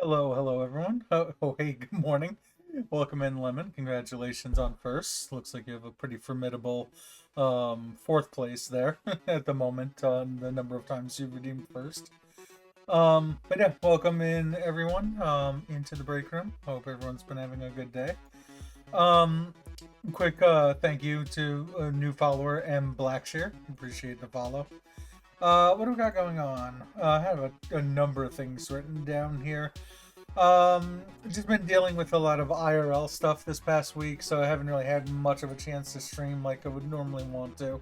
Hello, everyone. Hey, good morning. Welcome in, Lemon. Congratulations on first. Looks like you have a pretty formidable fourth place there at the moment on the number of times you've redeemed first. But yeah, welcome in, everyone, into the break room. Hope everyone's been having a good day. Um, quick thank you to a new follower, M. Blackshear. Appreciate the follow. What do we got going on? I have a number of things written down here. Just been dealing with a lot of IRL stuff this past week, so I haven't really had much of a chance to stream like I would normally want to.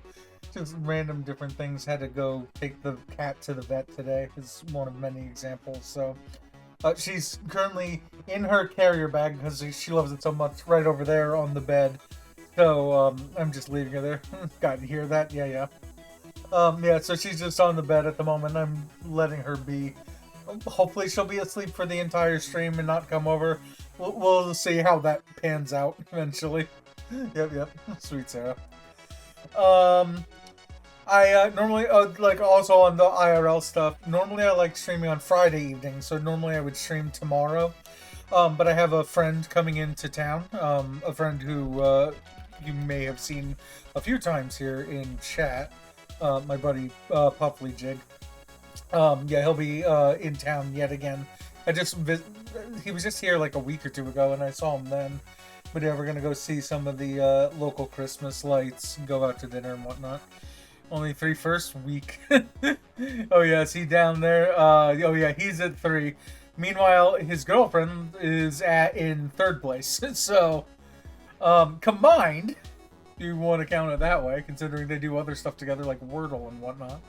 Just random different things. Had to go take the cat to the vet today, is one of many examples. So, she's currently in her carrier bag because she loves it so much, right over there on the bed. So, I'm just leaving her there. Got to hear that? Yeah. Yeah, so she's just on the bed at the moment. I'm letting her be. Hopefully she'll be asleep for the entire stream and not come over. We'll see how that pans out eventually. Yep. Sweet Sarah. Um, I normally, like also on the IRL stuff, normally I like streaming on Friday evening, so normally I would stream tomorrow. But I have a friend coming into town, a friend who you may have seen a few times here in chat, my buddy Puffly Jig. Yeah, he'll be in town yet again. He was just here like a week or two ago, and I saw him then. But yeah, we're gonna go see some of the local Christmas lights, and go out to dinner and whatnot. Only three first week. Oh yeah, is he down there? Oh yeah, he's at three. Meanwhile, his girlfriend is at in third place. So combined, if you want to count it that way, considering they do other stuff together like Wordle and whatnot.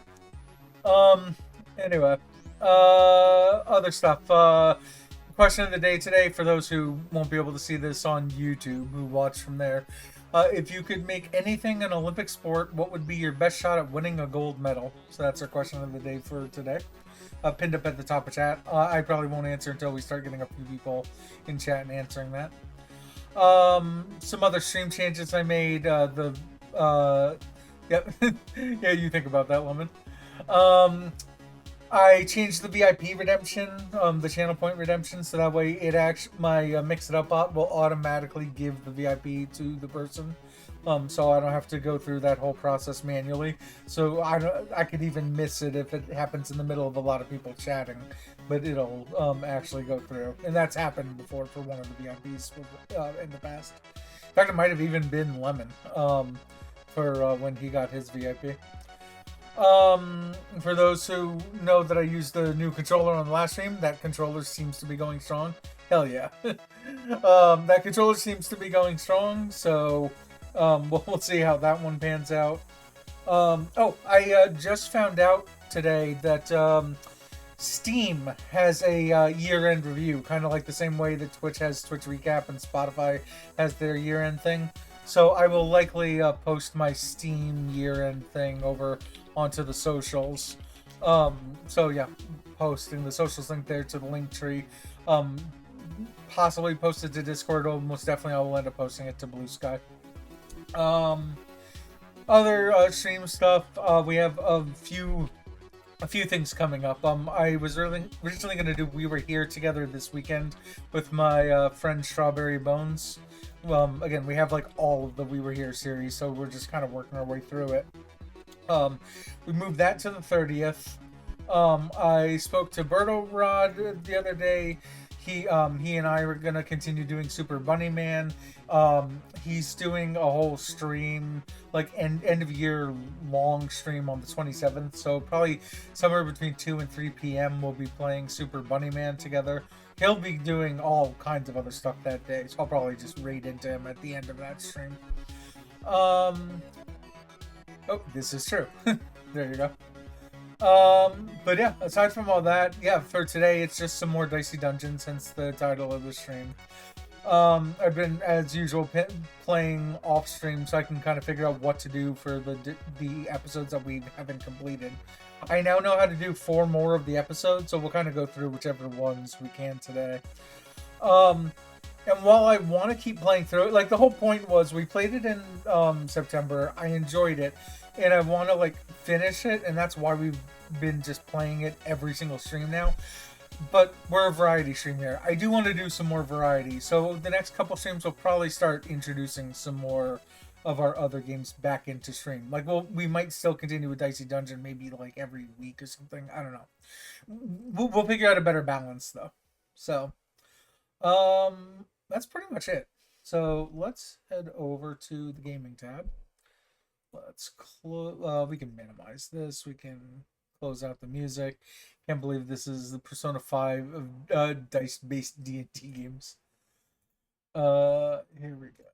Um, Anyway, other stuff. Question of the day today for those who won't be able to see this on YouTube, who watch from there. If you could make anything an Olympic sport, what would be your best shot at winning a gold medal? So that's our question of the day for today. Pinned up at the top of chat. I probably won't answer until we start getting a few people in chat and answering that. Some other stream changes I made. Yep, yeah, you think about that, woman. I changed the VIP redemption, the channel point redemption, so that way my Mix It Up bot will automatically give the VIP to the person, so I don't have to go through that whole process manually. So I could even miss it if it happens in the middle of a lot of people chatting, but it'll actually go through, and that's happened before for one of the VIPs in the past. In fact, it might have even been Lemon for when he got his VIP. For those who know that I used the new controller on the last stream, that controller seems to be going strong. Hell yeah. That controller seems to be going strong, so we'll see how that one pans out. I just found out today that Steam has a year-end review, kind of like the same way that Twitch has Twitch Recap and Spotify has their year-end thing. So I will likely post my Steam year-end thing over onto the socials. So yeah, posting the socials link there to the link tree. Possibly post it to Discord, or most definitely I will end up posting it to Blue Sky. Other stream stuff, we have a few things coming up. I was originally going to do We Were Here Together this weekend with my friend Strawberry Bones. Again, we have like all of the We Were Here series, so we're just kind of working our way through it. We moved that to the 30th. I spoke to Berto Rod the other day. He and I were gonna continue doing Super Bunny Man. He's doing a whole stream, like end of year long stream on the 27th. So probably somewhere between 2 and 3 p.m. we'll be playing Super Bunny Man together. He'll be doing all kinds of other stuff that day, so I'll probably just raid into him at the end of that stream. Oh, this is true. There you go. But yeah, aside from all that, yeah, for today, it's just some more Dicey Dungeons, hence the title of the stream. I've been, as usual, playing off stream so I can kind of figure out what to do for the episodes that we haven't completed. I now know how to do 4 more of the episodes, so we'll kind of go through whichever ones we can today. And while I want to keep playing through it, like the whole point was we played it in September. I enjoyed it, and I want to like finish it, and that's why we've been just playing it every single stream now. but we're a variety stream here. I do want to do some more variety, so the next couple streams will probably start introducing some more of our other games back into stream. Like, we might still continue with Dicey Dungeon, maybe like every week or something. I don't know. We'll figure out a better balance though. So, that's pretty much it. So let's head over to the gaming tab. Let's close. We can minimize this. We can close out the music. Can't believe this is the Persona 5 of dice-based D&D games. Here we go.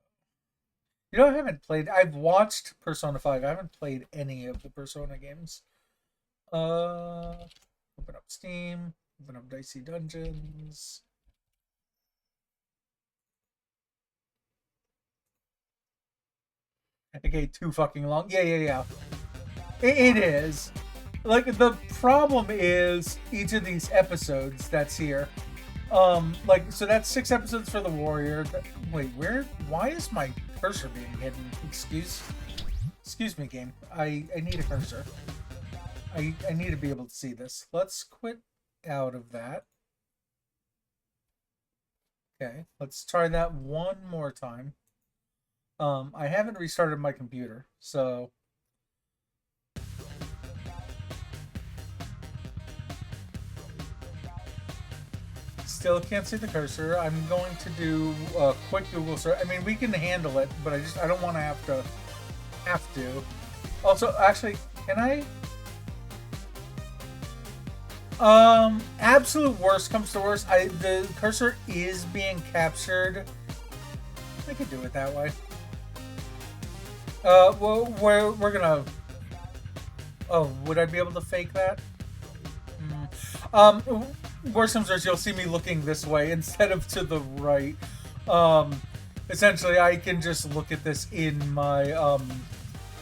You know, I haven't played. I've watched Persona 5. I haven't played any of the Persona games. Open up Steam. Open up Dicey Dungeons. Okay, too fucking long. Yeah. It is. Like, the problem is each of these episodes that's here. Like, so that's 6 episodes for the Warrior. Wait, why is my cursor being hidden? Excuse me, game. I need a cursor. I need to be able to see this. Let's quit out of that. Okay, let's try that one more time. I haven't restarted my computer, so... Still can't see the cursor. I'm going to do a quick Google search. I mean, we can handle it, but I don't want to have to. Also, actually, can I? Absolute worst comes to worst. The cursor is being captured. I could do it that way. Well, we're gonna. Oh, would I be able to fake that? Worst comes to worst, you'll see me looking this way instead of to the right. Essentially, I can just look at this in my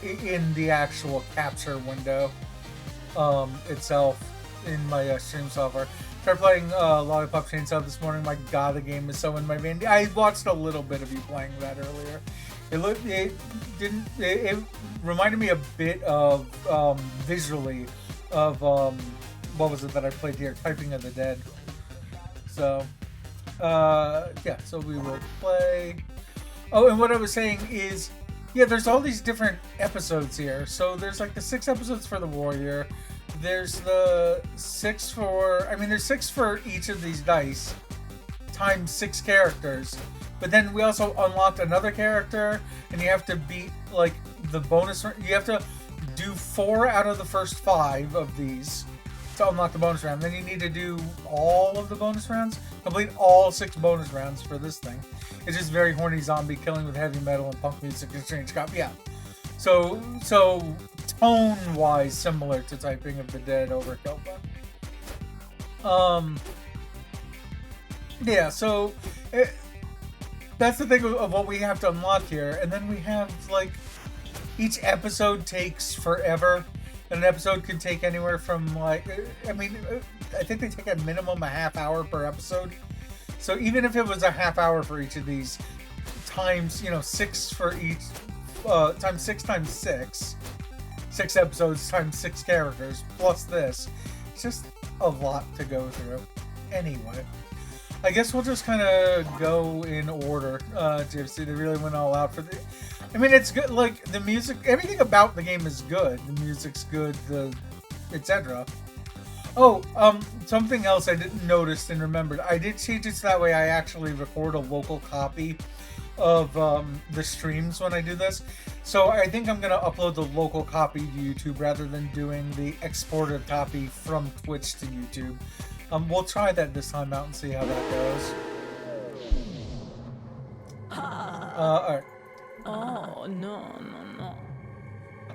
in the actual capture window itself in my stream software. Started playing Lollipop Chainsaw this morning. My God, the game is so in my vein. I watched a little bit of you playing that earlier. It reminded me a bit of visually of what was it that I played here? Typing of the Dead. So yeah, so we will play. Oh, and what I was saying is, yeah, there's all these different episodes here. So there's like the 6 episodes for the Warrior. There's the 6 for, there's 6 for each of these dice times 6 characters. But then we also unlocked another character, and you have to beat like the bonus. You have to do 4 out of the first 5 of these to unlock the bonus round. Then you need to do all of the bonus rounds, complete all 6 bonus rounds for this thing. It's just very horny zombie killing with heavy metal and punk music and strange cop. Yeah. So tone-wise similar to Typing of the Dead Overkill. Yeah, so that's the thing of what we have to unlock here. And then we have, like, each episode takes forever. And an episode can take anywhere from, like, I think they take a minimum a half hour per episode. So even if it was a half hour for each of these, times, 6 for each, times 6 times 6, 6 episodes times 6 characters, plus this, it's just a lot to go through. Anyway, I guess we'll just kind of go in order. Gypsy, they really went all out for the... it's good. Like, the music, everything about the game is good. The music's good, etc. Oh, something else I didn't notice and remembered. I did change it so that way I actually record a local copy of the streams when I do this. So I think I'm going to upload the local copy to YouTube rather than doing the exported copy from Twitch to YouTube. We'll try that this time out and see how that goes. Alright. Oh, no.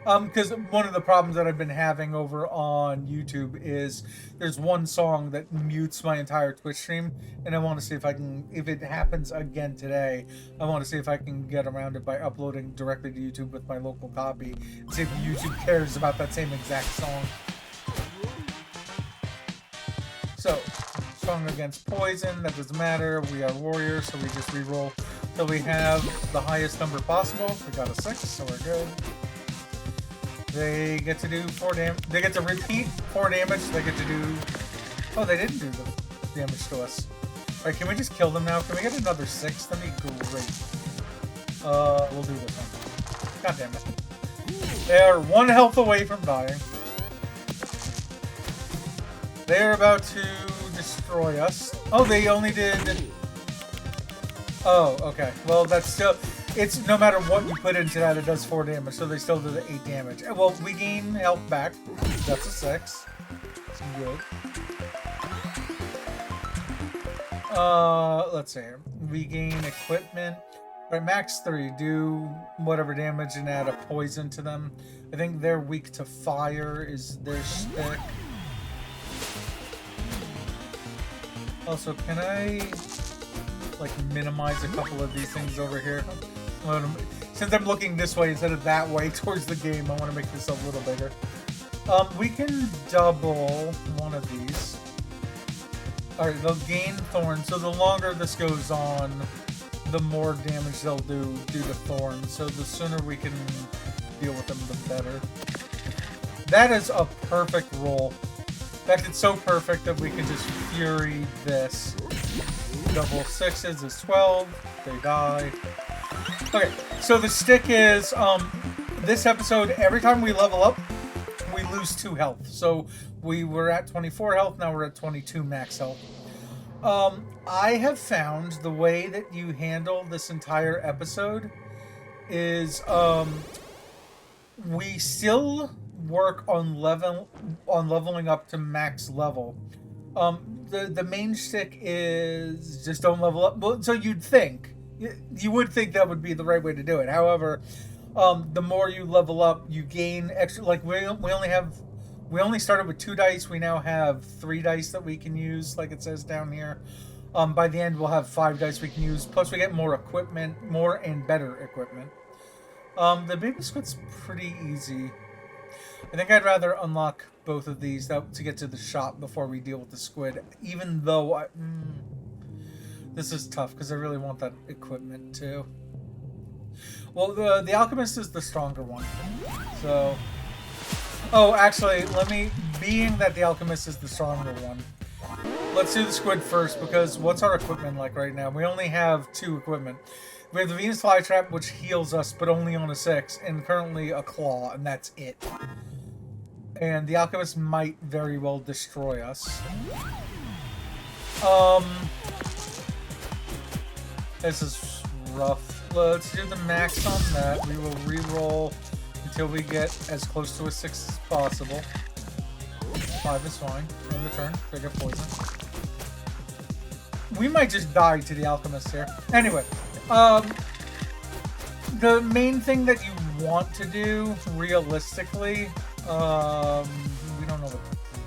Because one of the problems that I've been having over on YouTube is there's one song that mutes my entire Twitch stream, and I want to see if I can, if it happens again today, I want to see if I can get around it by uploading directly to YouTube with my local copy, and see if YouTube cares about that same exact song. So, song against poison, that doesn't matter, we are warriors, so we just reroll till we have the highest number possible. We got a 6, so we're good. They get to do 4 damage. They get to repeat 4 damage. They get to do... Oh, they didn't do them. damage to us. Alright, can we just kill them now? Can we get another 6? That'd be great. We'll do this one. God damn it. They are 1 health away from dying. They're about to destroy us. Oh, they only did... Oh, okay. Well, that's still... It's no matter what you put into that, it does 4 damage, so they still do the 8 damage. Well, we gain health back. That's a 6. That's good. Let's see. We gain equipment. Right, max 3. Do whatever damage and add a poison to them. I think they're weak to fire is their stick. Also, can I like minimize a couple of these things over here? Since I'm looking this way instead of that way towards the game, I want to make this a little bigger. We can double one of these. Alright, they'll gain thorns, so the longer this goes on, the more damage they'll do due to thorns. So the sooner we can deal with them, the better. That is a perfect roll. In fact, it's so perfect that we can just Fury this. Double 6s is 12. They die. Okay, so the stick is, this episode, every time we level up, we lose 2 health. So we were at 24 health, now we're at 22 max health. I have found the way that you handle this entire episode is, we still work on leveling up to max level. The main stick is just don't level up. Well, so you would think that would be the right way to do it. However, the more you level up, you gain extra. Like we only started with 2 dice. We now have 3 dice that we can use, like it says down here. By the end, we'll have 5 dice we can use. Plus, we get more equipment, more and better equipment. The baby squid's pretty easy. I think I'd rather unlock both of these to get to the shop before we deal with the squid. Even though this is tough because I really want that equipment too. Well, the alchemist is the stronger one. So, oh, actually, being that the alchemist is the stronger one, let's do the squid first because what's our equipment like right now? We only have 2 equipment. We have the Venus flytrap, which heals us, but only on a 6, and currently a claw, and that's it. And the alchemist might very well destroy us. This is rough. Let's do the max on that. We will re-roll until we get as close to a 6 as possible. 5 is fine. End the turn. They get poison. We might just die to the alchemist here. Anyway, the main thing that you want to do, realistically, we don't know what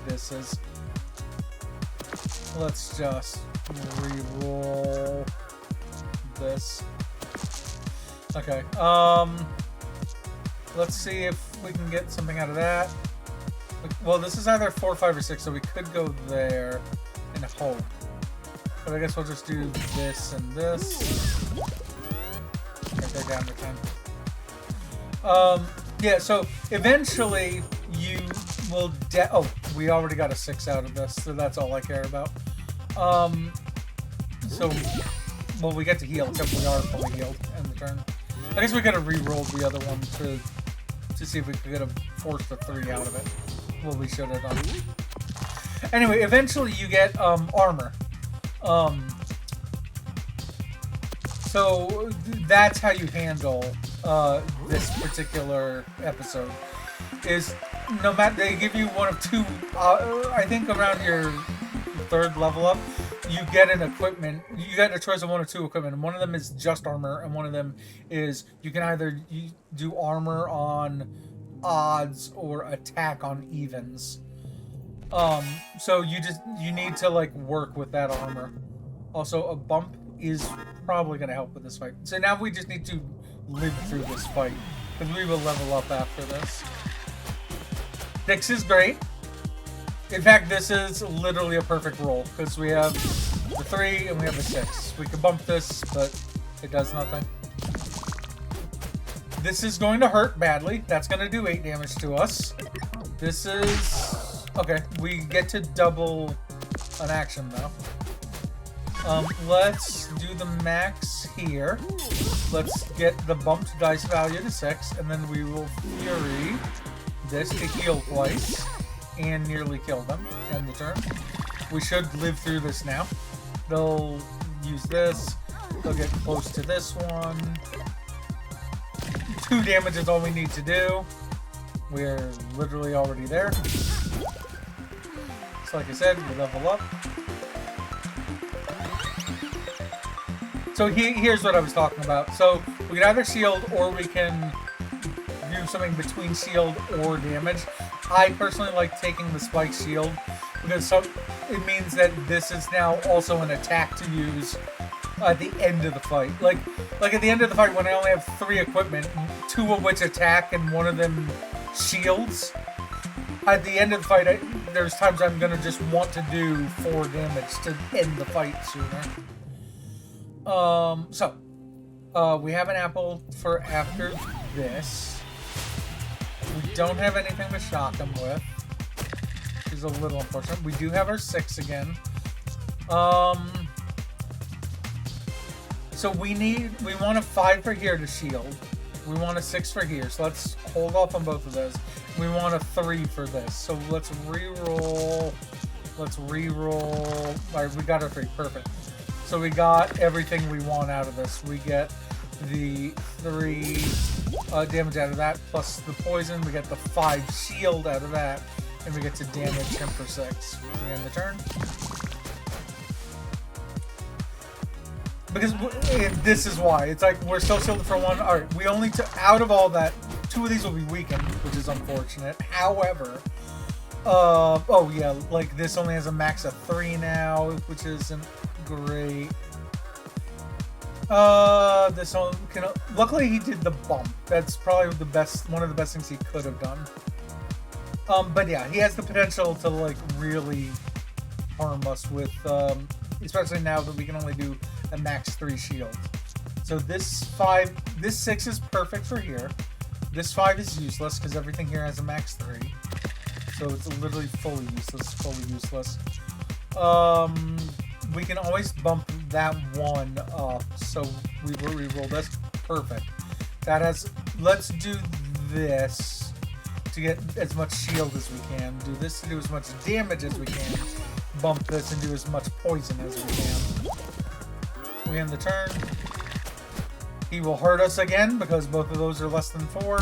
this is. Let's just re-roll this. Okay, let's see if we can get something out of that. Well, this is either 4, 5, or 6, so we could go there and hope. But I guess we'll just do this and this. Right there, down to 10. Yeah, so eventually you will oh, we already got a 6 out of this, so that's all I care about. So, well, we get to heal, except we are fully healed in the turn. I guess we could have re-rolled the other one to see if we could have forced a 3 out of it. Well, we should have done. Anyway, eventually you get armor. So that's how you handle this particular episode. Is no matter, they give you one of 2. I think around your 3rd level up, you get an equipment. You get a choice of 1 or 2 equipment, and one of them is just armor, and one of them is you can either do armor on odds or attack on evens. So you need to like work with that armor. Also, a bump is probably going to help with this fight. So now we just need to live through this fight, because we will level up after this. 6 is great. In fact, this is literally a perfect roll, because we have the 3 and we have the 6. We can bump this, but it does nothing. This is going to hurt badly. That's going to do 8 damage to us. This is... okay, we get to double an action though. Let's do the max here. Let's get the bumped dice value to 6, and then we will Fury this to heal twice and nearly kill them. End the turn. We should live through this now. They'll use this. They'll get close to this one. 2 damage is all we need to do. We're literally already there. So like I said, we level up. So here's what I was talking about. So we can either shield or we can do something between shield or damage. I personally like taking the spike shield because it means that this is now also an attack to use at the end of the fight. Like at the end of the fight when I only have 3 equipment, 2 of which attack and 1 of them shields. At the end of the fight, there's times I'm going to just want to do 4 damage to end the fight sooner. We have an apple for after this. We don't have anything to shock him with, which is a little unfortunate. We do have our 6 again. So we want a 5 for here to shield. We want a 6 for here, so let's hold off on both of those. We want a 3 for this, so let's re-roll. Alright, we got our 3, perfect. So we got everything we want out of this. We get the 3 damage out of that, plus the poison. We get the 5 shield out of that, and we get to damage him for 6. We end the turn. Because this is why. It's like we're still shielded for 1. Alright, we only took out of all that, 2 of these will be weakened, which is unfortunate. However, oh yeah, like this only has a max of 3 now, which isn't great. This one can. Luckily, he did the bump. That's probably the best, one of the best things he could have done. But yeah, he has the potential to like really harm us with, especially now that we can only do a max 3 shield. So this 6 is perfect for here. This 5 is useless because everything here has a max 3. So it's literally fully useless. We can always bump that 1 up. So we will re-roll this. Perfect. That has, let's do this to get as much shield as we can. Do this to do as much damage as we can. Bump this and do as much poison as we can. We end the turn. He will hurt us again because both of those are less than 4.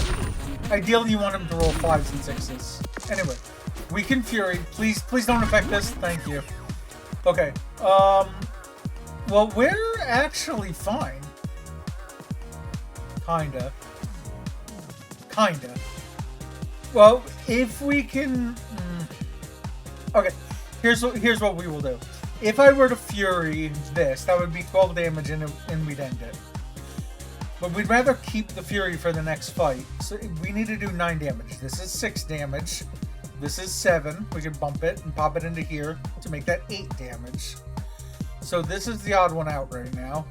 Ideally, you want him to roll 5s and 6s. Anyway, we can Fury. Please don't affect this. Thank you. Okay. Well, we're actually fine. Kinda. Well, if we can. Okay. Here's what we will do. If I were to Fury this, that would be 12 damage and we'd end it. But we'd rather keep the Fury for the next fight. So we need to do 9 damage. This is 6 damage. This is 7. We can bump it and pop it into here to make that 8 damage. So this is the odd one out right now.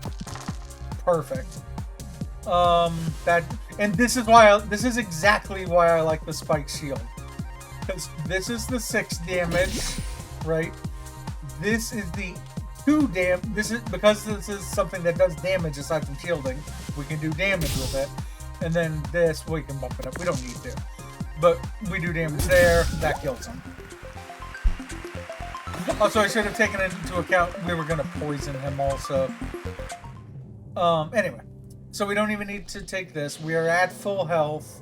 Perfect. And this is exactly why I like the spike shield. Because this is the 6 damage, right? This is the 2 because this is something that does damage aside from shielding. We can do damage with it. And then this, we can bump it up. We don't need to. But we do damage there. That kills him. Also, I should have taken into account we were going to poison him also. Anyway. So we don't even need to take this. We are at full health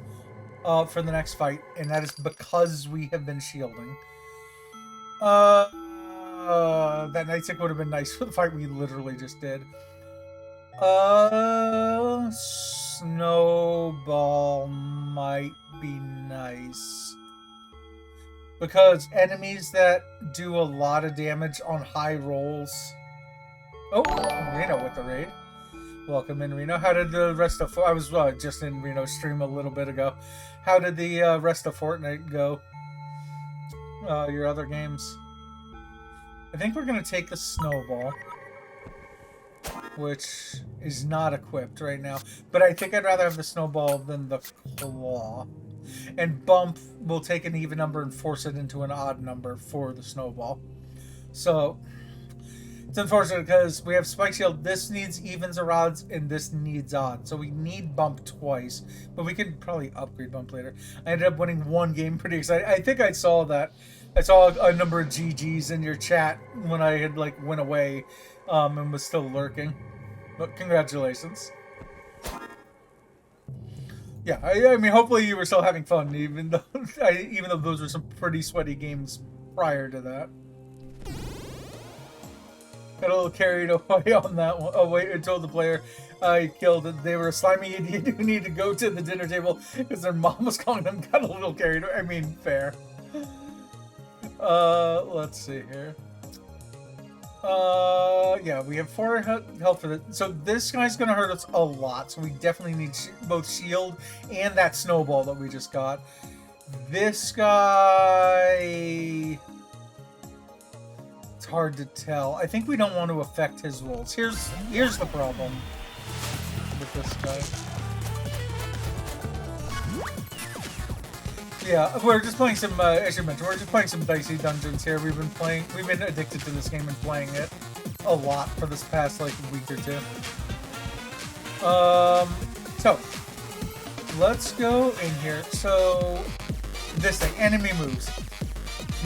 for the next fight. And that is because we have been shielding. That night sick would have been nice for the fight we literally just did. Snowball might be nice. Because enemies that do a lot of damage on high rolls. Oh, Reno with the raid. Welcome in, Reno. How did the rest of... I was just in Reno's stream a little bit ago. How did the rest of Fortnite go? Your other games? I think we're going to take the Snowball, which is not equipped right now. But I think I'd rather have the Snowball than the Claw. And Bump will take an even number and force it into an odd number for the Snowball. So it's unfortunate because we have Spike Shield. This needs evens or odds, and this needs odds. So we need bump twice, but we can probably upgrade bump later. I ended up winning one game, pretty excited. I think I saw that. I saw a number of GGs in your chat when I had like went away, and was still lurking. But congratulations. Yeah, I mean, hopefully you were still having fun, even though those were some pretty sweaty games prior to that. Got a little carried away on that one. Oh wait, I told the player I killed that they were a slimy idiot who needed to go to the dinner table because their mom was calling them. Got a little carried away. I mean, fair. Let's see here. Yeah, we have 4 health for this. So this guy's gonna hurt us a lot. So we definitely need both shield and that snowball that we just got. This guy, it's hard to tell. I think we don't want to affect his rolls. Here's the problem with this guy. Yeah, we're just playing some, as you mentioned, we're just playing some Dicey Dungeons here. We've been addicted to this game and playing it a lot for this past, like, week or two. So, let's go in here. So, this thing, enemy moves.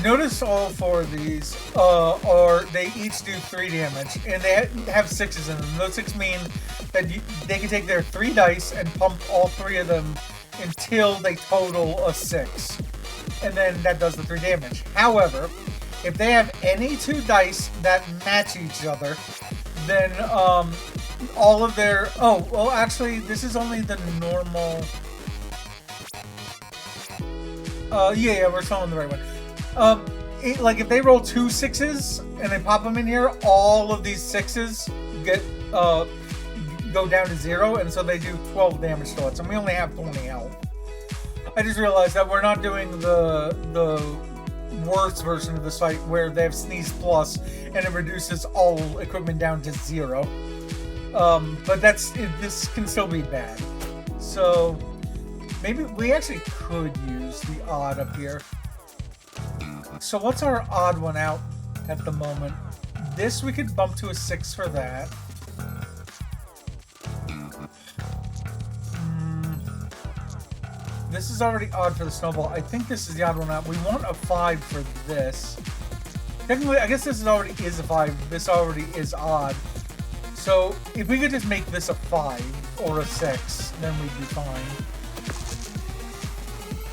Notice all 4 of these, they each do 3 damage, and they have 6s in them. Those 6 mean that they can take their 3 dice and pump all 3 of them until they total a 6. And then that does the 3 damage. However, if they have any 2 dice that match each other, then all of their... Oh, well, actually, this is only the normal... yeah, we're still on the right one. Like, if they roll 2 6s and they pop them in here, all of these 6s get... go down to 0, and so they do 12 damage to us, and we only have 20 health. I just realized that we're not doing the worst version of this fight where they have Sneeze Plus and it reduces all equipment down to 0. But this can still be bad. So maybe we actually could use the odd up here. So what's our odd one out at the moment? This we could bump to a 6 for that. This is already odd for the snowball. I think this is the odd one out. We want a 5 for this. Technically, I guess this already is a 5. This already is odd. So if we could just make this a 5 or a 6, then we'd be fine.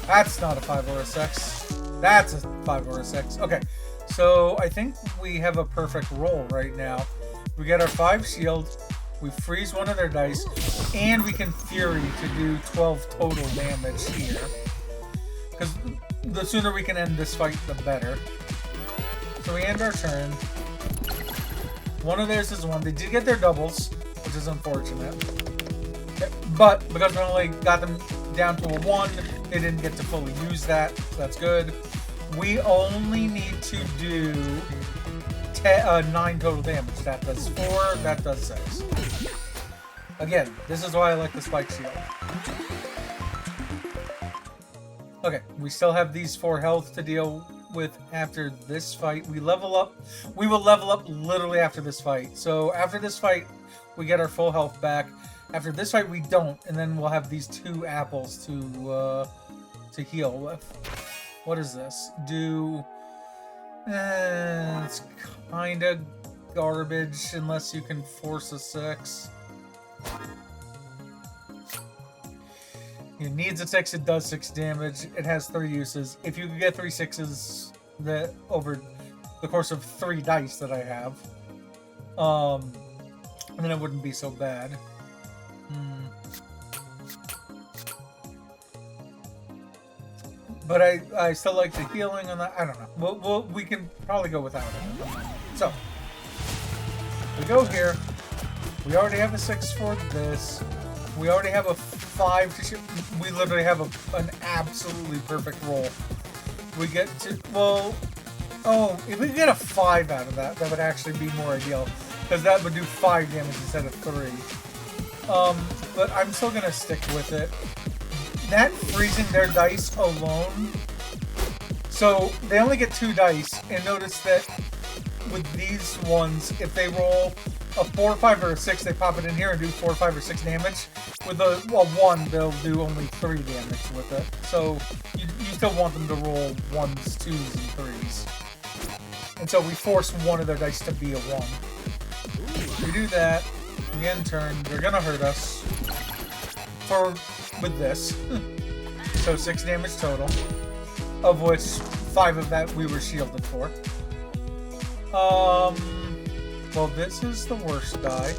That's not a 5 or a 6. That's a 5 or a 6. Okay, so I think we have a perfect roll right now. We get our 5 shield. We freeze one of their dice, and we can Fury to do 12 total damage here. Because the sooner we can end this fight, the better. So we end our turn. One of theirs is 1. They did get their doubles, which is unfortunate. Okay. But because we only got them down to a 1, they didn't get to fully use that, so that's good. We only need to do 9 total damage. That does 4, that does 6. Again, this is why I like the Spike Shield. Okay, we still have these 4 health to deal with after this fight. We level up. We will level up literally after this fight. So after this fight, we get our full health back. After this fight, we don't, and then we'll have these 2 apples to heal with. What is this? It's kind of garbage unless you can force a 6. It needs a 6, it does 6 damage. It has 3 uses. If you could get 3 6s that over the course of 3 dice that I have, then it wouldn't be so bad. But I still like the healing on that. I don't know. We can probably go without it. So we go here. We already have a 6 for this. We already have a 5 to shoot. We literally have an absolutely perfect roll. We get to, well, oh, if we get a 5 out of that, that would actually be more ideal. Because that would do 5 damage instead of 3. But I'm still going to stick with it. That freezing their dice alone. So they only get 2 dice. And notice that with these ones, if they roll a 4, 5, or a 6, they pop it in here and do 4, 5, or 6 damage. With a 1, they'll do only 3 damage with it. So you still want them to roll 1s, 2s, and 3s. And so we force one of their dice to be a 1. We do that. We end turn. They're gonna hurt us with this. So 6 damage total, of which 5 of that we were shielded for. Well, this is the worst die.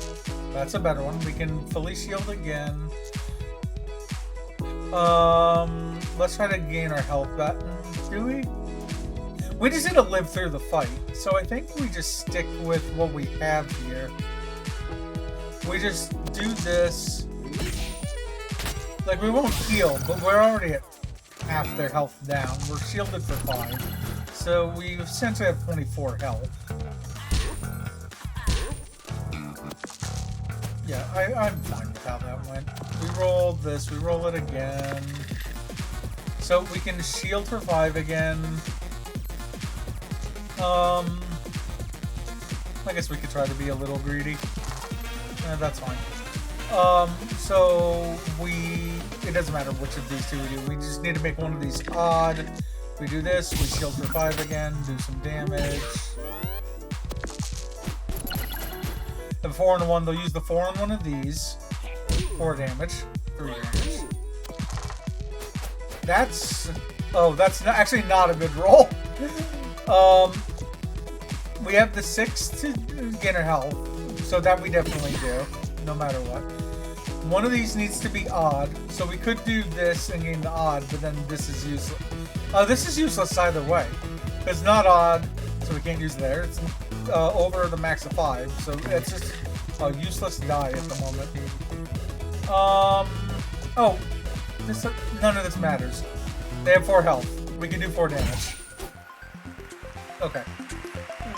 That's a better one. We can fully shield again. Let's try to gain our health back. Do we? We just need to live through the fight. So I think we just stick with what we have here. We just do this. Like, we won't heal, but we're already at half their health down. We're shielded for 5. So we essentially have 24 health. Yeah, I'm fine with how that went. We rolled this, we roll it again. So we can shield for 5 again. I guess we could try to be a little greedy. That's fine. So it doesn't matter which of these two we do. We just need to make one of these odd. We do this, we shield for 5 again, do some damage. The 4 and 1, they'll use the 4 on one of these. 4 damage. 3 damage. That's actually not a good roll. We have the 6 to gain our health, so that we definitely do, no matter what. One of these needs to be odd, so we could do this and gain the odd, but then this is useless. This is useless either way. It's not odd, so we can't use it there. It's over the max of 5, so it's just a useless die at the moment. None of this matters. They have 4 health. We can do 4 damage. Okay.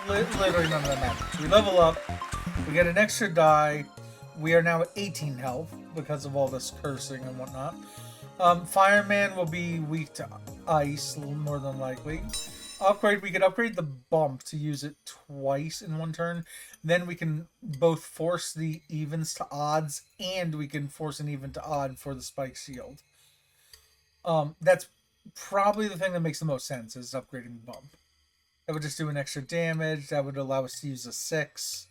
Literally none of that matters. We level up. We get an extra die. We are now at 18 health because of all this cursing and whatnot. Fireman will be weak to ice, more than likely. We could upgrade the bump to use it twice in one turn. Then we can both force the evens to odds, and we can force an even to odd for the spike shield. That's probably the thing that makes the most sense, is upgrading the bump. That would just do an extra damage. That would allow us to use a 6.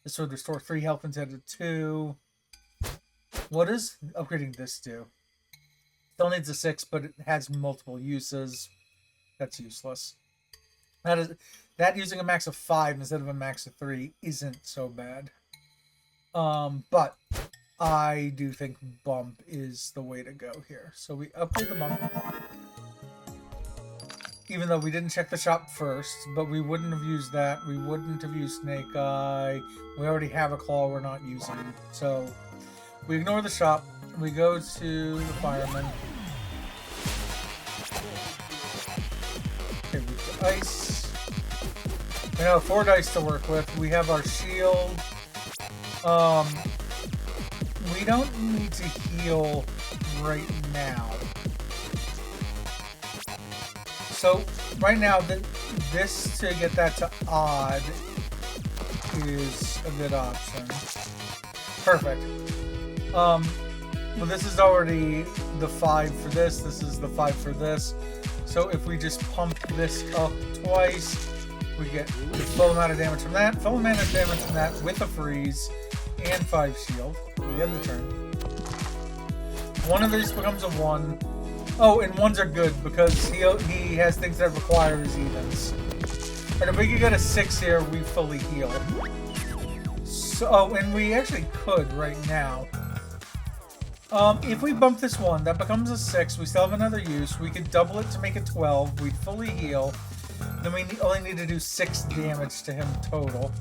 This would restore 3 health instead of 2. What does upgrading this do? Still needs a 6, but it has multiple uses. That's useless. That using a max of 5 instead of a max of 3 isn't so bad. But I do think bump is the way to go here. So we upgrade the bump. Even though we didn't check the shop first, but we wouldn't have used that. We wouldn't have used Snake Eye. We already have a claw we're not using. So we ignore the shop. We go to the fireman. Okay, we have ice. We have 4 dice to work with. We have our shield. We don't need to heal right now. So right now, this to get that to odd is a good option. Perfect. Well, this is already the 5 for this. This is the 5 for this. So if we just pump this up twice, we get the full amount of damage from that, full amount of damage from that with a freeze, and 5 shield. We end the turn. One of these becomes a 1. Oh, and 1s are good because he has things that require his evens. And if we could get a 6 here, we fully heal. So, and we actually could right now. If we bump this 1, that becomes a 6. We still have another use. We could double it to make it 12. We'd fully heal. Then we only need to do 6 damage to him total.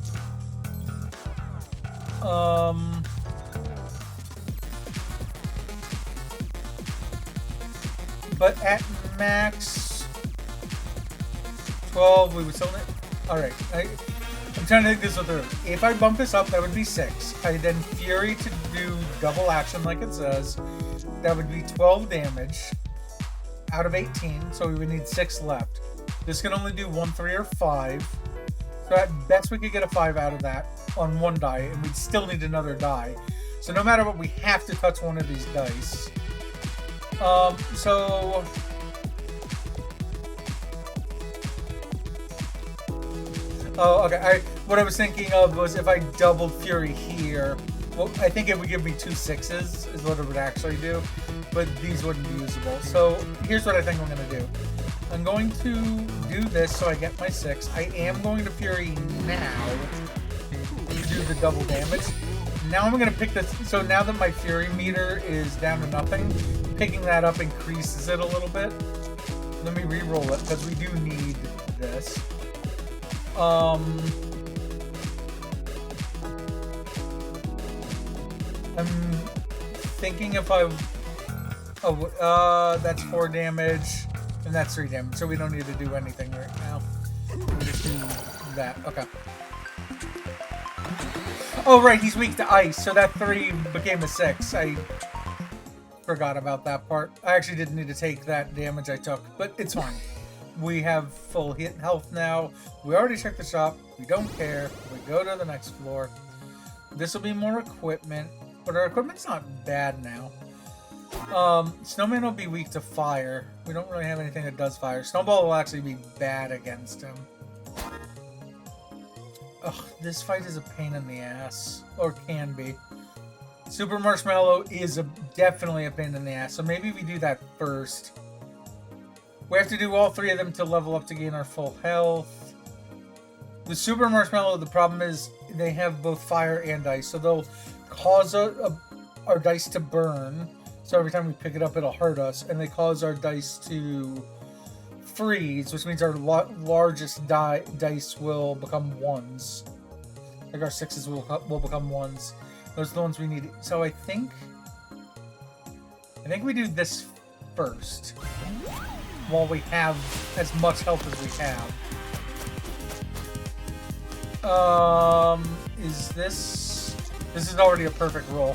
But at max 12, we would still need... Alright, I'm trying to think this through. If I bump this up, that would be 6. I then Fury to do double action like it says. That would be 12 damage out of 18, so we would need 6 left. This can only do 1, 3, or 5. So at best we could get a 5 out of that on one die, and we'd still need another die. So no matter what, we have to touch one of these dice. So... Oh, okay. What I was thinking of was if I doubled Fury here, well, I think it would give me 2 6s, is what it would actually do. But these wouldn't be usable. So here's what I think I'm going to do. I'm going to do this so I get my 6. I am going to Fury now to do the double damage. Now I'm going to pick this. So now that my Fury meter is down to nothing, picking that up increases it a little bit. Let me re-roll it because we do need this. I'm thinking if I... Oh, that's 4 damage, and that's 3 damage, so we don't need to do anything right now. We'll just do that. Okay. Oh, right, he's weak to ice, so that 3 became a 6. I forgot about that part. I actually didn't need to take that damage I took, but it's fine. We have full hit health now. We already checked the shop. We don't care. We go to the next floor. This will be more equipment, but our equipment's not bad now. Snowman will be weak to fire. We don't really have anything that does fire. Snowball will actually be bad against him. Ugh, this fight is a pain in the ass. Or can be. Super Marshmallow is definitely a pain in the ass, so maybe we do that first. We have to do all 3 of them to level up to gain our full health. The Super Marshmallow, the problem is they have both fire and ice, so they'll cause our dice to burn. So every time we pick it up, it'll hurt us, and they cause our dice to freeze, which means our largest dice will become 1s. Like our 6s will become 1s. Those are the ones we need. So I think we do this first, while we have as much health as we have. This is already a perfect roll.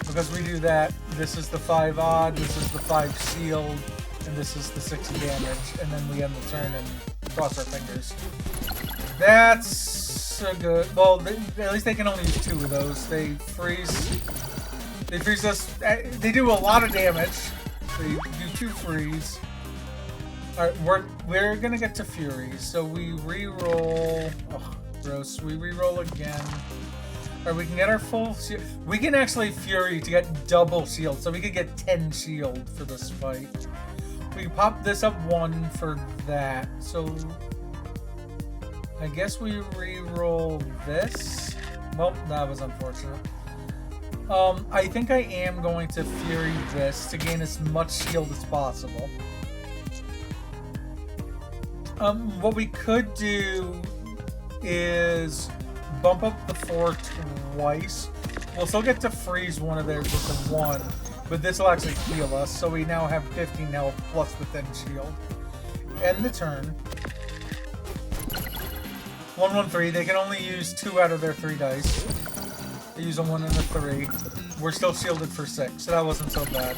Because we do that, this is the 5 odd, this is the 5 shield, and this is the 6 damage, and then we end the turn and cross our fingers. That's a good... Well, at least they can only use 2 of those. They freeze us. They do a lot of damage. They do 2 freeze. Alright, we're gonna get to Fury, so we re-roll... Oh, gross. We re-roll again. Alright, we can get our full shield. We can actually Fury to get double shield, so we could get 10 shield for this fight. We can pop this up 1 for that, so... I guess we re-roll this. Well, that was unfortunate. I think I am going to Fury this to gain as much shield as possible. What we could do is bump up the 4 twice. We'll still get to freeze one of theirs with the 1, but this will actually heal us, so we now have 15 health plus the 10 shield. End the turn. 1, 1, 3. They can only use 2 out of their 3 dice. They use a 1 and a 3. We're still shielded for 6, so that wasn't so bad.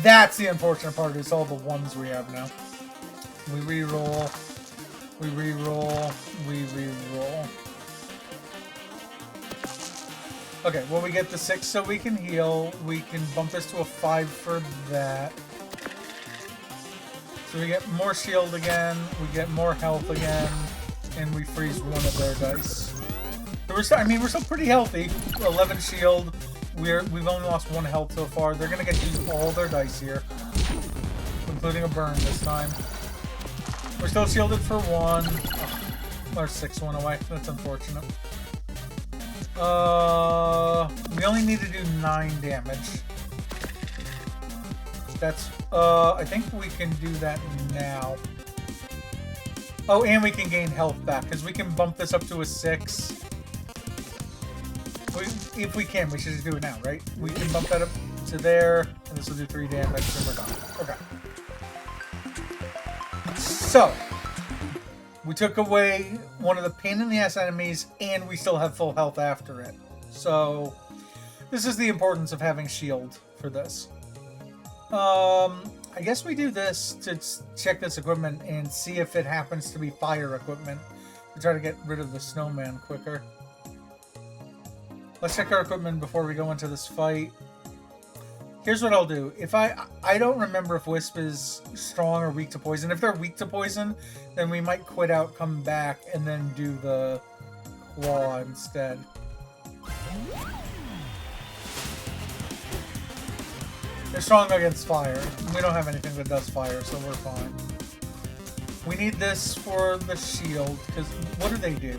That's the unfortunate part, is all the 1s we have now. We re-roll. We re-roll. We re-roll. Okay, well we get the 6 so we can heal. We can bump this to a 5 for that. So we get more shield again. We get more health again. And we freeze one of their dice. So we're still pretty healthy. 11 shield. We've only lost 1 health so far. They're gonna get to use all their dice here, including a burn this time. We're still shielded for 1. Oh, our 6 went away. That's unfortunate. We only need to do 9 damage. That's I think we can do that now. Oh, and we can gain health back, because we can bump this up to a 6. If we can, we should just do it now, right? We can bump that up to there, and this will do 3 damage, and we're done. Okay. So, we took away one of the pain-in-the-ass enemies, and we still have full health after it. So, this is the importance of having shield for this. I guess we do this to check this equipment and see if it happens to be fire equipment to try to get rid of the snowman quicker. Let's check our equipment before we go into this fight. Here's what I'll do. If I don't remember if Wisp is strong or weak to poison. If they're weak to poison, then we might quit out, come back, and then do the claw instead. They're strong against fire. We don't have anything that does fire, so we're fine. We need this for the shield, because what do they do?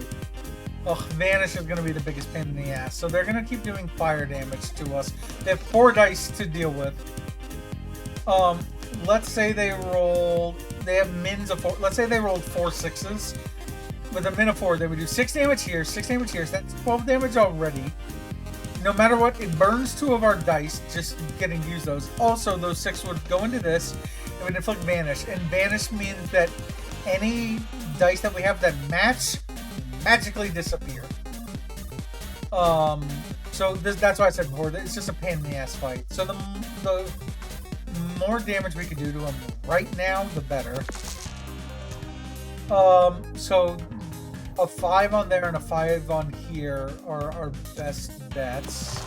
Ugh, Vanish is going to be the biggest pain in the ass. So they're going to keep doing fire damage to us. They have 4 dice to deal with. Let's say they have mins of 4. Let's say they rolled 4 6s. With a min of 4, they would do 6 damage here, 6 damage here. So that's 12 damage already. No matter what, it burns 2 of our dice just getting to use those. Also, those 6 would go into this. It would inflict Vanish. And Vanish means that any dice that we have that match magically disappear. So that's why I said before, it's just a pain in the ass fight. So the more damage we can do to him right now, the better. So a 5 on there and a 5 on here are our best bets.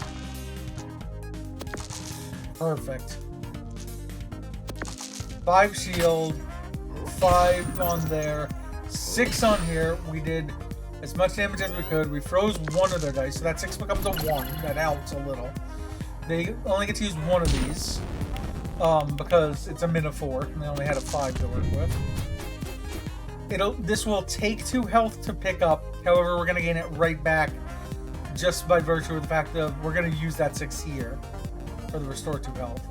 Perfect. 5 shield, 5 on there, 6 on here. We did as much damage as we could. We froze 1 of their dice, so that 6 becomes a 1. That helps a little. They only get to use 1 of these because it's a min of 4, and they only had a 5 to work with. This will take 2 health to pick up. However, we're going to gain it right back just by virtue of the fact that we're going to use that 6 here for the restore 2 health.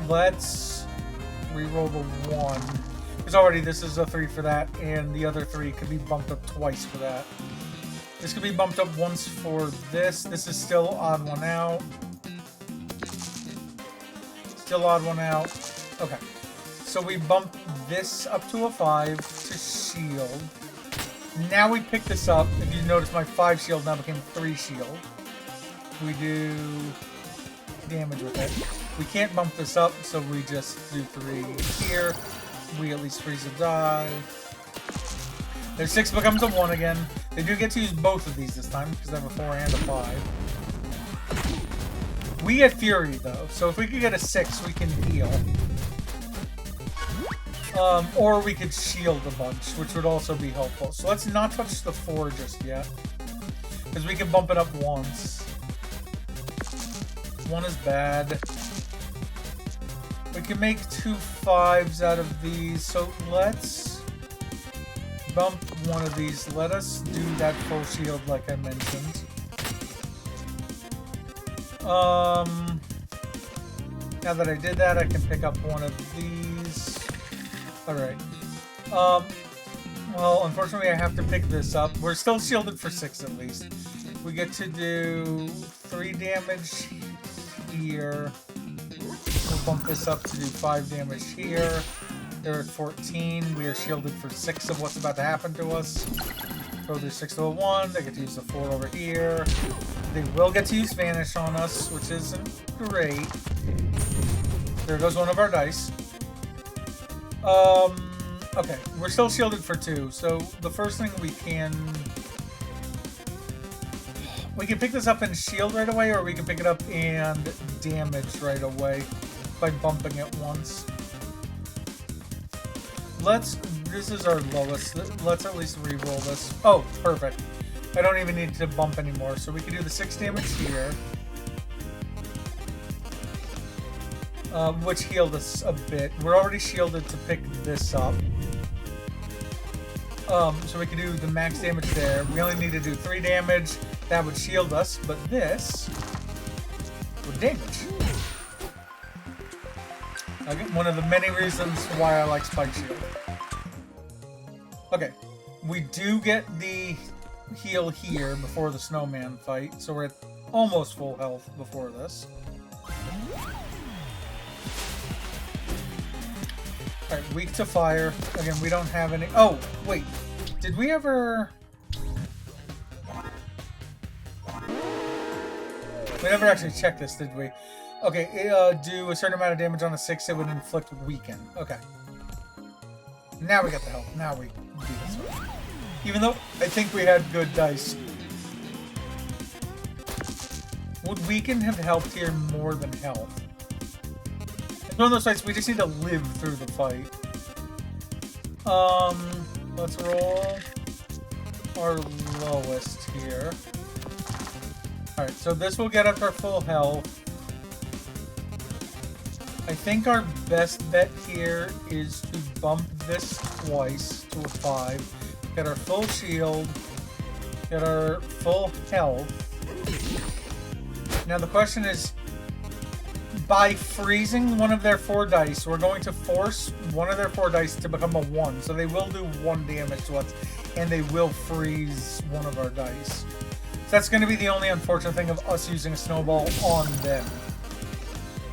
Let's re-roll the 1. Because already this is a 3 for that, and the other 3 could be bumped up twice for that. This could be bumped up once for this. This is still odd 1 out. Still odd 1 out. Okay. So we bump this up to a 5 to shield. Now we pick this up. If you notice, my 5 shield now became 3 shield. We do damage with it. We can't bump this up, so we just do 3 here. We at least freeze a die. Their 6 becomes a 1 again. They do get to use both of these this time because they have a 4 and a 5. We get Fury though, so if we could get a 6, we can heal. Or we could shield a bunch, which would also be helpful. So let's not touch the 4 just yet, because we can bump it up once. 1 is bad. We can make 2 5s out of these, so let's bump 1 of these. Let us do that full shield like I mentioned. Now that I did that, I can pick up 1 of these. Alright. Well, unfortunately I have to pick this up. We're still shielded for 6 at least. We get to do 3 damage here. We'll bump this up to do 5 damage here. They're at 14. We are shielded for 6 of what's about to happen to us. Throw their 6 to a 1. They get to use the 4 over here. They will get to use Vanish on us, which isn't great. There goes 1 of our dice. Okay. We're still shielded for 2. So the first thing we can pick this up and shield right away, or we can pick it up and damage right away by bumping it once. This is our lowest. Let's at least re-roll this. Oh, perfect. I don't even need to bump anymore, so we can do the 6 damage here. Which healed us a bit. We're already shielded to pick this up. So we can do the max damage there. We only need to do 3 damage. That would shield us, but this would damage. Again, one of the many reasons why I like Spike Shield. Okay, we do get the heal here before the snowman fight, so we're at almost full health before this. Alright, weak to fire. Again, we don't have any... Oh, wait. Did we ever... We never actually checked this, did we? Okay, do a certain amount of damage on a 6, it would inflict weaken. Okay. Now we got the health. Now we do this one. Even though I think we had good dice. Would weaken have helped here more than health? It's one of those fights we just need to live through the fight. Let's roll our lowest here. Alright, so this will get us our full health. I think our best bet here is to bump this twice to a 5. Get our full shield. Get our full health. Now the question is, by freezing one of their 4 dice, we're going to force one of their 4 dice to become a 1. So they will do 1 damage to us, and they will freeze one of our dice. So that's going to be the only unfortunate thing of us using a snowball on them.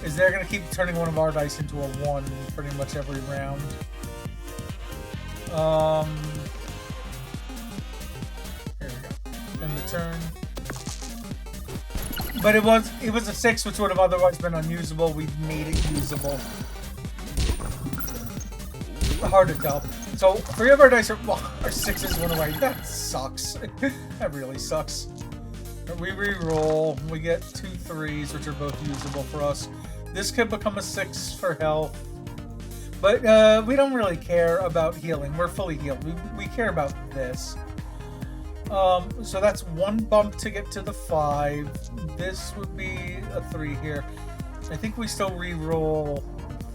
Is they're going to keep turning one of our dice into a 1 pretty much every round. Here we go. End the turn. But it was a 6, which would have otherwise been unusable. We made it usable. Hard to tell. So 3 of our dice are, well, our 6s went away. That sucks. That really sucks. We re-roll. We get 2 3s, which are both usable for us. This could become a 6 for health. But we don't really care about healing. We're fully healed. We care about this. So that's 1 bump to get to the 5. This would be a 3 here. I think we still re-roll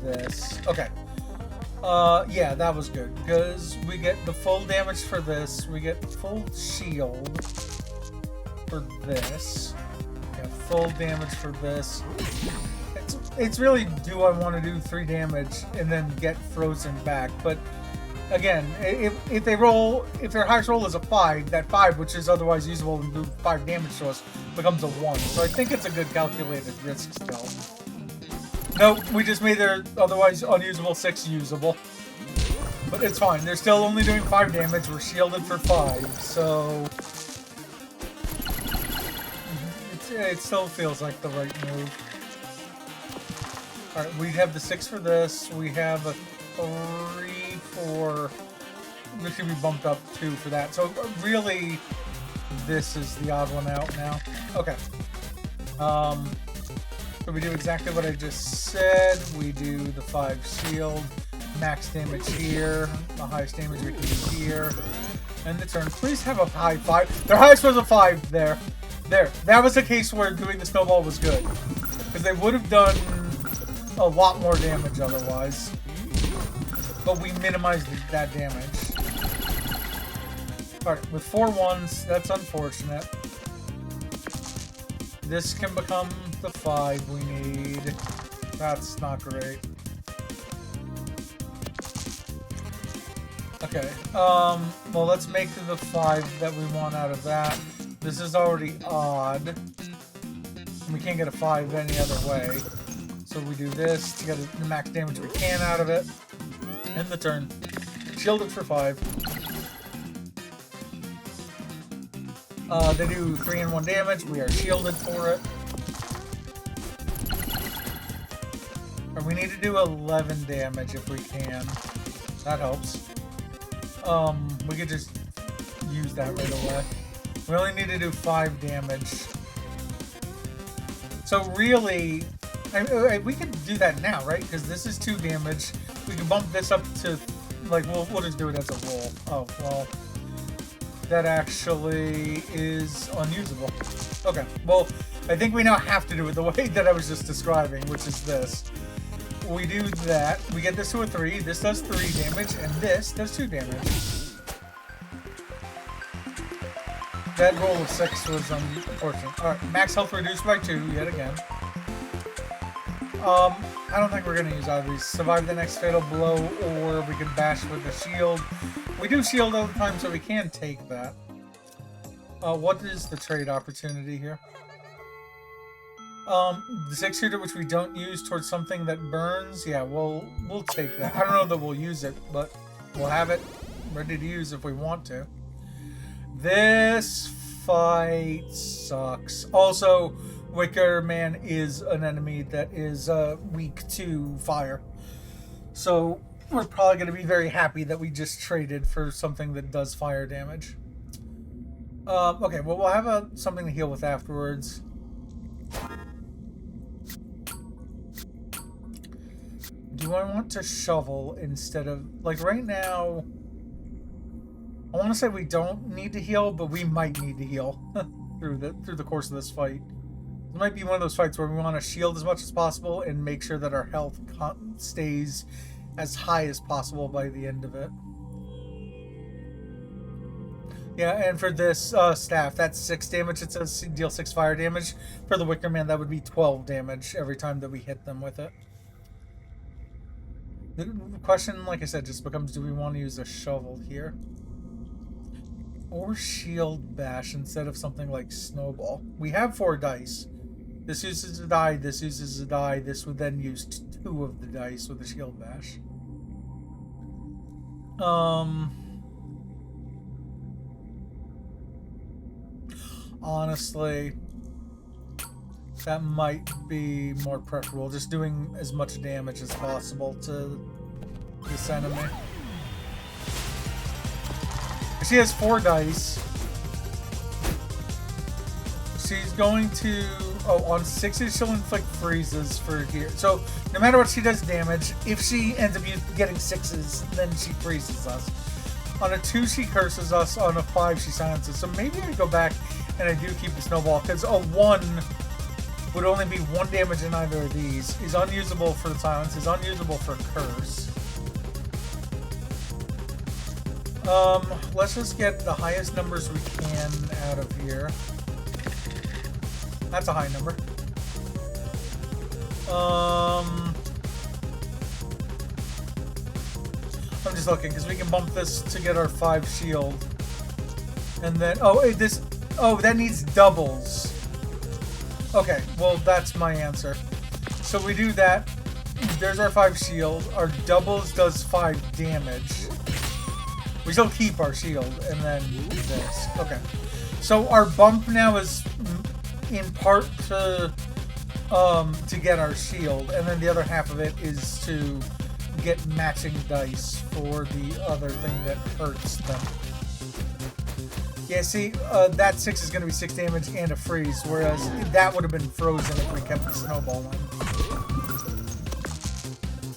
this. Okay. Yeah, that was good. Because we get the full damage for this. We get full shield for this. Yeah, full damage for this. It's really, do I want to do 3 damage and then get frozen back? But again, if their highest roll is a 5, that 5, which is otherwise usable and do 5 damage to us, becomes a 1. So I think it's a good calculated risk still. Nope, we just made their otherwise unusable 6 usable. But it's fine, they're still only doing 5 damage, we're shielded for 5, so it still feels like the right move. Alright, we have the 6 for this, we have a 3 for... This should be bumped up 2 for that. So really, this is the odd one out now. Okay. So we do exactly what I just said. We do the 5 shield, max damage here, the highest damage we can do here. End the turn. Please have a high 5. Their highest was a 5 there. There. That was a case where doing the snowball was good. Because they would have done a lot more damage otherwise. But we minimized that damage. Alright, with 4 1s, that's unfortunate. This can become the 5 we need. That's not great. Okay, well, let's make the 5 that we want out of that. This is already odd. We can't get a 5 any other way. So we do this to get the max damage we can out of it. End the turn. Shielded for 5. They do 3 and 1 damage. We are shielded for it. And we need to do 11 damage if we can. That helps. We could just use that right away. We only need to do 5 damage. So really, we could do that now, right? Because this is 2 damage. We can bump this up to, like, we'll just do it as a roll. Oh, well, that actually is unusable. Okay, well, I think we now have to do it the way that I was just describing, which is this. We do that, we get this to a 3, this does 3 damage, and this does 2 damage. That roll of 6 was unfortunate. Alright, max health reduced by 2, yet again. I don't think we're going to use either of these. Survive the next fatal blow, or we can bash with the shield. We do shield all the time, so we can take that. What is the trade opportunity here? The 6 shooter, which we don't use, towards something that burns. Yeah, we'll take that. I don't know that we'll use it, but we'll have it ready to use if we want to. This fight sucks. Also, Wicker Man is an enemy that is weak to fire. So we're probably going to be very happy that we just traded for something that does fire damage. Okay, well, we'll have something to heal with afterwards. Do I want to shovel instead of... Like, right now... I want to say we don't need to heal, but we might need to heal through the course of this fight. It might be one of those fights where we want to shield as much as possible and make sure that our health stays as high as possible by the end of it. Yeah, and for this staff, that's 6 damage. It says deal 6 fire damage. For the Wicker Man, that would be 12 damage every time that we hit them with it. The question, like I said, just becomes, do we want to use a shovel here? Or shield bash instead of something like snowball. We have 4 dice. This uses a die, this uses a die. This would then use 2 of the dice with the shield bash. Honestly, that might be more preferable. Just doing as much damage as possible to this enemy. She has 4 dice. She's going to... Oh, on 6s, she'll inflict freezes for here. So, no matter what she does damage, if she ends up getting 6s, then she freezes us. On a 2, she curses us. On a 5, she silences. So maybe I go back and I do keep the snowball, because a 1 would only be 1 damage in either of these. Is unusable for the silence, is unusable for curse. Let's just get the highest numbers we can out of here. That's a high number. I'm just looking, because we can bump this to get our 5 shield. And then, that needs doubles. Okay, well, that's my answer. So we do that. There's our 5 shield. Our doubles does 5 damage. We still keep our shield, and then this. Okay. So our bump now is in part to get our shield, and then the other half of it is to get matching dice for the other thing that hurts them. Yeah, see, that 6 is going to be 6 damage and a freeze, whereas that would have been frozen if we kept the snowball one.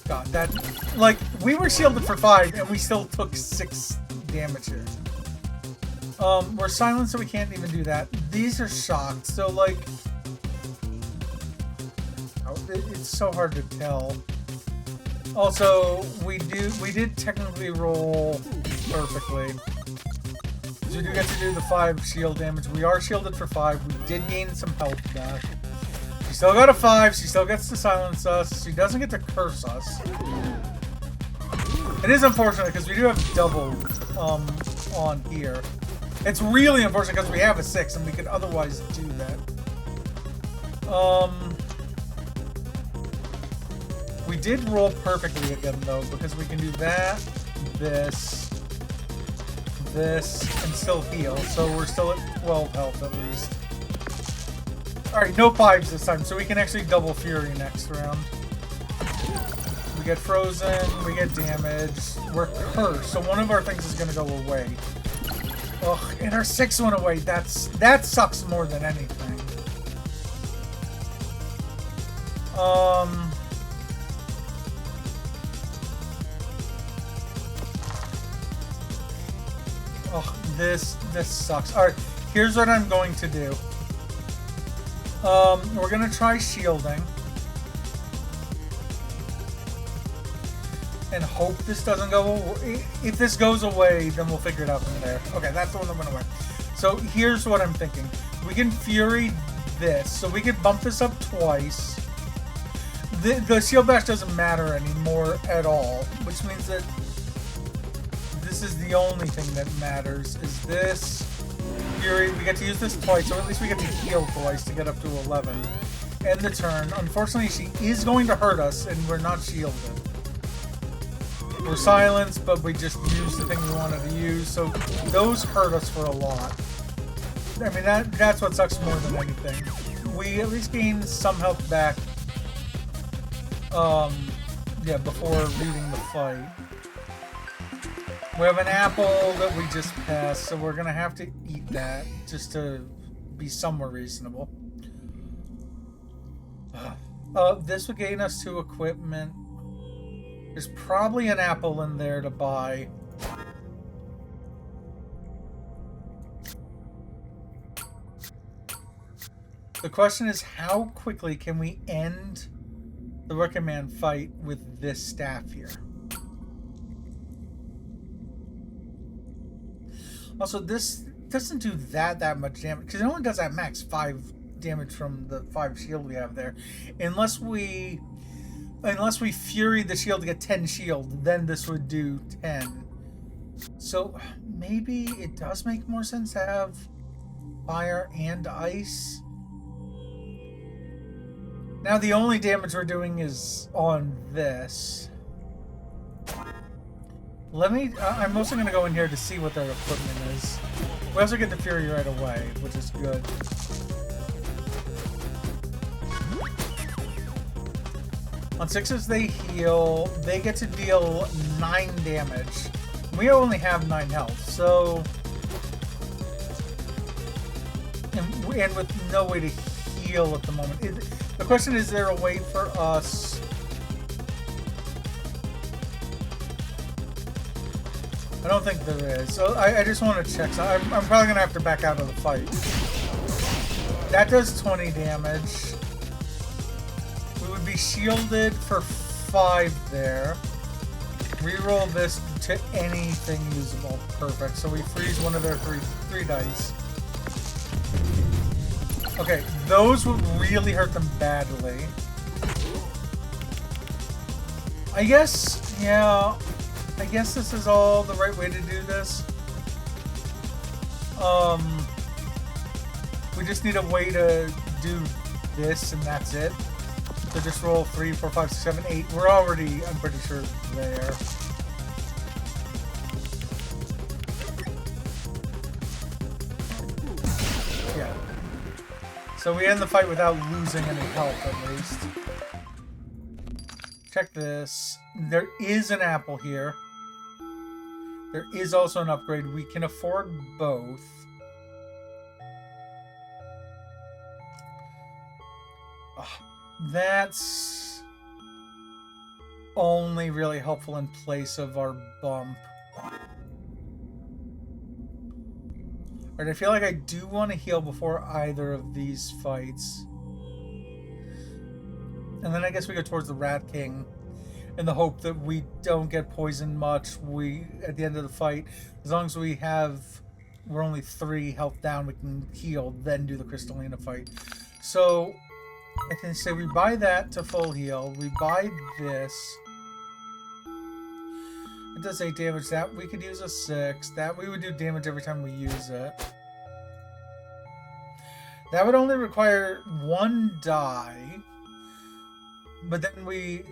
God, that... Like, we were shielded for 5, and we still took 6 damage here. We're silenced, so we can't even do that. These are shocked, so, like... It's so hard to tell. Also, we did technically roll perfectly. So we do get to do the 5 shield damage. We are shielded for 5. We did gain some health back. She still got a 5. She still gets to silence us. She doesn't get to curse us. It is unfortunate because we do have double on here. It's really unfortunate because we have a 6 and we could otherwise do that. We did roll perfectly again though, because we can do that, this, and still heal. So we're still at 12 health at least. Alright, no 5s this time, so we can actually double Fury next round. We get frozen, we get damage, we're cursed, so one of our things is going to go away. Ugh, and our 6 went away. That sucks more than anything. Oh, this sucks. Alright, here's what I'm going to do. We're gonna try shielding. And hope this doesn't go away. If this goes away, then we'll figure it out from there. Okay, that's the one that went away. So here's what I'm thinking. We can Fury this. So we could bump this up twice. The shield bash doesn't matter anymore at all. Which means that this is the only thing that matters. Is this Fury? We get to use this twice, or at least we get to heal twice to get up to 11. End the turn. Unfortunately, she is going to hurt us, and we're not shielded. We're silenced, but we just used the thing we wanted to use, so those hurt us for a lot. I mean, that's what sucks more than anything. we at least gain some health back. Yeah, before leaving the fight. We have an apple that we just passed, so we're gonna have to eat that just to be somewhat reasonable. This would gain us 2 equipment. There's probably an apple in there to buy. The question is, how quickly can we end the Recommend fight with this staff here? Also, this doesn't do that much damage, because it only does at max 5 damage from the 5 shield we have there. Unless we fury the shield to get 10 shield, then this would do 10. So maybe it does make more sense to have fire and ice. Now the only damage we're doing is on this. I'm mostly going to go in here to see what their equipment is. We also get the Fury right away, which is good. On 6s they heal. They get to deal 9 damage. We only have 9 health, so... And with no way to heal at the moment. The question is there a way for us... I don't think there is. So I just want to check. So I'm probably going to have to back out of the fight. That does 20 damage. We would be shielded for 5 there. Reroll this to anything usable. Perfect. So we freeze one of their three dice. Okay, those would really hurt them badly. I guess, yeah... I guess this is all the right way to do this. We just need a way to do this, and that's it. So just roll 3, 4, 5, 6, 7, 8. We're already, I'm pretty sure, there. Yeah. So we end the fight without losing any health, at least. Check this. There is an apple here. There is also an upgrade. We can afford both. That's only really helpful in place of our bump. Alright, I feel like I do want to heal before either of these fights. And then I guess we go towards the Rat King in the hope that we don't get poisoned much. At the end of the fight, as long as we're only 3 health down, we can heal, then do the Crystalina fight. So I can say we buy that to full heal. We buy this. It does 8 damage. That we could use a 6. That we would do damage every time we use it. That would only require 1 die. But then we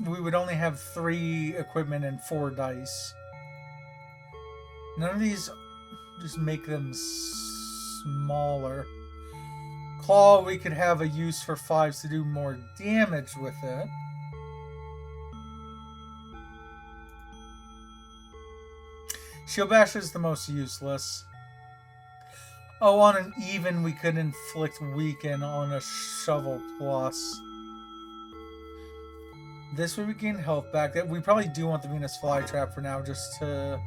would only have 3 equipment and 4 dice. None of these just make them smaller. Claw, we could have a use for 5s to do more damage with it. Shield Bash is the most useless. Oh, on an even, we could inflict weaken on a Shovel Plus. This would regain health back. We probably do want the Venus Flytrap for now, just to...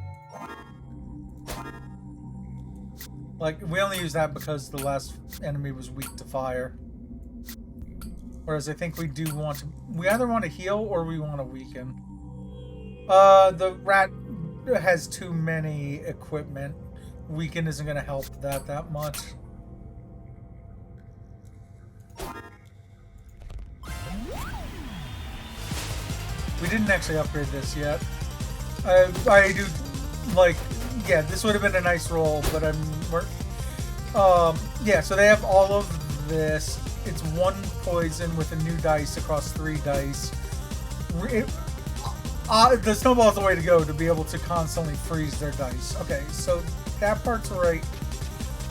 Like, we only use that because the last enemy was weak to fire. Whereas I think we do want to... We either want to heal or we want to weaken. The rat has too many equipment. Weaken isn't going to help that much. We didn't actually upgrade this yet. I do, like, yeah, this would have been a nice roll, but yeah, so they have all of this. It's 1 poison with a new dice across 3 dice. The snowball is the way to go to be able to constantly freeze their dice. Okay, so that part's right.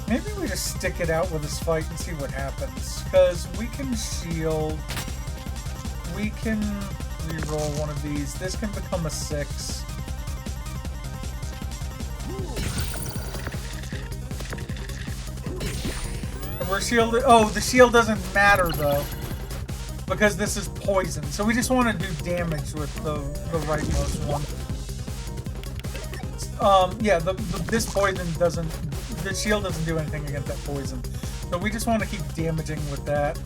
Maybe we just stick it out with this fight and see what happens. Because we can shield. We can reroll one of these. This can become a 6. And we're shielded. Oh, the shield doesn't matter though. Because this is poison. So we just want to do damage with the rightmost one. Yeah, this poison doesn't... The shield doesn't do anything against that poison. So we just want to keep damaging with that.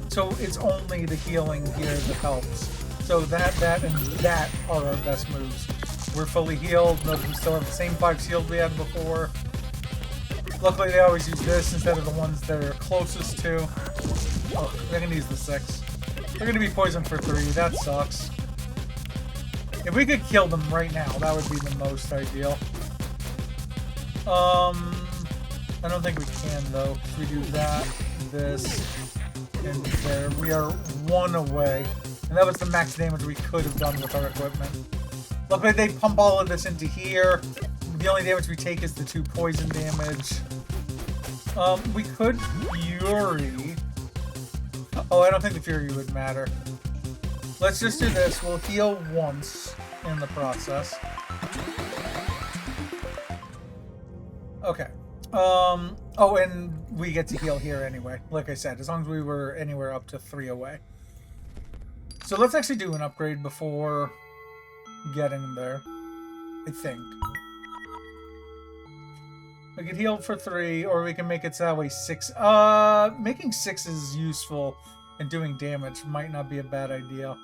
So it's only the healing here that helps. So that, and that are our best moves. We're fully healed. Notice we still have the same 5 shield we had before. Luckily they always use this instead of the ones they're closest to. Oh, they're going to use the 6. They're going to be poisoned for 3. That sucks. If we could kill them right now, that would be the most ideal. I don't think we can though, because we do that, this, and there. We are 1 away. And that was the max damage we could have done with our equipment. Luckily they pump all of this into here. The only damage we take is the 2 poison damage. We could Fury. Oh, I don't think the Fury would matter. Let's just do this. We'll heal once in the process. Okay. Oh, and we get to heal here anyway. Like I said, as long as we were anywhere up to 3 away. So let's actually do an upgrade before getting there. I think. We can heal for 3, or we can make it so that way 6. Making 6 is useful, and doing damage might not be a bad idea.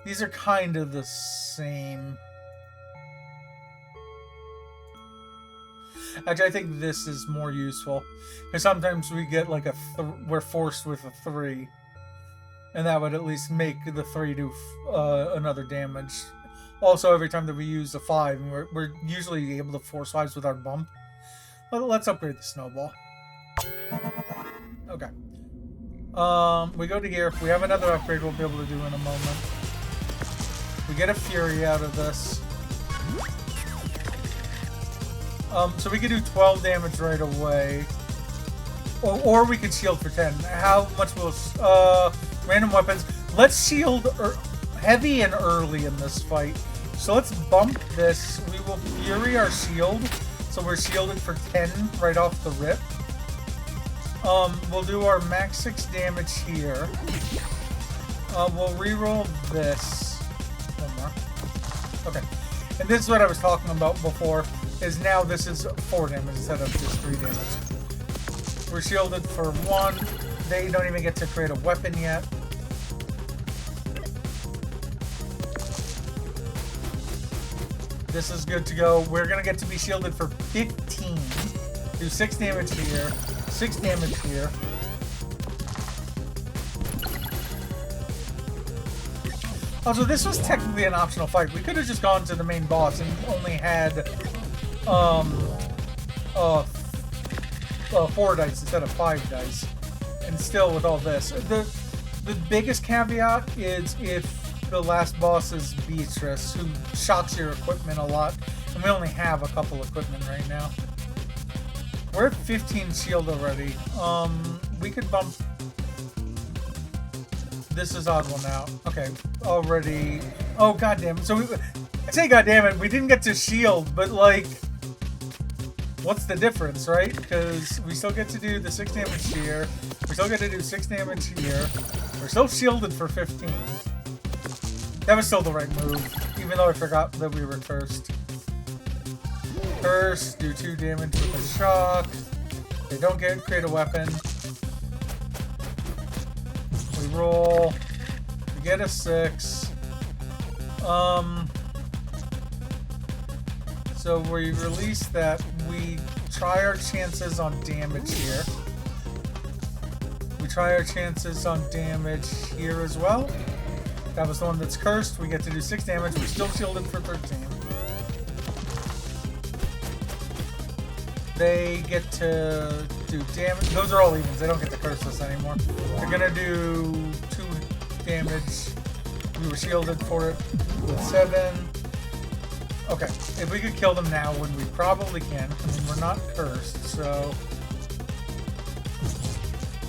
These are kind of the same. Actually, I think this is more useful. Because sometimes we get like we're forced with a 3. And that would at least make the 3 do another damage. Also, every time that we use a 5, we're usually able to force 5s with our bump. Let's upgrade the snowball. Okay. We go to here. If we have another upgrade, we'll be able to do in a moment. We get a Fury out of this. So we could do 12 damage right away. Or we could shield for 10. How much will... random weapons. Let's shield heavy and early in this fight. So let's bump this. We will Fury our shield. So we're shielded for 10 right off the rip. We'll do our max 6 damage here. We'll reroll this. One more. Okay. And this is what I was talking about before. Is now this is 4 damage instead of just 3 damage. We're shielded for 1. They don't even get to create a weapon yet. This is good to go. We're going to get to be shielded for 15. Do 6 damage here. 6 damage here. Also, this was technically an optional fight. We could have just gone to the main boss and only had 4 dice instead of 5 dice. And still with all this. The biggest caveat is if the last boss is Beatrice, who shocks your equipment a lot. And we only have a couple equipment right now. We're at 15 shield already. We could bump... This is odd one out. Okay, already... Oh, goddamn. So I say goddamn it, we didn't get to shield, but like... What's the difference, right? Because we still get to do the 6 damage here. We still get to do 6 damage here. We're still shielded for 15. That was still the right move, even though I forgot that we were cursed. Curse, do 2 damage with a shock. They don't create a weapon. We roll. We get a 6. So we release that. We try our chances on damage here. We try our chances on damage here as well. That was the one that's cursed. We get to do 6 damage. We're still shielded for 13. They get to do damage. Those are all evens. They don't get to curse us anymore. They're gonna do 2 damage. We were shielded for it with 7. Okay, if we could kill them now when we probably can. I mean, we're not cursed, so...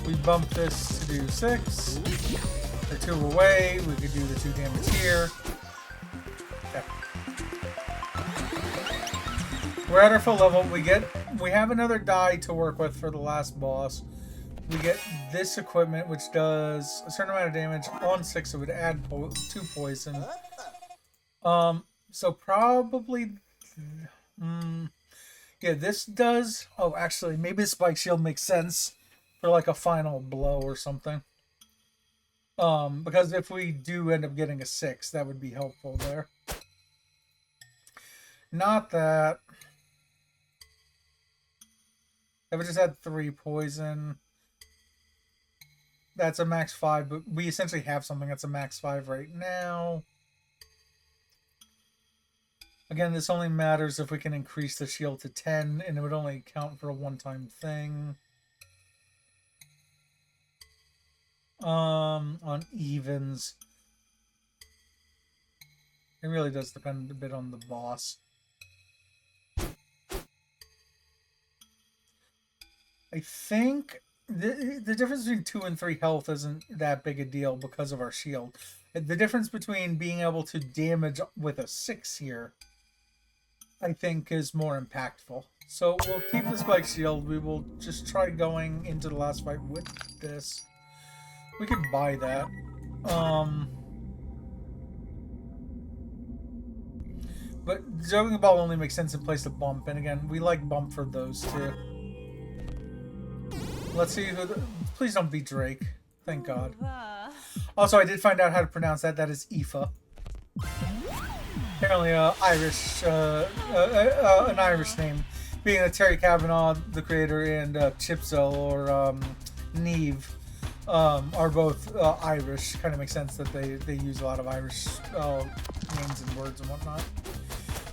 We bump this to do 6. They're 2 away. We could do the 2 damage here. Okay. We're at our full level. We have another die to work with for the last boss. We get this equipment, which does a certain amount of damage on 6. It would add 2 poison. So probably... yeah, this does... Oh, actually, maybe the Spike Shield makes sense for like a final blow or something. Because if we do end up getting a 6, that would be helpful there. Not that. If we just had 3 poison, that's a max 5, but we essentially have something that's a max 5 right now. Again, this only matters if we can increase the shield to 10, and it would only count for a one-time thing. On evens, it really does depend a bit on the boss. I think the difference between 2 and 3 health isn't that big a deal because of our shield. The difference between being able to damage with a 6 here, I think, is more impactful. So we'll keep the Spike Shield. We will just try going into the last fight with this. We could buy that. But Juggling Ball only makes sense in place of Bump. And again, we like Bump for those two. Let's see who... Please don't be Drake. Thank God. Also, I did find out how to pronounce that. That is Aoife. Apparently, Irish, an Irish name. Being that Terry Kavanagh, the creator, and Chipzel, or Neve, are both Irish. Kind of makes sense that they use a lot of Irish names and words and whatnot.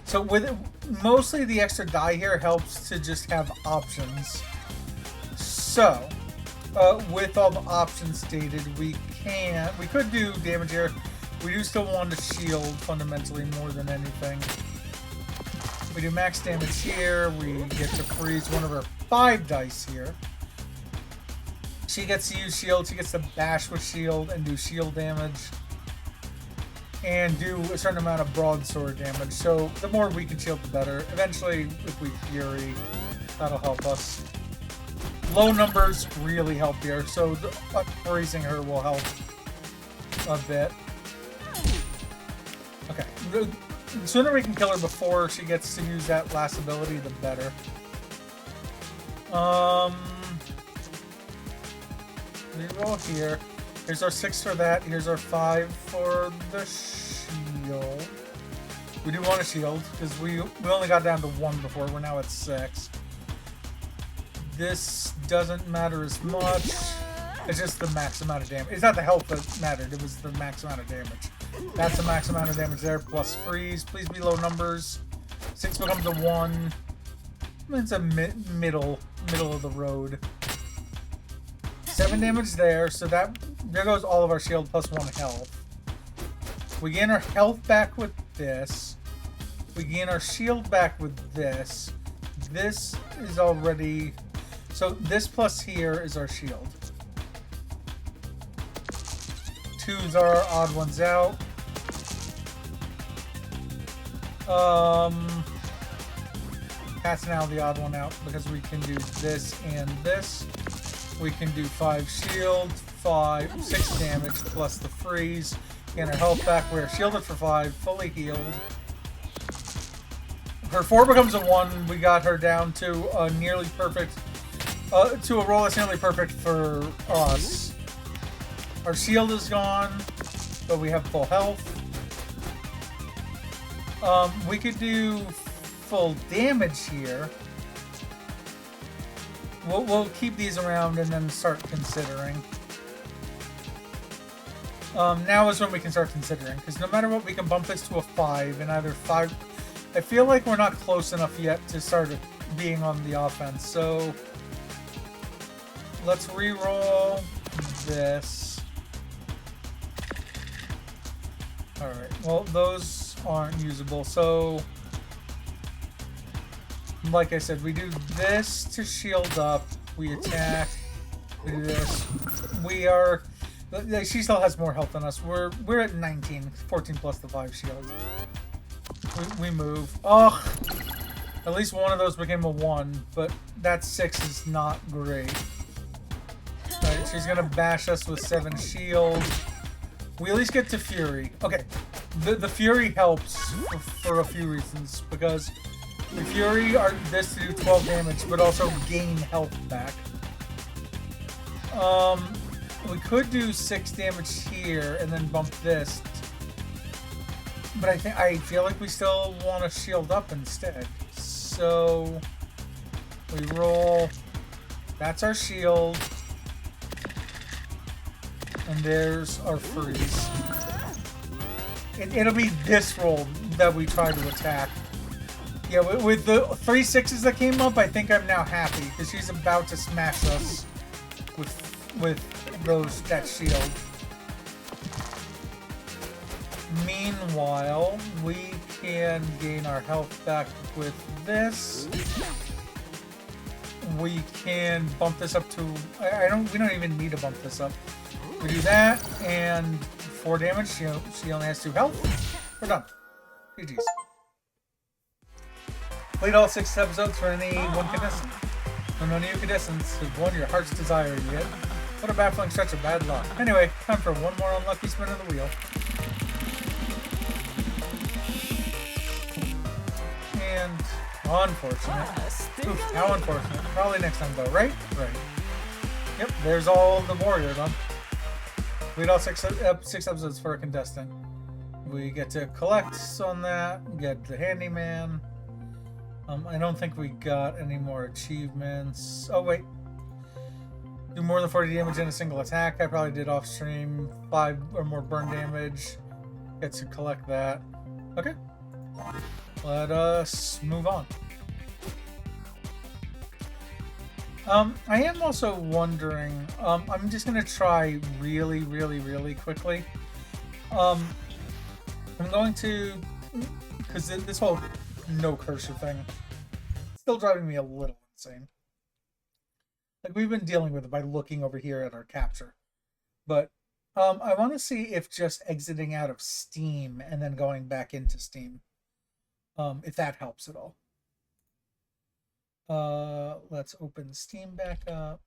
So with it, mostly the extra die here helps to just have options. So with all the options stated, we could do damage here. We do still want to shield fundamentally more than anything. We do max damage here. We get to freeze one of her 5 dice here. She gets to use shield. She gets to bash with shield and do shield damage. And do a certain amount of broadsword damage. So the more we can shield, the better. Eventually, if we Fury, that'll help us. Low numbers really help here. So freezing her will help a bit. Okay. The sooner we can kill her before she gets to use that last ability, the better. Reroll here. Here's our 6 for that. Here's our 5 for the shield. We do want a shield because we only got down to 1 before. We're now at 6. This doesn't matter as much. It's just the max amount of damage. It's not the health that mattered. It was the max amount of damage. That's the max amount of damage there, plus freeze. Please be low numbers. 6 becomes a 1. It's a middle of the road. 7 damage there, so there goes all of our shield plus 1 health. We gain our health back with this. We gain our shield back with this. This is already... So this plus here is our shield. 2s are our odd ones out. That's now the odd one out because we can do this and this. We can do 5 shield, 6 damage plus the freeze. Gain our health back. We're shielded for 5, fully healed. Her 4 becomes a 1. We got her down to a nearly perfect, to a roll that's nearly perfect for us. Our shield is gone, but we have full health. We could do full damage here. We'll keep these around and then start considering. Now is when we can start considering, because no matter what, we can bump this to a 5, and either 5... I feel like we're not close enough yet to start being on the offense, so let's re-roll this. Alright, well, those aren't usable, so like I said, we do this to shield up. We attack. We do this. We are... She still has more health than us. We're at 19. 14 plus the 5 shield. We move. Ugh! At least one of those became a 1, but that 6 is not great. Alright, she's gonna bash us with 7 shield. We at least get to Fury. Okay, the Fury helps for a few reasons, because the Fury are this to do 12 damage, but also gain health back. We could do 6 damage here and then bump this, but I feel like we still want to shield up instead. So we roll. That's our shield, and there's our freeze. It'll be this roll that we try to attack. Yeah, with the 3 6s that came up, I think I'm now happy because she's about to smash us with that shield. Meanwhile, we can gain our health back with this. We can bump this up to... we don't even need to bump this up. We do that, and 4 damage. She only has 2 health. We're done. GG's. Played all 6 episodes for any one contestant. And none of you contestants have won your heart's desire yet. What a baffling stretch of bad luck. Anyway, time for one more unlucky spin of the wheel. And unfortunate. Oof, how unfortunate. Probably next time though, right? Right. Yep, there's all the warrior done. We had all 6 episodes for a contestant. We get to collect on that, get the handyman. I don't think we got any more achievements. Oh wait. Do more than 40 damage in a single attack. I probably did off stream. 5 or more burn damage. Get to collect that. Okay. Let us move on. I am also wondering, I'm just going to try really quickly. I'm going to, because this whole no cursor thing is still driving me a little insane. Like, we've been dealing with it by looking over here at our capture. But I want to see if just exiting out of Steam and then going back into Steam, if that helps at all. Let's open Steam back up.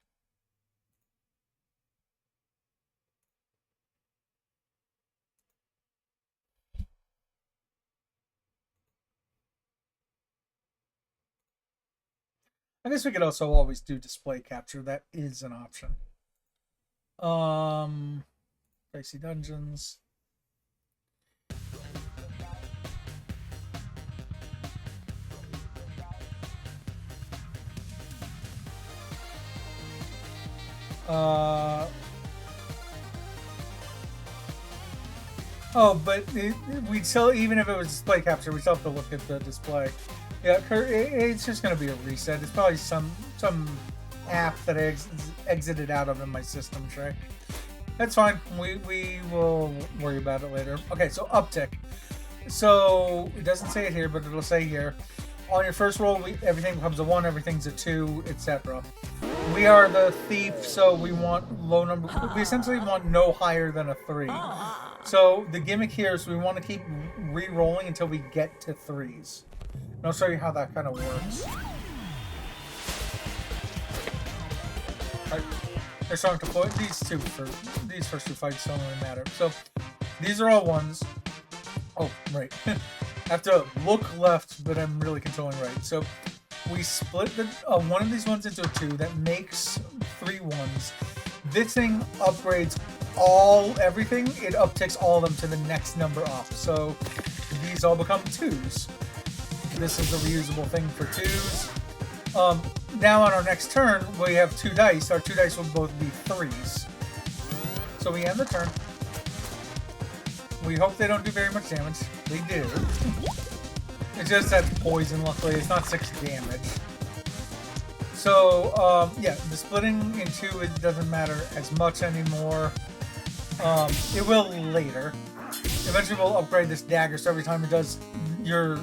I guess we could also always do display capture. That is an option. Dicey Dungeons. Oh, but we'd still, even if it was display capture, we still have to look at the display. Yeah, it's just going to be a reset. It's probably some app that I exited out of in my system tray. That's fine. We will worry about it later. Okay, so uptick. So it doesn't say it here, but it'll say here. On your first roll, everything becomes a 1, everything's a 2, etc. We are the thief, so we want low number. We essentially want no higher than a 3. So the gimmick here is we want to keep re-rolling until we get to 3s. And I'll show you how that kind of works. Alright, they're starting to play these first 2 fights don't really matter. So these are all 1s. Oh, right. I have to look left, but I'm really controlling right. So we split one of these ones into a 2. That makes 3 1s. This thing upgrades everything. It upticks all of them to the next number up. So these all become 2s. This is a reusable thing for 2s. Now on our next turn, we have 2 dice. Our 2 dice will both be 3s. So we end the turn. We hope they don't do very much damage. They do. It's just that's poison, luckily. It's not 6 damage. So, yeah, the splitting in 2, it doesn't matter as much anymore. It will later. Eventually we'll upgrade this dagger, so every time it does your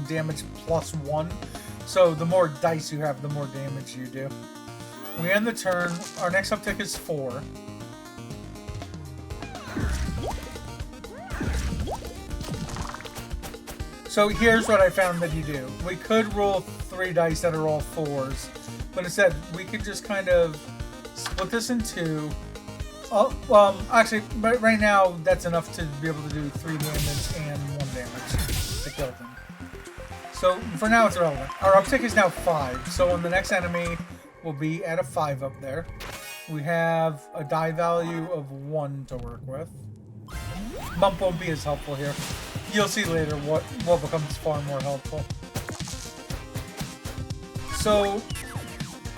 damage plus 1. So the more dice you have, the more damage you do. We end the turn. Our next uptick is 4. So here's what I found that you do. We could roll 3 dice that are all 4s, but instead we could just kind of split this in 2. Actually, right now that's enough to be able to do 3 damage and 1 damage to kill them. So for now it's irrelevant. Our uptick is now 5, so on the next enemy we'll be at a 5 up there. We have a die value of 1 to work with. Bump won't be as helpful here. You'll see later what becomes far more helpful. So,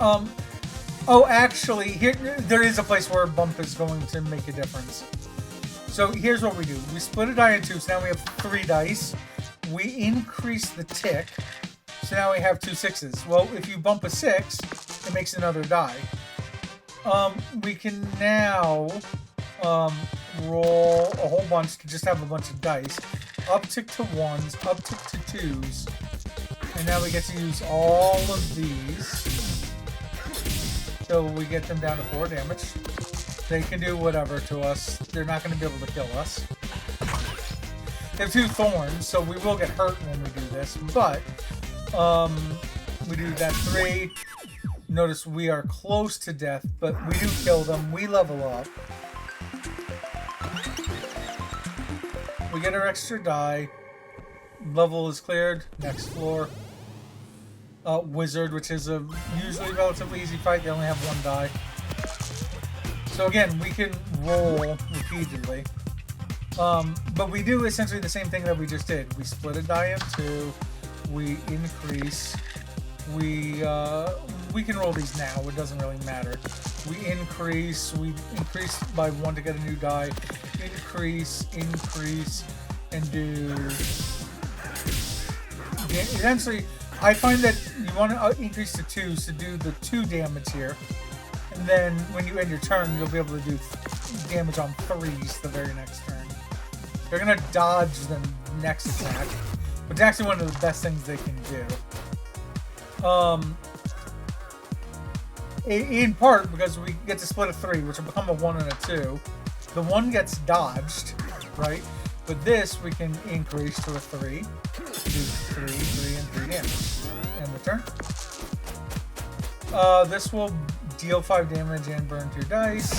oh, actually, here there is a place where bump is going to make a difference. So here's what we do. We split a die in 2, so now we have 3 dice. We increase the tick, so now we have 2 6s. Well, if you bump a 6, it makes another die. We can now roll a whole bunch to just have a bunch of dice. Uptick to 1s, uptick to 2s, and now we get to use all of these. So we get them down to 4 damage. They can do whatever to us. They're not going to be able to kill us. They have 2 thorns, so we will get hurt when we do this, but we do that 3. Notice we are close to death, but we do kill them. We level up. We get our extra die. Level is cleared. Next floor. Wizard, which is a usually relatively easy fight. They only have 1 die. So again, we can roll repeatedly. But we do essentially the same thing that we just did. We split a die in 2. We increase. We can roll these now. It doesn't really matter. We increase by 1 to get a new die. Increase, and do. Eventually, I find that you want to increase to 2s to do the 2 damage here, and then when you end your turn, you'll be able to do damage on 3s the very next turn. They're gonna dodge the next attack, which is actually one of the best things they can do. In part because we get to split a 3, which will become a 1 and a 2. The 1 gets dodged, right? But this we can increase to a 3. Do 3, 3, and 3 damage. End the turn. This will deal 5 damage and burn 2 dice.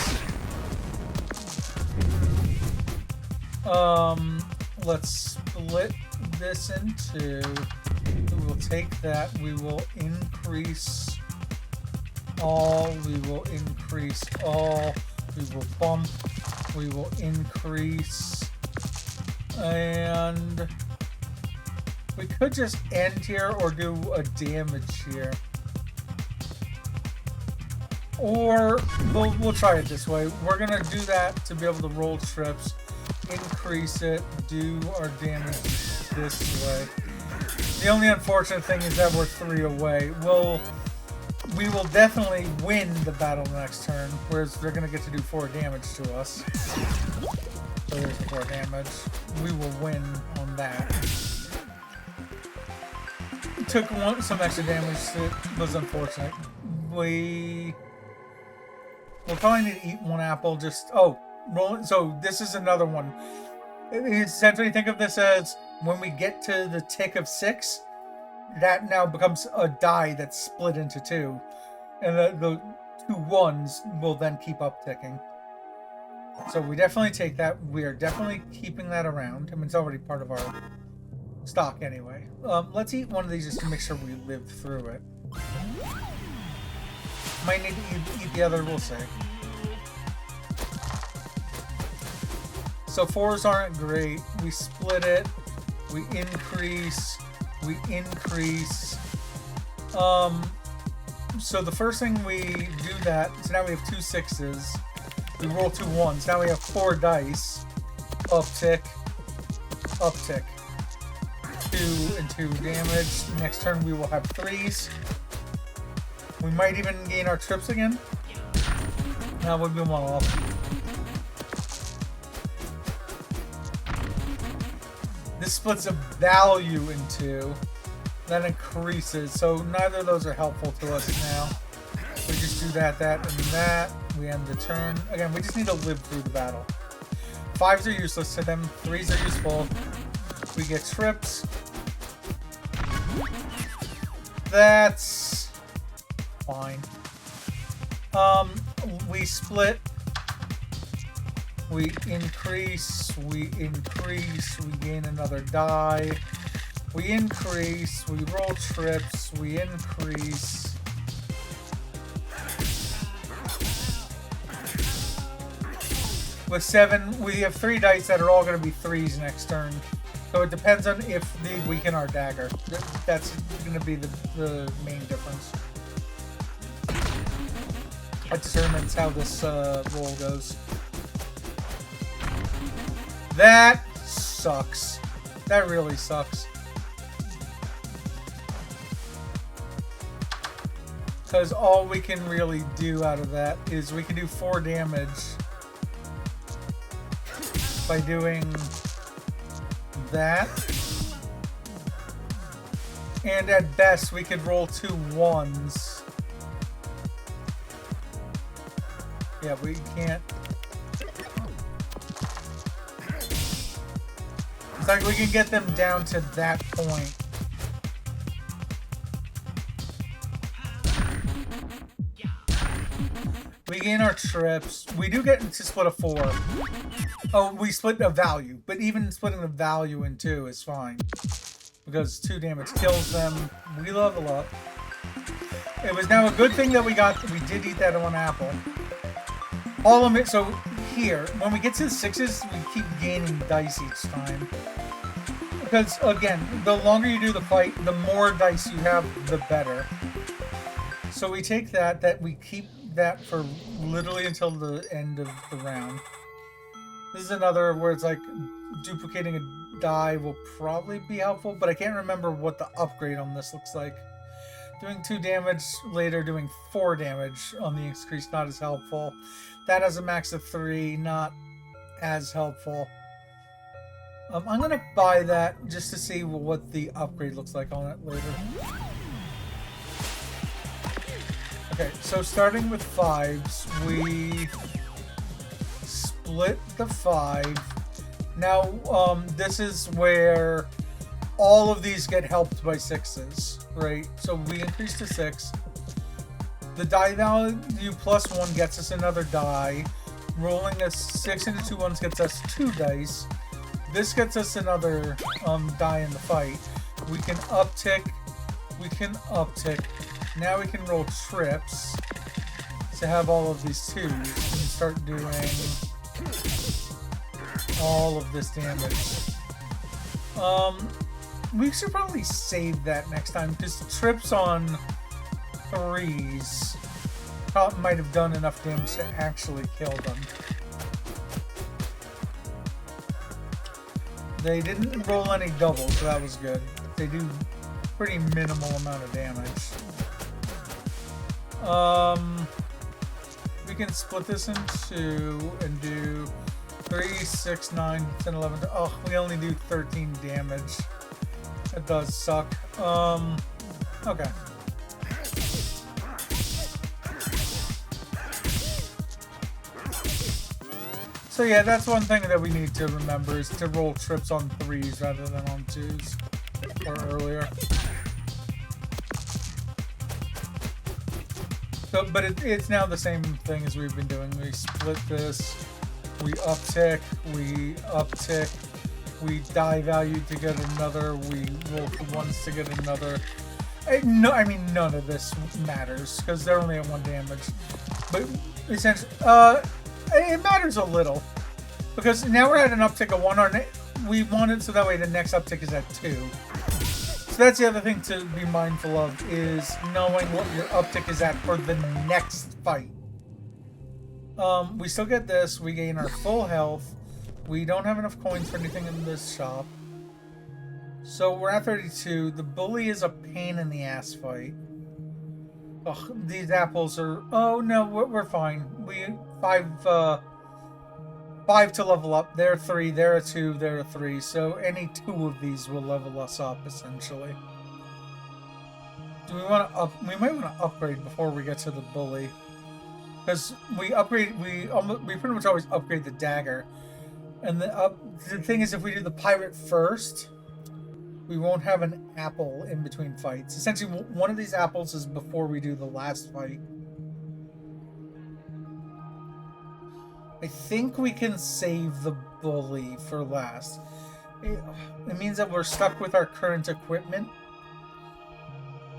Let's split this in 2. We will take that. We will increase all. We will increase all. We will bump. We will increase. And we could just end here or do a damage here. Or we'll try it this way. We're gonna do that to be able to roll trips, increase it, do our damage this way. The only unfortunate thing is that we're 3 away. We will definitely win the battle next turn, whereas they're gonna get to do 4 damage to us. So there's 4 damage. We will win on that. Took some extra damage. It was unfortunate. We'll probably need to eat 1 apple. Roll. So this is another one. Essentially, think of this as when we get to the tick of 6, that now becomes a die that's split into 2, and the 2 1s will then keep up ticking. So we definitely take that. We are definitely keeping that around. I mean, it's already part of our stock anyway. Let's eat one of these just to make sure we live through it. Might need to eat the other, we'll see. So 4s aren't great. We split it. We increase. We increase. So the first thing we do that, so now we have 2 6s. We roll 2 1s. Now we have 4 dice. Uptick. Uptick. 2 and 2 damage. Next turn we will have 3s. We might even gain our trips again. Now we'll be 1 off. This splits a value in 2. That increases, so neither of those are helpful to us now. We just do that, and that. We end the turn. Again, we just need to live through the battle. 5s are useless to them. 3s are useful. We get trips. That's fine. We split. We increase. We gain another die. We increase. We roll trips. We increase. With 7, we have 3 dice that are all going to be 3s next turn. So it depends on if they weaken our dagger. That's going to be the main difference. That determines how this roll goes. That sucks. That really sucks. Because all we can really do out of that is we can do 4 damage by doing that. And at best, we could roll 2 1s. Yeah, we can't. It's like we can get them down to that point. We gain our trips. We do get to split a 4. Oh, we split a value. But even splitting the value in 2 is fine. Because 2 damage kills them. We level up. It was now a good thing that we did eat that 1 apple. All of it, so here, when we get to the 6s, we keep gaining dice each time. Because, again, the longer you do the fight, the more dice you have, the better. So we take that we keep that for literally until the end of the round. This is another where it's like duplicating a die will probably be helpful, but I can't remember what the upgrade on this looks like. Doing 2 damage later, doing 4 damage on the increase, not as helpful. That has a max of 3, not as helpful. I'm gonna buy that just to see what the upgrade looks like on it later. Okay, so starting with 5s, we split the 5. Now, this is where all of these get helped by 6s, right? So we increase to 6. The die value plus 1 gets us another die. Rolling a 6 into 2 1s gets us 2 dice. This gets us another die in the fight. We can uptick. We can uptick. Now we can roll trips to have all of these 2s and start doing all of this damage. We should probably save that next time because trips on 3s might have done enough damage to actually kill them. They didn't roll any doubles, so that was good. They do pretty minimal amount of damage. We can split this in 2 and do 3, 6, 9, 10, 11. Oh, we only do 13 damage. That does suck. Okay. So yeah, that's one thing that we need to remember is to roll trips on 3s rather than on 2s or earlier. So, but it's now the same thing as we've been doing. We split this, we uptick, we die value to get another, we roll for 1s to get another. No, I mean none of this matters because they're only at 1 damage. But essentially, it matters a little because now we're at an uptick of 1. We want it so that way the next uptick is at 2. So that's the other thing to be mindful of is knowing what your uptick is at for the next fight. We still get this. We gain our full health. We don't have enough coins for anything in this shop. So we're at 32. The bully is a pain in the ass fight. Ugh, these apples are... Oh, no, we're fine. We... 5 to level up. They're 3, they're a 2, they're a 3. So any 2 of these will level us up, essentially. So we might want to upgrade before we get to the bully. Because we pretty much always upgrade the dagger. And the thing is, if we do the pirate first, we won't have an apple in between fights. Essentially, one of these apples is before we do the last fight. I think we can save the bully for last. It means that we're stuck with our current equipment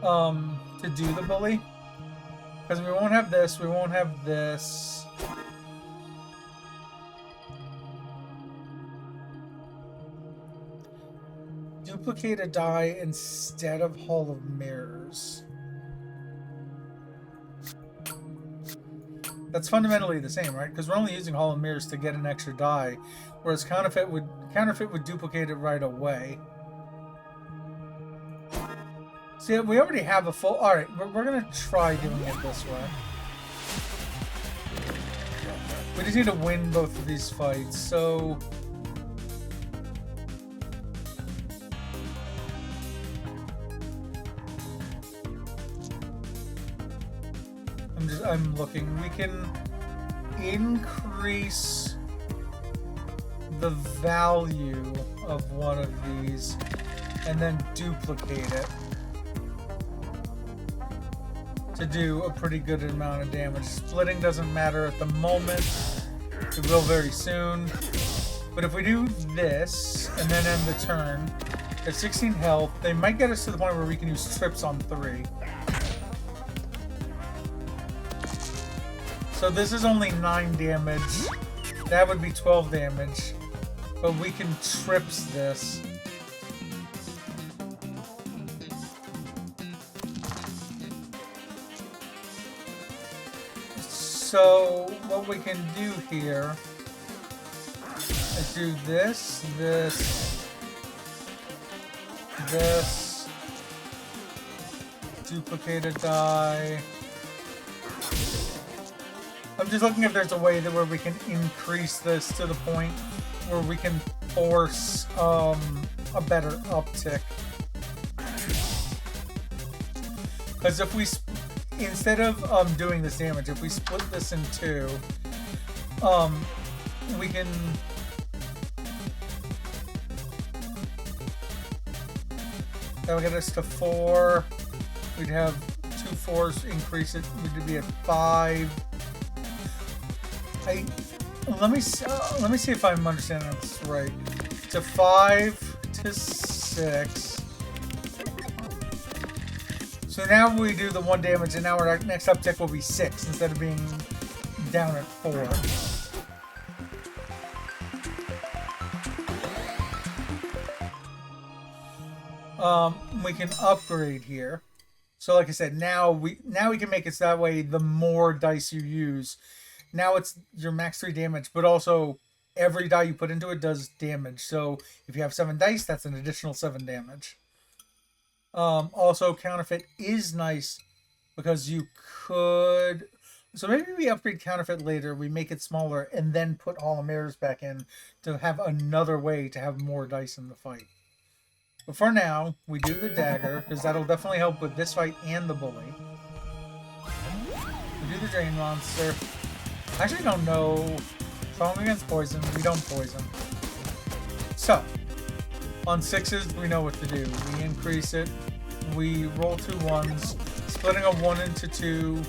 to do the bully. Because we won't have this, we won't have this. Duplicate a die instead of Hall of Mirrors. That's fundamentally the same, right? Because we're only using Hall of Mirrors to get an extra die, whereas counterfeit would duplicate it right away. See, we already have a full. All right, we're gonna try doing it this way. We just need to win both of these fights, so. I'm looking. We can increase the value of one of these and then duplicate it to do a pretty good amount of damage. Splitting doesn't matter at the moment. It will very soon. But if we do this and then end the turn, at 16 health, they might get us to the point where we can use trips on 3. So this is only 9 damage. That would be 12 damage. But we can trips this. So what we can do here is do this, this, this, duplicate a die. I'm just looking if there's a way where we can increase this to the point where we can force a better uptick. Because if we, instead of doing this damage, if we split this in 2, we can. That would get us to 4. We'd have 2 4s increase it. We'd be at 5. Let me see if I'm understanding this right. To 5 to 6. So now we do the 1 damage, and now our next uptick will be 6 instead of being down at 4. We can upgrade here. So like I said, now we can make it so that way the more dice you use. Now it's your max 3 damage, but also every die you put into it does damage. So if you have 7 dice, that's an additional 7 damage. Also, counterfeit is nice because you could. So maybe we upgrade counterfeit later, we make it smaller, and then put Hall of Mirrors back in to have another way to have more dice in the fight. But for now, we do the dagger because that'll definitely help with this fight and the bully. We do the drain monster. I actually don't know. Strong against poison. We don't poison. So, on 6s, we know what to do. We increase it. We roll 2 1s. Splitting a 1 into 2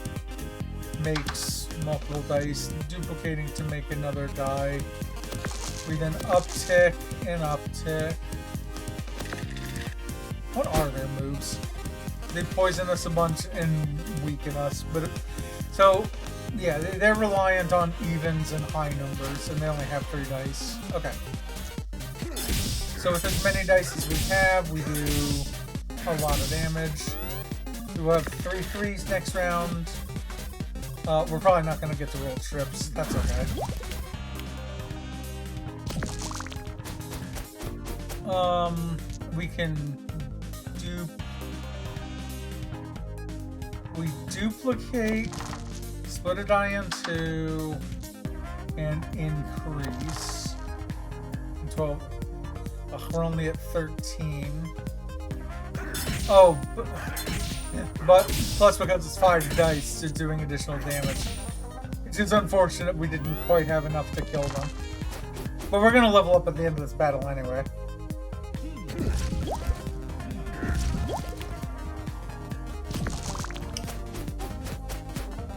makes multiple dice. Duplicating to make another die. We then uptick and uptick. What are their moves? They poison us a bunch and weaken us. But so. Yeah, they're reliant on evens and high numbers, and they only have 3 dice. Okay. So with as many dice as we have, we do a lot of damage. We'll have 3 3s next round. We're probably not going to get to roll trips. That's okay. We can do... We duplicate... Split a die in 2 and increase. 12. We're only at 13. Oh, but But plus because it's 5 dice, it's doing additional damage. Which is unfortunate we didn't quite have enough to kill them. But we're gonna level up at the end of this battle anyway.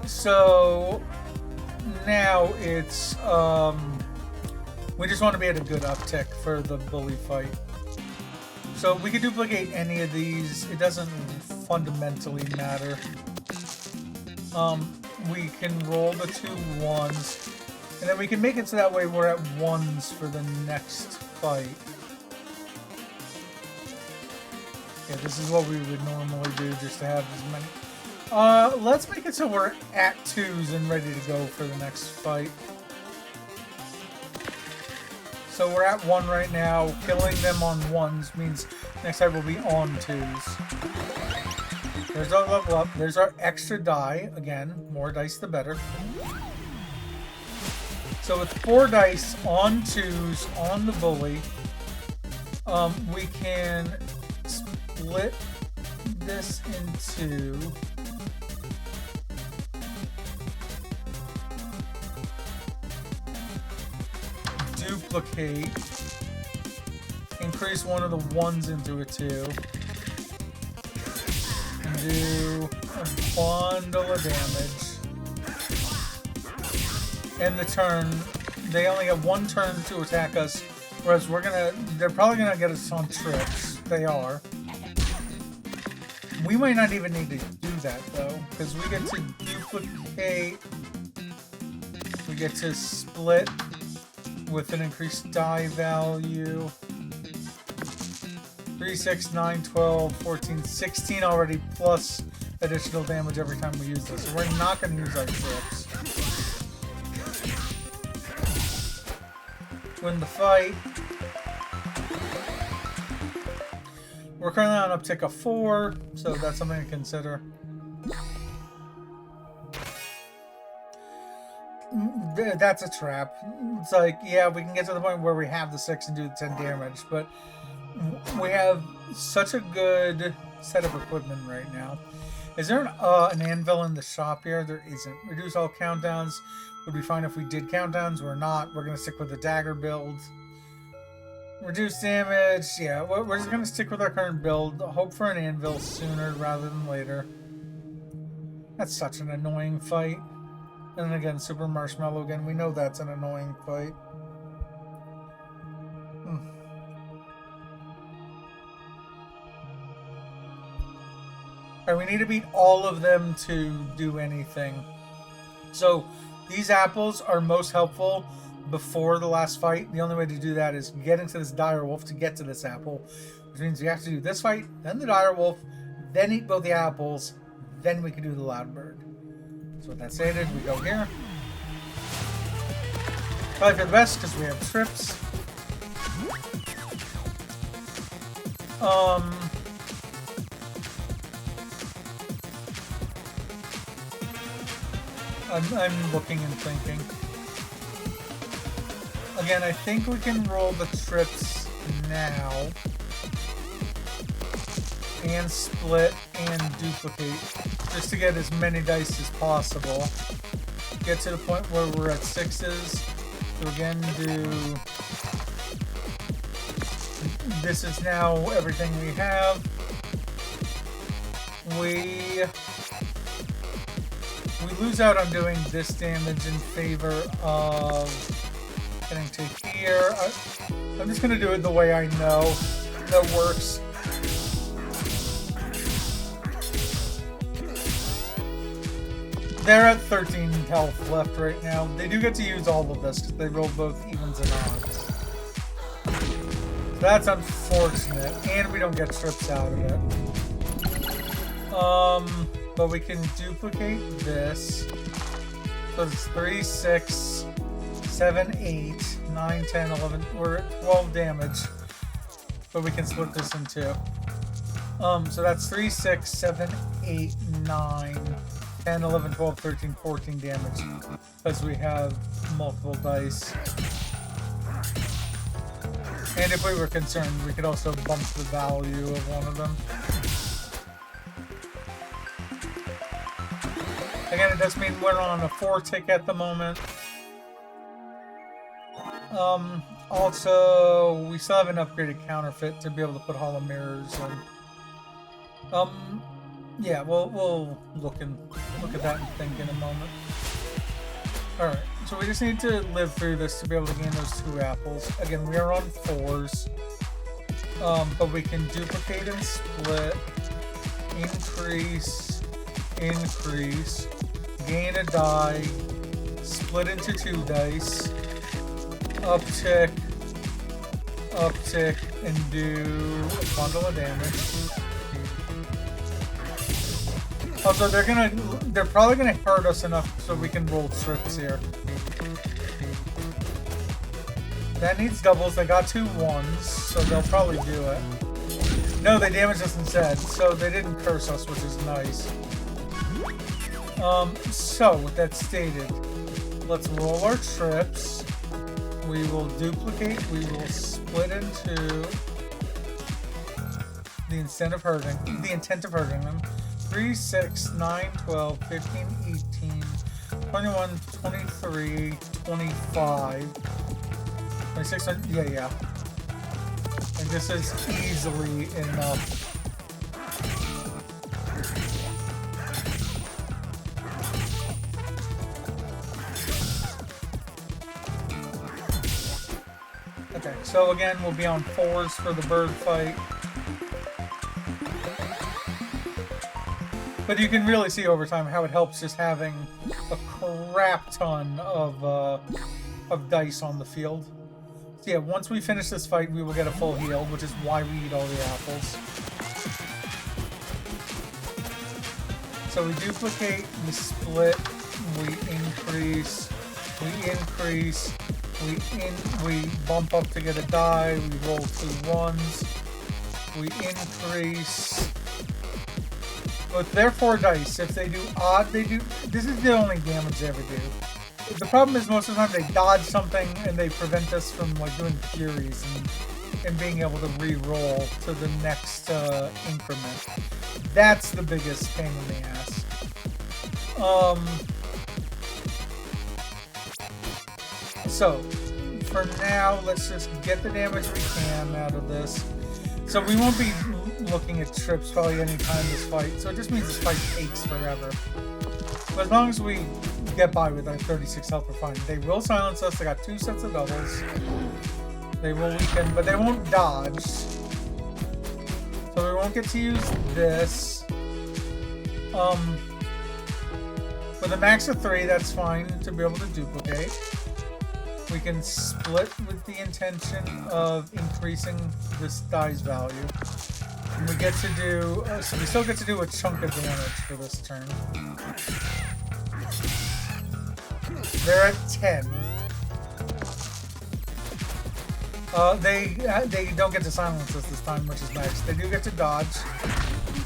So now it's we just want to be at a good uptick for the bully fight. So we could duplicate any of these. It doesn't fundamentally matter. We can roll the 2 1s, and then we can make it so that way we're at 1s for the next fight. Yeah, this is what we would normally do just to have as many. Let's make it so we're at 2s and ready to go for the next fight. So we're at 1 right now. Killing them on 1s means next time we'll be on 2s. There's our level up. There's our extra die. Again, more dice the better. So with 4 dice on 2s on the bully, we can split this into duplicate, increase one of the 1s into a 2, and do a bundle of damage. End the turn. They only have 1 turn to attack us, whereas they're probably gonna get us on trips. They are. We might not even need to do that though, because we get to duplicate. We get to split with an increased die value. 3, 6, 9, 12, 14, 16 already, plus additional damage every time we use this. So we're not going to use our trips. Win the fight. We're currently on uptick of 4, so that's something to consider. That's a trap. It's like, yeah, we can get to the point where we have the 6 and do the 10 damage, but we have such a good set of equipment right now. Is there an anvil in the shop here? There isn't. Reduce all countdowns. Would be fine if we did countdowns. We're not. We're going to stick with the dagger build. Reduce damage. Yeah, we're just going to stick with our current build. Hope for an anvil sooner rather than later. That's such an annoying fight. And then again, Super Marshmallow again. We know that's an annoying fight. Alright, we need to beat all of them to do anything. So, these apples are most helpful before the last fight. The only way to do that is get into this dire wolf to get to this apple. Which means we have to do this fight, then the dire wolf, then eat both the apples, then we can do the loud bird. So with that stated, we go here. Probably for the best because we have trips. I'm looking and thinking. Again, I think we can roll the trips now. And split and duplicate. Just to get as many dice as possible. Get to the point where we're at 6s. So again, do... This is now everything we have. We lose out on doing this damage in favor of getting to here. I'm just going to do it the way I know that works. They're at 13 health left right now. They do get to use all of this because they roll both evens and odds. So that's unfortunate. And we don't get trips out of it. But we can duplicate this. So it's 3, 6, 7, 8, 9, 10, 11. We're at 12 damage. But we can split this in 2. So that's 3, 6, 7, 8, 9, 10, 11, 12, 13, 14 damage. Because we have multiple dice. And if we were concerned, we could also bump the value of one of them. Again, it does mean we're on a 4 tick at the moment. Also, we still have an upgraded counterfeit to be able to put hollow mirrors in. Yeah, we'll look at that and think in a moment. Alright, so we just need to live through this to be able to gain those 2 apples. Again, we are on 4s. But we can duplicate and split, increase, gain a die, split into 2 dice, uptick, and do a bundle of damage. Also, they're probably gonna hurt us enough so we can roll trips here. That needs doubles. They got 2 1s, so they'll probably do it. No, they damaged us instead, so they didn't curse us, which is nice. So with that stated, let's roll our trips. We will duplicate. We will split into the intent of hurting them. 3, 6, 9, 12, 15, 18, 21, 23, 25, 26, yeah. And this is easily enough. Okay, so again, we'll be on 4s for the bird fight. But you can really see over time how it helps just having a crap ton of dice on the field. So yeah, once we finish this fight, we will get a full heal, which is why we eat all the apples. So we duplicate, we split, we increase, we bump up to get a die, we roll 2 1s, we increase. With their 4 dice, if they do odd, this is the only damage they ever do. The problem is most of the time they dodge something and they prevent us from like doing Furies and being able to re-roll to the next increment. That's the biggest pain in the ass. So, for now, let's just get the damage we can out of this. So we won't be looking at trips probably any time this fight, so it just means this fight takes forever. But as long as we get by with our 36 health, we're fine. They will silence us. They got 2 sets of doubles. They will weaken, but they won't dodge. So we won't get to use this. With a max of 3, that's fine to be able to duplicate. We can split with the intention of increasing this die's value. And we get to do, so we still get to do a chunk of damage for this turn. They're at 10. They don't get to silence us this time, which is nice. They do get to dodge.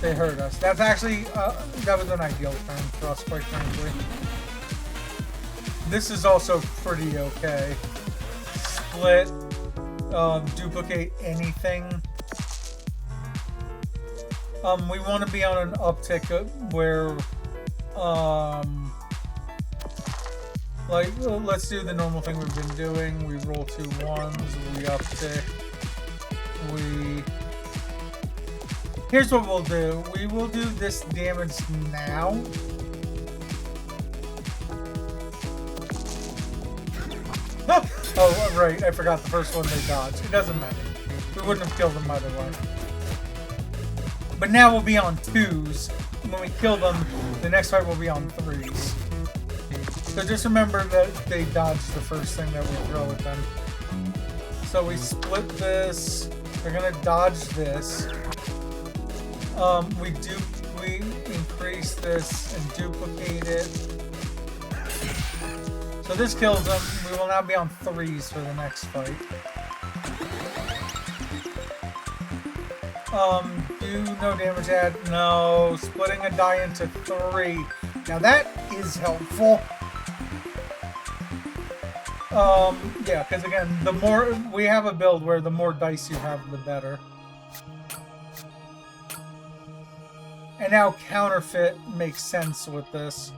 They hurt us. That's actually, that was an ideal turn for us, quite frankly. This is also pretty okay. Split, duplicate anything. We want to be on an uptick where, like, let's do the normal thing we've been doing. We roll 2 1s, we uptick, here's what we'll do. We will do this damage now. Oh, right, I forgot the first one they dodged. It doesn't matter. We wouldn't have killed them either way. But now we'll be on 2s. When we kill them, the next fight will be on 3s. So just remember that they dodged the first thing that we throw at them. So we split this. They're gonna dodge this. We increase this and duplicate it. So this kills them. We will now be on 3s for the next fight. Do no damage add? No. Splitting a die into 3. Now that is helpful. Yeah, because again, the more we have a build where the more dice you have, the better. And now counterfeit makes sense with this.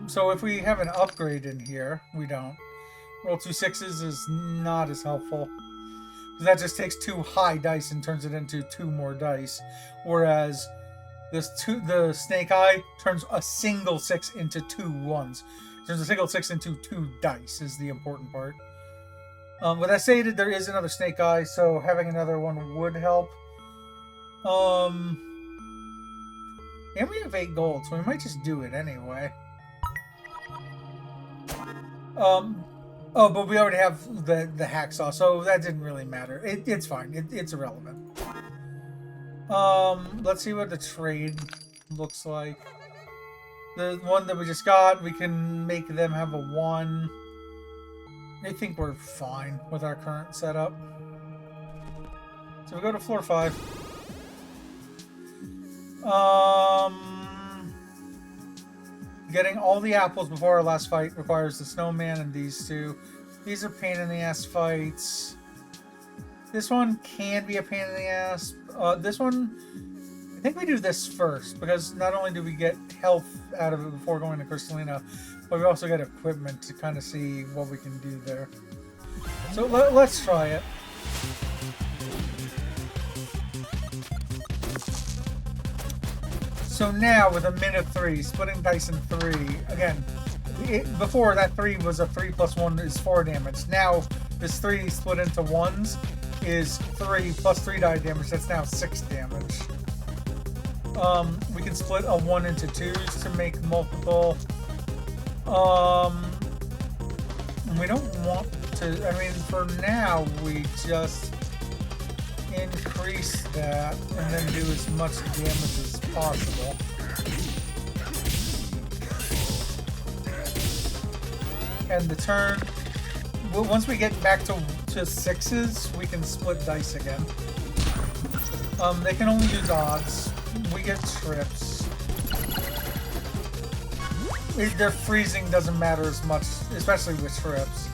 So if we have an upgrade in here, we don't. Roll 2 6s is not as helpful. That just takes 2 high dice and turns it into 2 more dice. Whereas the snake eye turns a single 6 into 2 1s. Turns a single 6 into 2 dice is the important part. With that stated, there is another snake eye, so having another one would help. And we have 8 gold, so we might just do it anyway. Oh, but we already have the hacksaw, so that didn't really matter. It's fine. It's irrelevant. Let's see what the trade looks like. The one that we just got, we can make them have a 1. I think we're fine with our current setup. So we go to floor 5. Getting all the apples before our last fight requires the snowman and these 2. These are pain in the ass fights. This one can be a pain in the ass. This one, I think we do this first, because not only do we get health out of it before going to Crystalina, but we also get equipment to kind of see what we can do there. So let's try it. So now with a min of 3, splitting dice in 3, again, before that 3 was a 3 plus 1 is 4 damage. Now this 3 split into 1s is 3 plus 3 die damage. That's now 6 damage. We can split a 1 into 2s to make multiple. We don't want to, I mean, for now we just increase that and then do as much damage as possible. And the turn, once we get back to 6s, we can split dice again. They can only use odds. We get trips. Their freezing doesn't matter as much, especially with trips.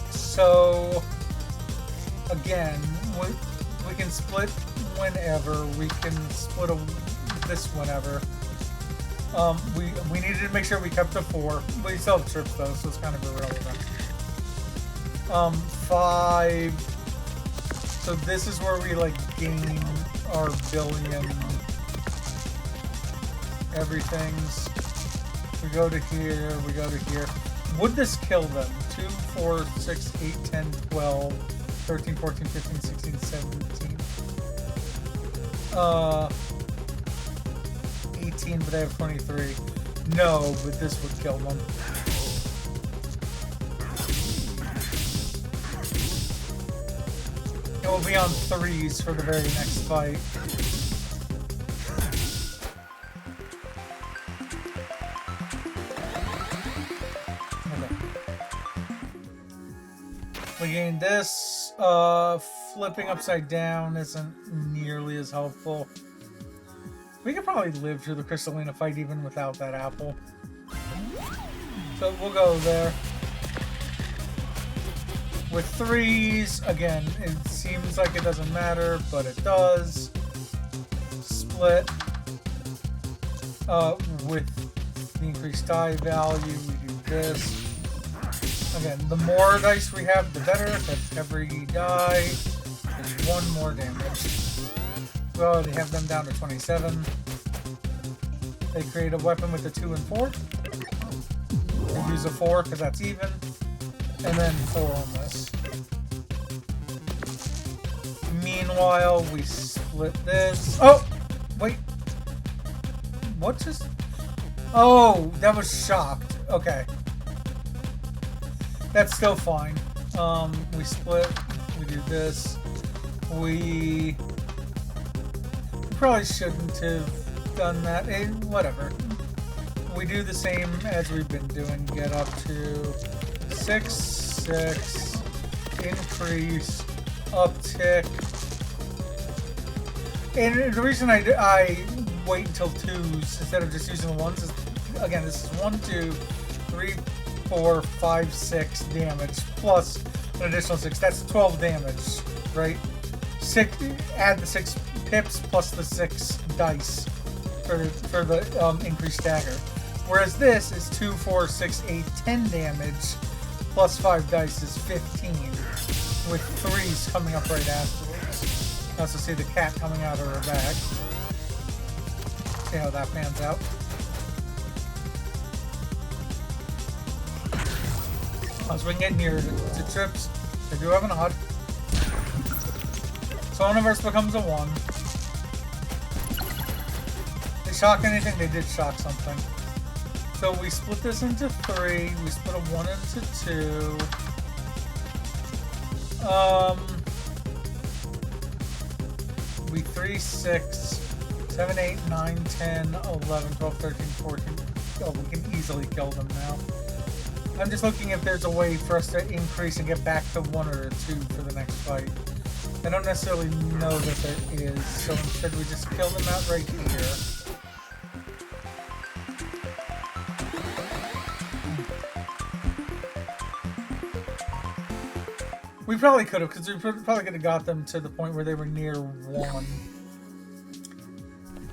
So again, we can split whenever. We can split this whenever. We needed to make sure we kept to 4. We still have trips though, so it's kind of irrelevant. 5. So this is where we like gain our billion everything's. We go to here, we go to here. Would this kill them? 2, 4, 6, 8, 10, 12, 13, 14, 15, 16, 17. 18, but they have 23. No, but this would kill them. It will be on 3s for the very next fight. We gain this. Flipping upside down isn't nearly as helpful. We could probably live through the Crystalina fight even without that apple. So we'll go there. With 3s, again, it seems like it doesn't matter, but it does. Split. With the increased die value, we do this. Again, the more dice we have, the better. That's every die is 1 more damage. We already have them down to 27. They create a weapon with a 2 and 4. They use a 4 because that's even. And then 4 on this. Meanwhile, we split this. Oh! Wait. What just... Oh, that was shocked. Okay. That's still fine. We split. We do this. We probably shouldn't have done that. Whatever. We do the same as we've been doing. Get up to 6, 6. Increase. Uptick. And the reason I wait until 2s instead of just using the 1s is, again, this is 1, 2, 3, 4, 5, 6 damage plus an additional 6. That's 12 damage, right? 6. Add the 6 pips plus the 6 dice. for the increased dagger. Whereas this is 2, 4, 6, 8, 10 damage, plus 5 dice is 15, with 3s coming up right afterwards. You also see the cat coming out of her bag. See how that pans out. As we can get near to trips, they do have an odd. So one of ours becomes a 1. They shock anything? They did shock something. So we split this into 3. We split a 1 into 2. We 3, 6, 7, 8, 9, 10, 11, 12, 13, 14. Oh, we can easily kill them now. I'm just looking if there's a way for us to increase and get back to 1 or 2 for the next fight. I don't necessarily know that there is, so instead we just kill them out right here. We probably could have, because we probably could have got them to the point where they were near 1.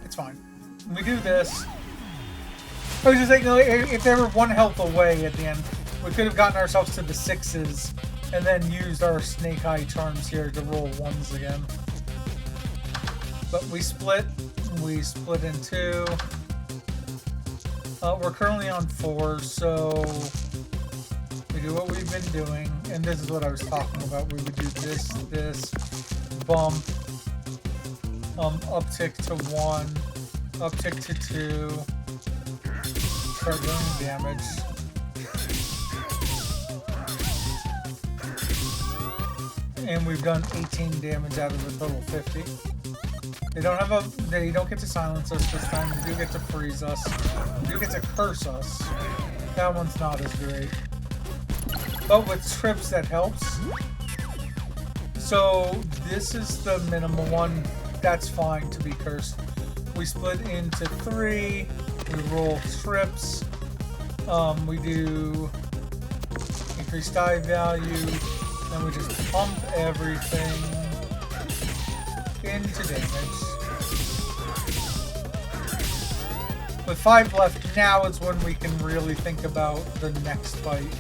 It's fine. We do this. I was just saying, if they were 1 health away at the end, we could have gotten ourselves to the 6s and then used our snake eye charms here to roll 1s again. But we split in 2. We're currently on 4, so we do what we've been doing, and this is what I was talking about. We would do this, bump, uptick to 1, uptick to 2, start doing damage. And we've done 18 damage out of the total 50. They don't get to silence us this time. They do get to freeze us. They do get to curse us. That one's not as great. But with trips that helps. So this is the minimum one. That's fine to be cursed. We split into 3. We roll trips. We do increased die value. Then we just pump everything into damage. With 5 left, now is when we can really think about the next fight.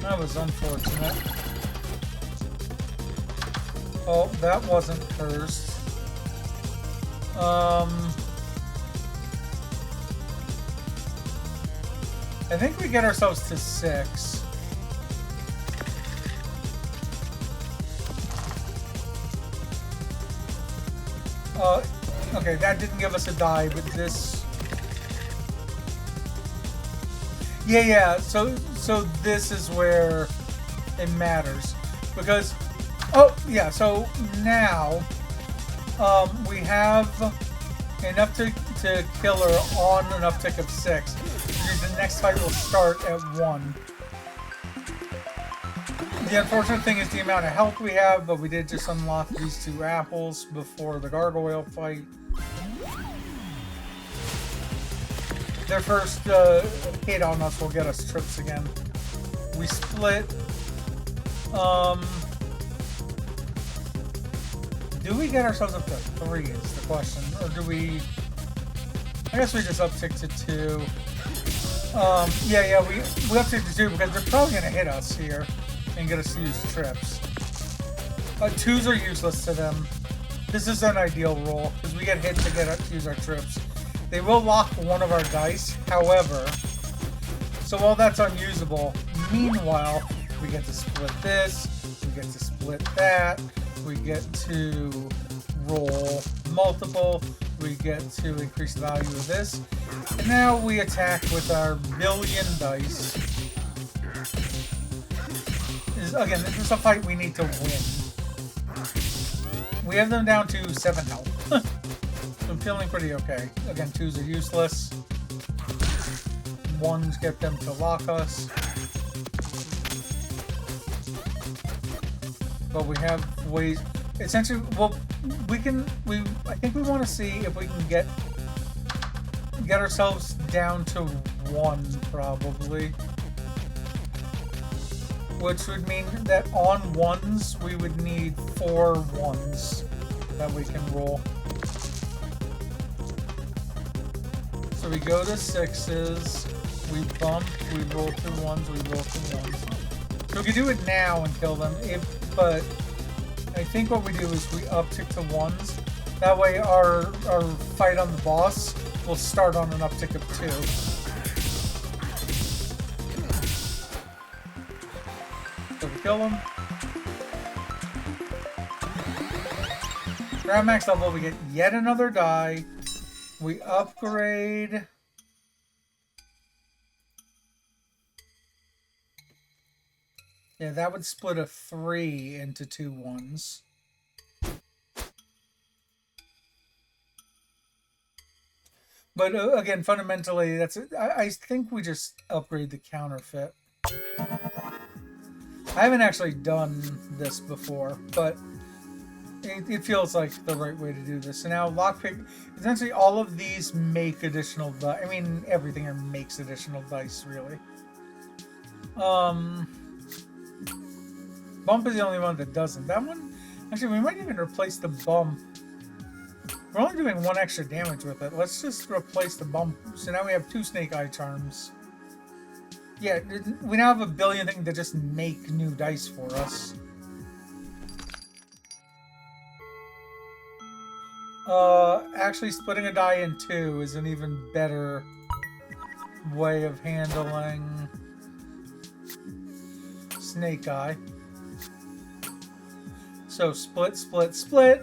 That was unfortunate. Oh, that wasn't cursed. I think we get ourselves to 6. Okay, that didn't give us a die, but this... Yeah, so this is where it matters. Because, oh, yeah, so now, we have enough to kill her on an uptick of 6. The next fight will start at 1. The unfortunate thing is the amount of health we have, but we did just unlock these 2 apples before the gargoyle fight. Their first hit on us will get us trips again. We split. Do we get ourselves up to 3 is the question. Or do we... I guess we just uptick to 2. Yeah, we uptick to 2 because they're probably going to hit us here and get us to use trips. 2s are useless to them. This is an ideal roll because we get hit to use our trips. They will lock one of our dice, however, so while that's unusable, meanwhile, we get to split this, we get to split that, we get to roll multiple, we get to increase the value of this, and now we attack with our billion dice. Again, this is a fight we need to win. We have them down to 7 health. I'm feeling pretty okay. Again, 2s are useless. 1s get them to lock us. But we have ways... Essentially, well, I think we want to see if we can get ourselves down to 1, probably. which would mean that on ones, we would need 4 ones that we can roll. So we go to 6s, we bump, we roll 2 ones, we roll 2 ones. So we can do it now and kill them, but I think what we do is we uptick to 1s. That way our fight on the boss will start on an uptick of 2. So we kill him. We're at max level, we get yet another die. We upgrade. Yeah, that would split a 3 into 2 ones. But again, fundamentally, that's it. I think we just upgrade the counterfeit. I haven't actually done this before, but it feels like the right way to do this. So now lockpick, essentially all of these make additional dice. I mean, everything here makes additional dice, really. Bump is the only one that doesn't. That one, actually, we might even replace the bump. We're only doing 1 extra damage with it. Let's just replace the bump. So now we have 2 snake eye charms. Yeah, we now have a billion things that just make new dice for us. Actually splitting a die in 2 is an even better way of handling snake eye. So split, split, split,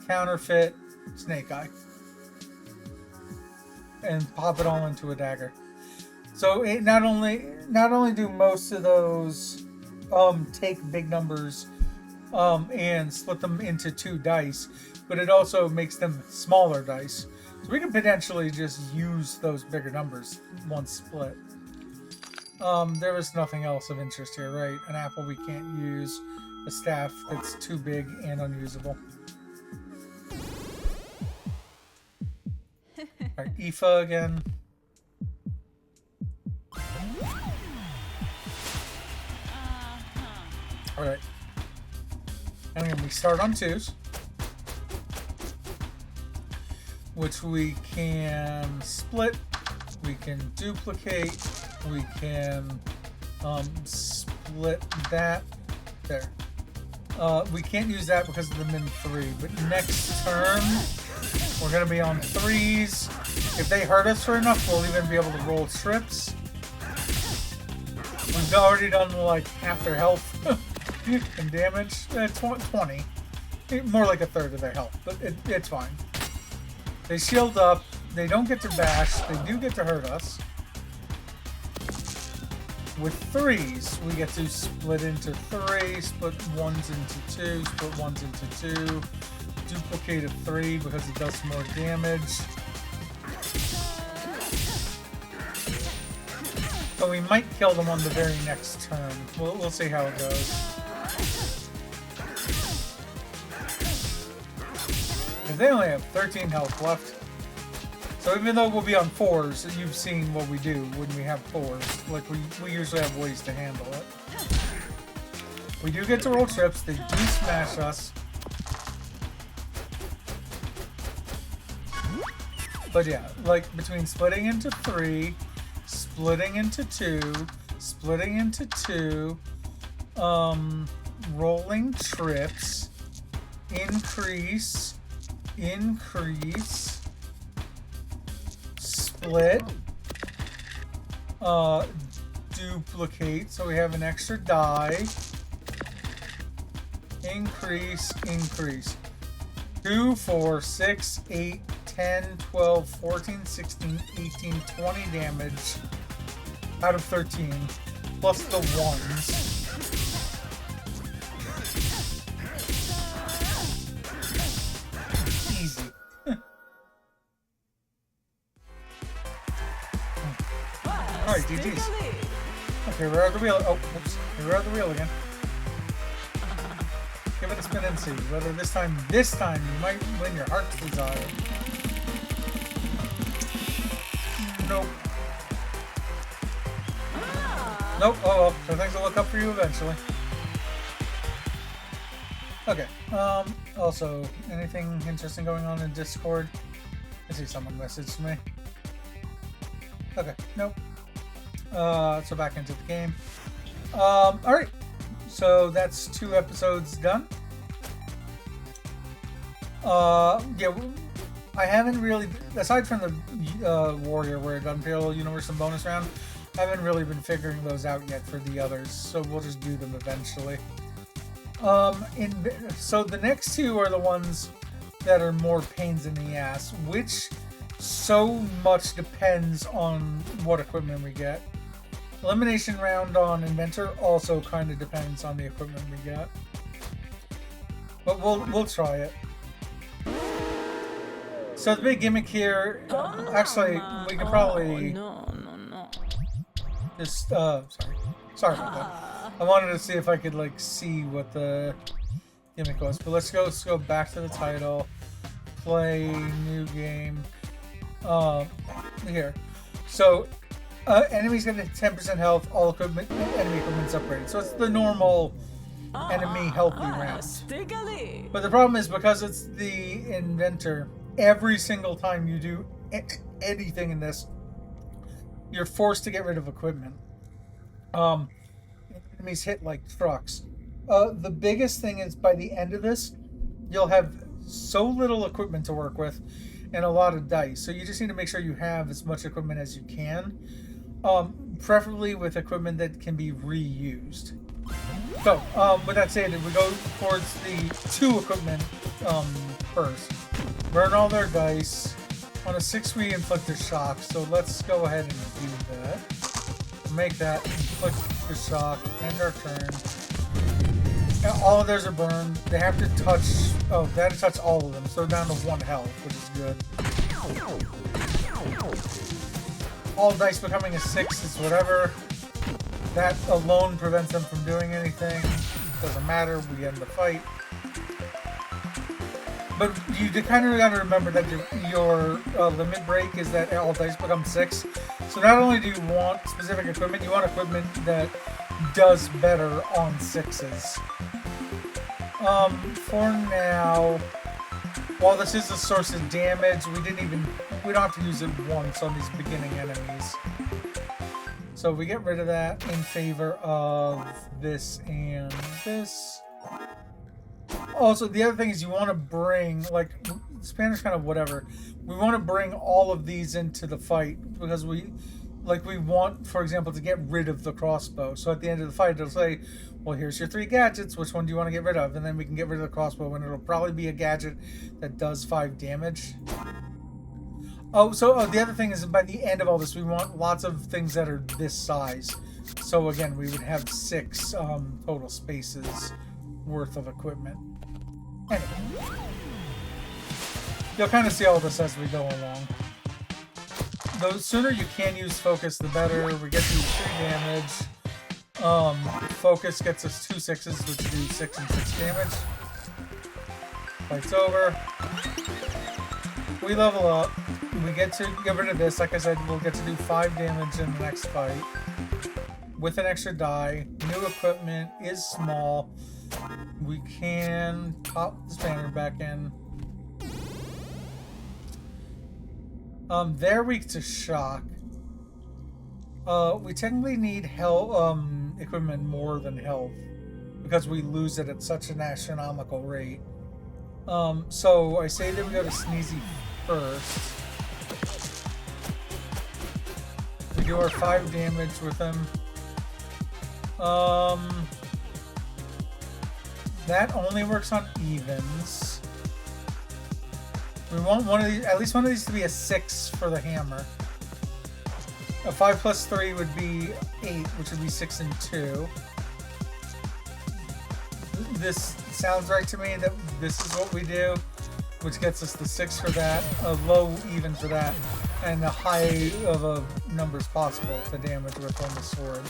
counterfeit, snake eye. And pop it all into a dagger. So it not only do most of those take big numbers and split them into 2 dice, but it also makes them smaller dice. So we can potentially just use those bigger numbers once split. There was nothing else of interest here, right? An apple we can't use, a staff that's too big and unusable. Alright, Aoife again. Alright. And again, we start on 2s. Which we can split, we can duplicate, we can split that. There. We can't use that because of the min 3, but next turn we're going to be on 3s. If they hurt us for enough, we'll even be able to roll strips. We've already done like half their health and damage. 20. More like a third of their health, but it's fine. They shield up, they don't get to bash, they do get to hurt us. With 3s, we get to split into 3, split 1s into 2, split 1s into 2, duplicate a 3 because it does more damage. But we might kill them on the very next turn. We'll see how it goes. They only have 13 health left. So even though we'll be on 4s, you've seen what we do when we have 4s. Like, we usually have ways to handle it. We do get to roll trips. They do smash us. But yeah, like, between splitting into 3, splitting into 2, splitting into 2, rolling trips, increase, split, duplicate, so we have an extra die, increase, 2, 4, 6, 8, 10, 12, 14, 16, 18, 20 damage out of 13, plus the 1s. Alright, GG's. Okay, we're at the wheel. Oh, oops. We're at the wheel again. Give it a spin and see whether this time you might win your heart's desire. Nope. Nope. Oh well. So things will look up for you eventually. Okay. Also, anything interesting going on in Discord? I see someone messaged me. Okay. Nope. So back into the game. All right. So that's 2 episodes done. Yeah. I haven't really, aside from the Warrior Wear Gunpale Universe and bonus round, I haven't really been figuring those out yet for the others. So we'll just do them eventually. So the next 2 are the ones that are more pains in the ass, which so much depends on what equipment we get. Elimination round on Inventor also kind of depends on the equipment we get, but we'll try it. So the big gimmick here, actually, we could probably just sorry about that. I wanted to see if I could like see what the gimmick was, but let's go back to the title, play new game. Here, so enemies get 10% health. All enemy equipment's upgraded, so it's the normal enemy healthy round. But the problem is, because it's the Inventor, every single time you do anything in this, you're forced to get rid of equipment. Enemies hit like trucks. The biggest thing is, by the end of this, you'll have so little equipment to work with and a lot of dice. So you just need to make sure you have as much equipment as you can. Preferably with equipment that can be reused. So, with that said, we go towards the 2 equipment first. Burn all their dice. On a 6, we inflict a shock, so let's go ahead and do that. Make that, inflict the shock, end our turn. And all of theirs are burned. They have to touch, they have to touch all of them, so they're down to 1 health, which is good. All dice becoming a 6 is whatever. That alone prevents them from doing anything. Doesn't matter, we end the fight. But you kind of got to remember that your limit break is that all dice become 6. So not only do you want specific equipment, you want equipment that does better on 6s. For now, while this is a source of damage, we don't have to use it once on these beginning enemies. So we get rid of that in favor of this and this. Also, the other thing is you want to bring, like, Spanish kind of whatever. We want to bring all of these into the fight because we want, for example, to get rid of the crossbow. So at the end of the fight, it'll say, well, here's your 3 gadgets. Which one do you want to get rid of? And then we can get rid of the crossbow, and it'll probably be a gadget that does 5 damage. So the other thing is, by the end of all this, we want lots of things that are this size. So again, we would have 6 total spaces worth of equipment. Anyway, you'll kind of see all this as we go along. The sooner you can use focus, the better. We get to use 3 damage. Focus gets us 2 6s, which do 6 and 6 damage. Fight's over. We level up. We get to get rid of this. Like I said, we'll get to do 5 damage in the next fight. With an extra die. New equipment is small. We can pop the spanner back in. They're weak to shock. We technically need health, equipment more than health because we lose it at such an astronomical rate. So I say that we go to Sneezy first. We do our 5 damage with him. That only works on evens. We want one of these, at least one of these, to be a 6 for the hammer. A 5 plus 3 would be 8, which would be 6 and 2. This sounds right to me that this is what we do, which gets us the 6 for that, a low even for that, and a high of a numbers possible to damage with on the sword.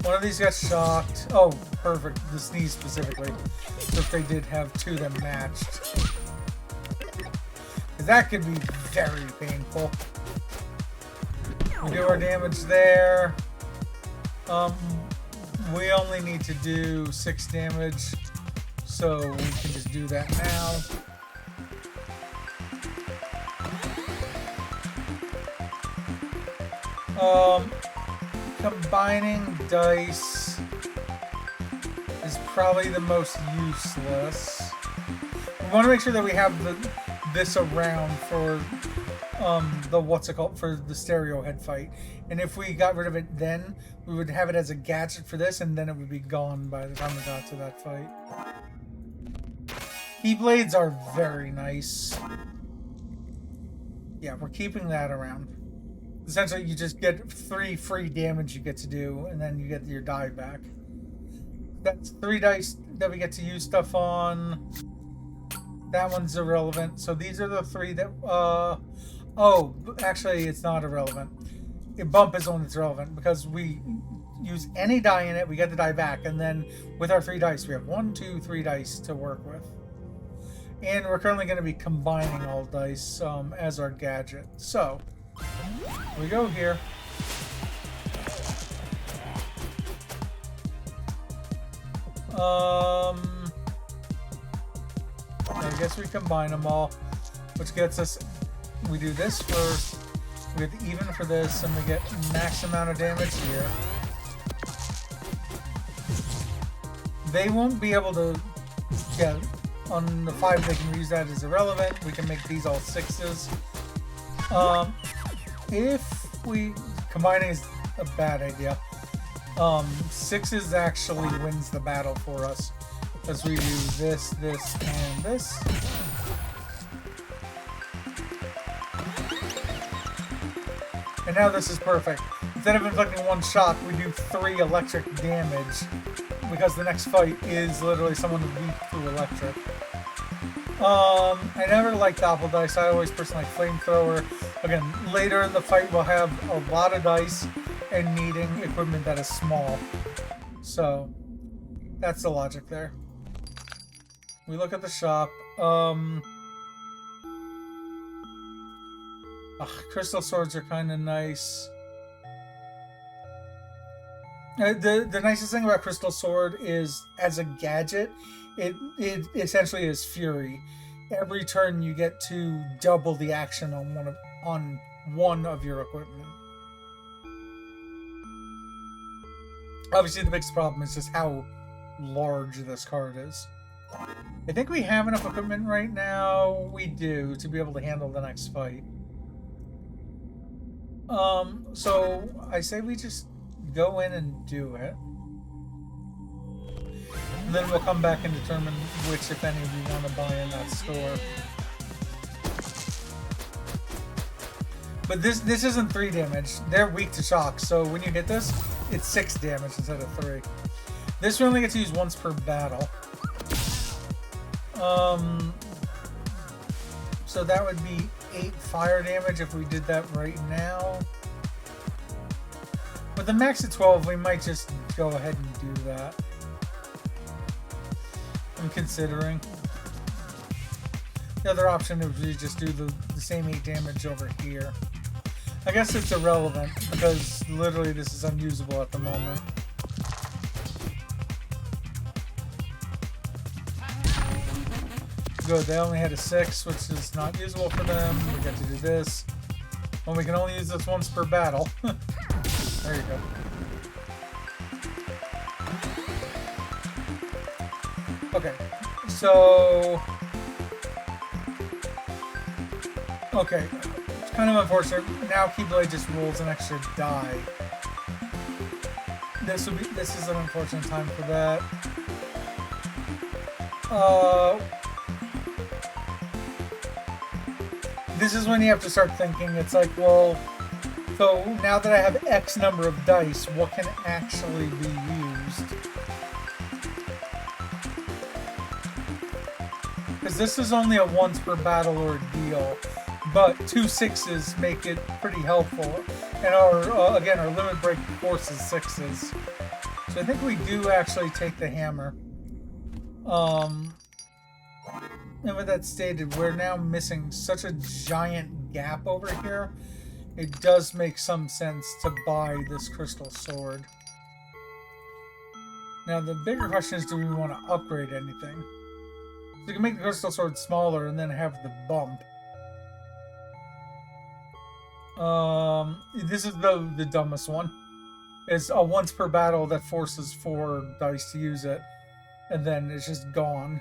One of these got shocked. Oh, perfect. The sneeze specifically. If they did have 2 that matched. That could be very painful. We do our damage there. Um, we only need to do 6 damage, so we can just do that now. Combining dice is probably the most useless. We want to make sure that we have this around for for the stereo head fight. And if we got rid of it then, we would have it as a gadget for this, and then it would be gone by the time we got to that fight. Keyblades are very nice. Yeah, we're keeping that around. Essentially, you just get 3 free damage you get to do, and then you get your die back. That's 3 dice that we get to use stuff on. That one's irrelevant. So these are the 3 that... oh, actually, it's not irrelevant. Bump is the one that's relevant, because we use any die in it, we get the die back, and then with our 3 dice, we have 1, 2, 3 dice to work with. And we're currently going to be combining all dice as our gadget. So... we go here. I guess we combine them all, which gets us. We do this first. We get the even for this, and we get max amount of damage here. They won't be able to. Yeah, on the 5 they can use that as irrelevant. We can make these all 6s. If we... combining is a bad idea. 6s actually wins the battle for us. Because we do this, this, and this. And now this is perfect. Instead of inflicting 1 shock, we do 3 electric damage. Because the next fight is literally someone weak to electric. I never liked Doppel dice. I always personally like Flamethrower. Again, later in the fight we'll have a lot of dice and needing equipment that is small. So, that's the logic there. We look at the shop. Crystal swords are kind of nice. The nicest thing about Crystal Sword is, as a gadget, it essentially is Fury. Every turn you get to double the action on one of your equipment. Obviously, the biggest problem is just how large this card is. I think we have enough equipment right now. We do, to be able to handle the next fight. So I say we just go in and do it. And then we'll come back and determine which, if any, we want to buy in that store. But this isn't 3 damage. They're weak to shock, so when you hit this, it's 6 damage instead of 3. This we only get to use once per battle. So that would be 8 fire damage if we did that right now. With the max at 12, we might just go ahead and do that. I'm considering. The other option is we just do the same 8 damage over here. I guess it's irrelevant because literally this is unusable at the moment. Good, they only had a 6, which is not usable for them. We get to do this. Well, we can only use this once per battle. There you go. Okay, so... okay, it's kind of unfortunate. Now Keyblade just rolls an extra die. This is an unfortunate time for that. This is when you have to start thinking. It's like, well, so now that I have X number of dice, what can actually be used? Because this is only a once per battle ordeal, but 2 6s make it pretty helpful. And our again, our limit break forces 6s. So I think we do actually take the hammer. And with that stated, we're now missing such a giant gap over here. It does make some sense to buy this crystal sword. Now the bigger question is, do we want to upgrade anything? So we can make the crystal sword smaller and then have the bump. This is the dumbest one. It's a once per battle that forces 4 dice to use it, and then it's just gone.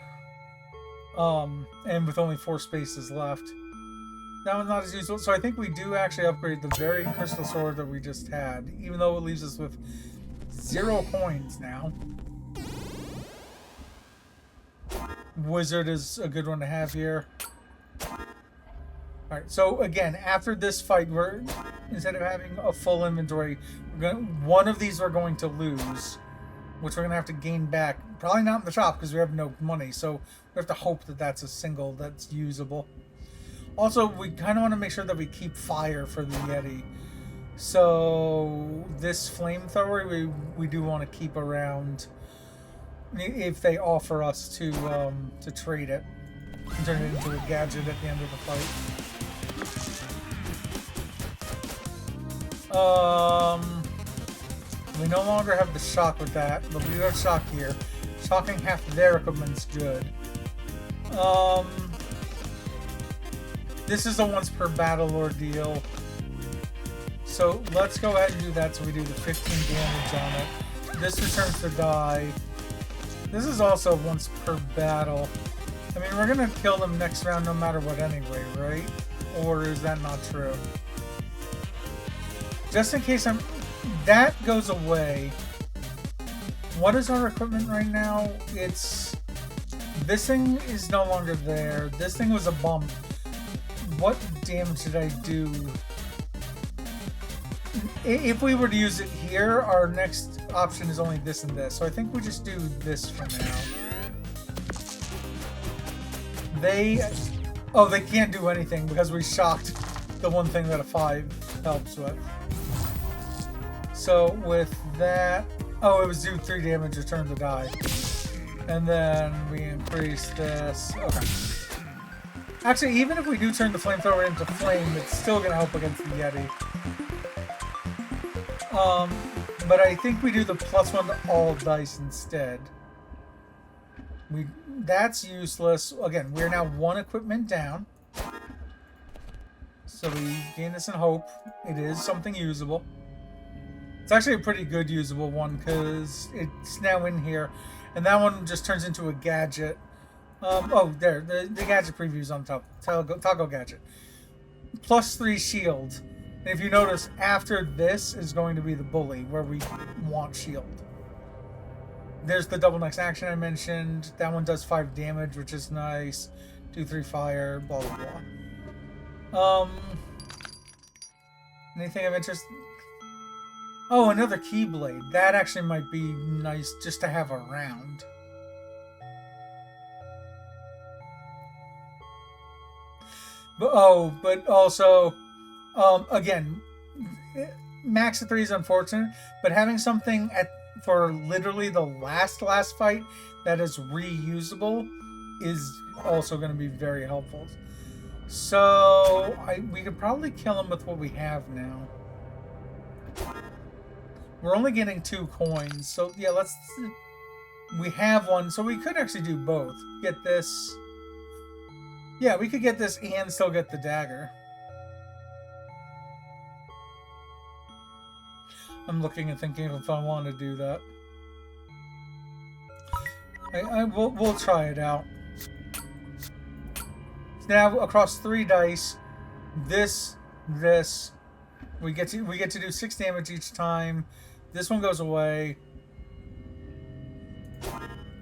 And with only 4 spaces left. That one's not as useful. So I think we do actually upgrade the very crystal sword that we just had, even though it leaves us with 0 coins now. Wizard is a good one to have here. Alright, so again, after this fight, we're instead of having a full inventory, one of these we're going to lose, which we're going to have to gain back. Probably not in the shop because we have no money, so we have to hope that that's a single that's usable. Also, we kind of want to make sure that we keep fire for the Yeti. So this flamethrower we do want to keep around if they offer us to trade it and turn it into a gadget at the end of the fight. We no longer have the shock with that, but we do have shock here. Shocking half their equipment's good. This is a once per battle ordeal. So let's go ahead and do that so we do the 15 damage on it. This returns the die. This is also once per battle. I mean, we're gonna kill them next round no matter what anyway, right? Or is that not true? Just in case that goes away. What is our equipment right now? This thing is no longer there. This thing was a bump. What damage did I do? If we were to use it here, our next option is only this and this. So I think we just do this for now. They can't do anything because we shocked the one thing that a 5 helps with. So with that, it was do 3 damage, return the die. And then we increase this. Okay. Actually, even if we do turn the flamethrower into flame, it's still going to help against the Yeti. But I think we do the +1 to all dice instead. That's useless. Again, we're now 1 equipment down. So we gain this in hope. It is something usable. It's actually a pretty good usable one because it's now in here. And that one just turns into a gadget. There. The gadget preview's on top. Toggle gadget. +3 shield. And if you notice, after this is going to be the bully, where we want shield. There's the double next action I mentioned. That one does 5 damage, which is nice. 2-3 fire, blah, blah, blah. Anything of interest? Oh, another Keyblade. That actually might be nice just to have around. But also, again, max of 3 is unfortunate, but having something for literally the last fight that is reusable is also going to be very helpful. So we could probably kill him with what we have now. We're only getting 2 coins, so yeah, we have one, so we could actually do both. Get this. Yeah, we could get this and still get the dagger. I'm looking and thinking if I want to do that. We'll try it out. Now across 3 dice, this, we get to do 6 damage each time. This one goes away.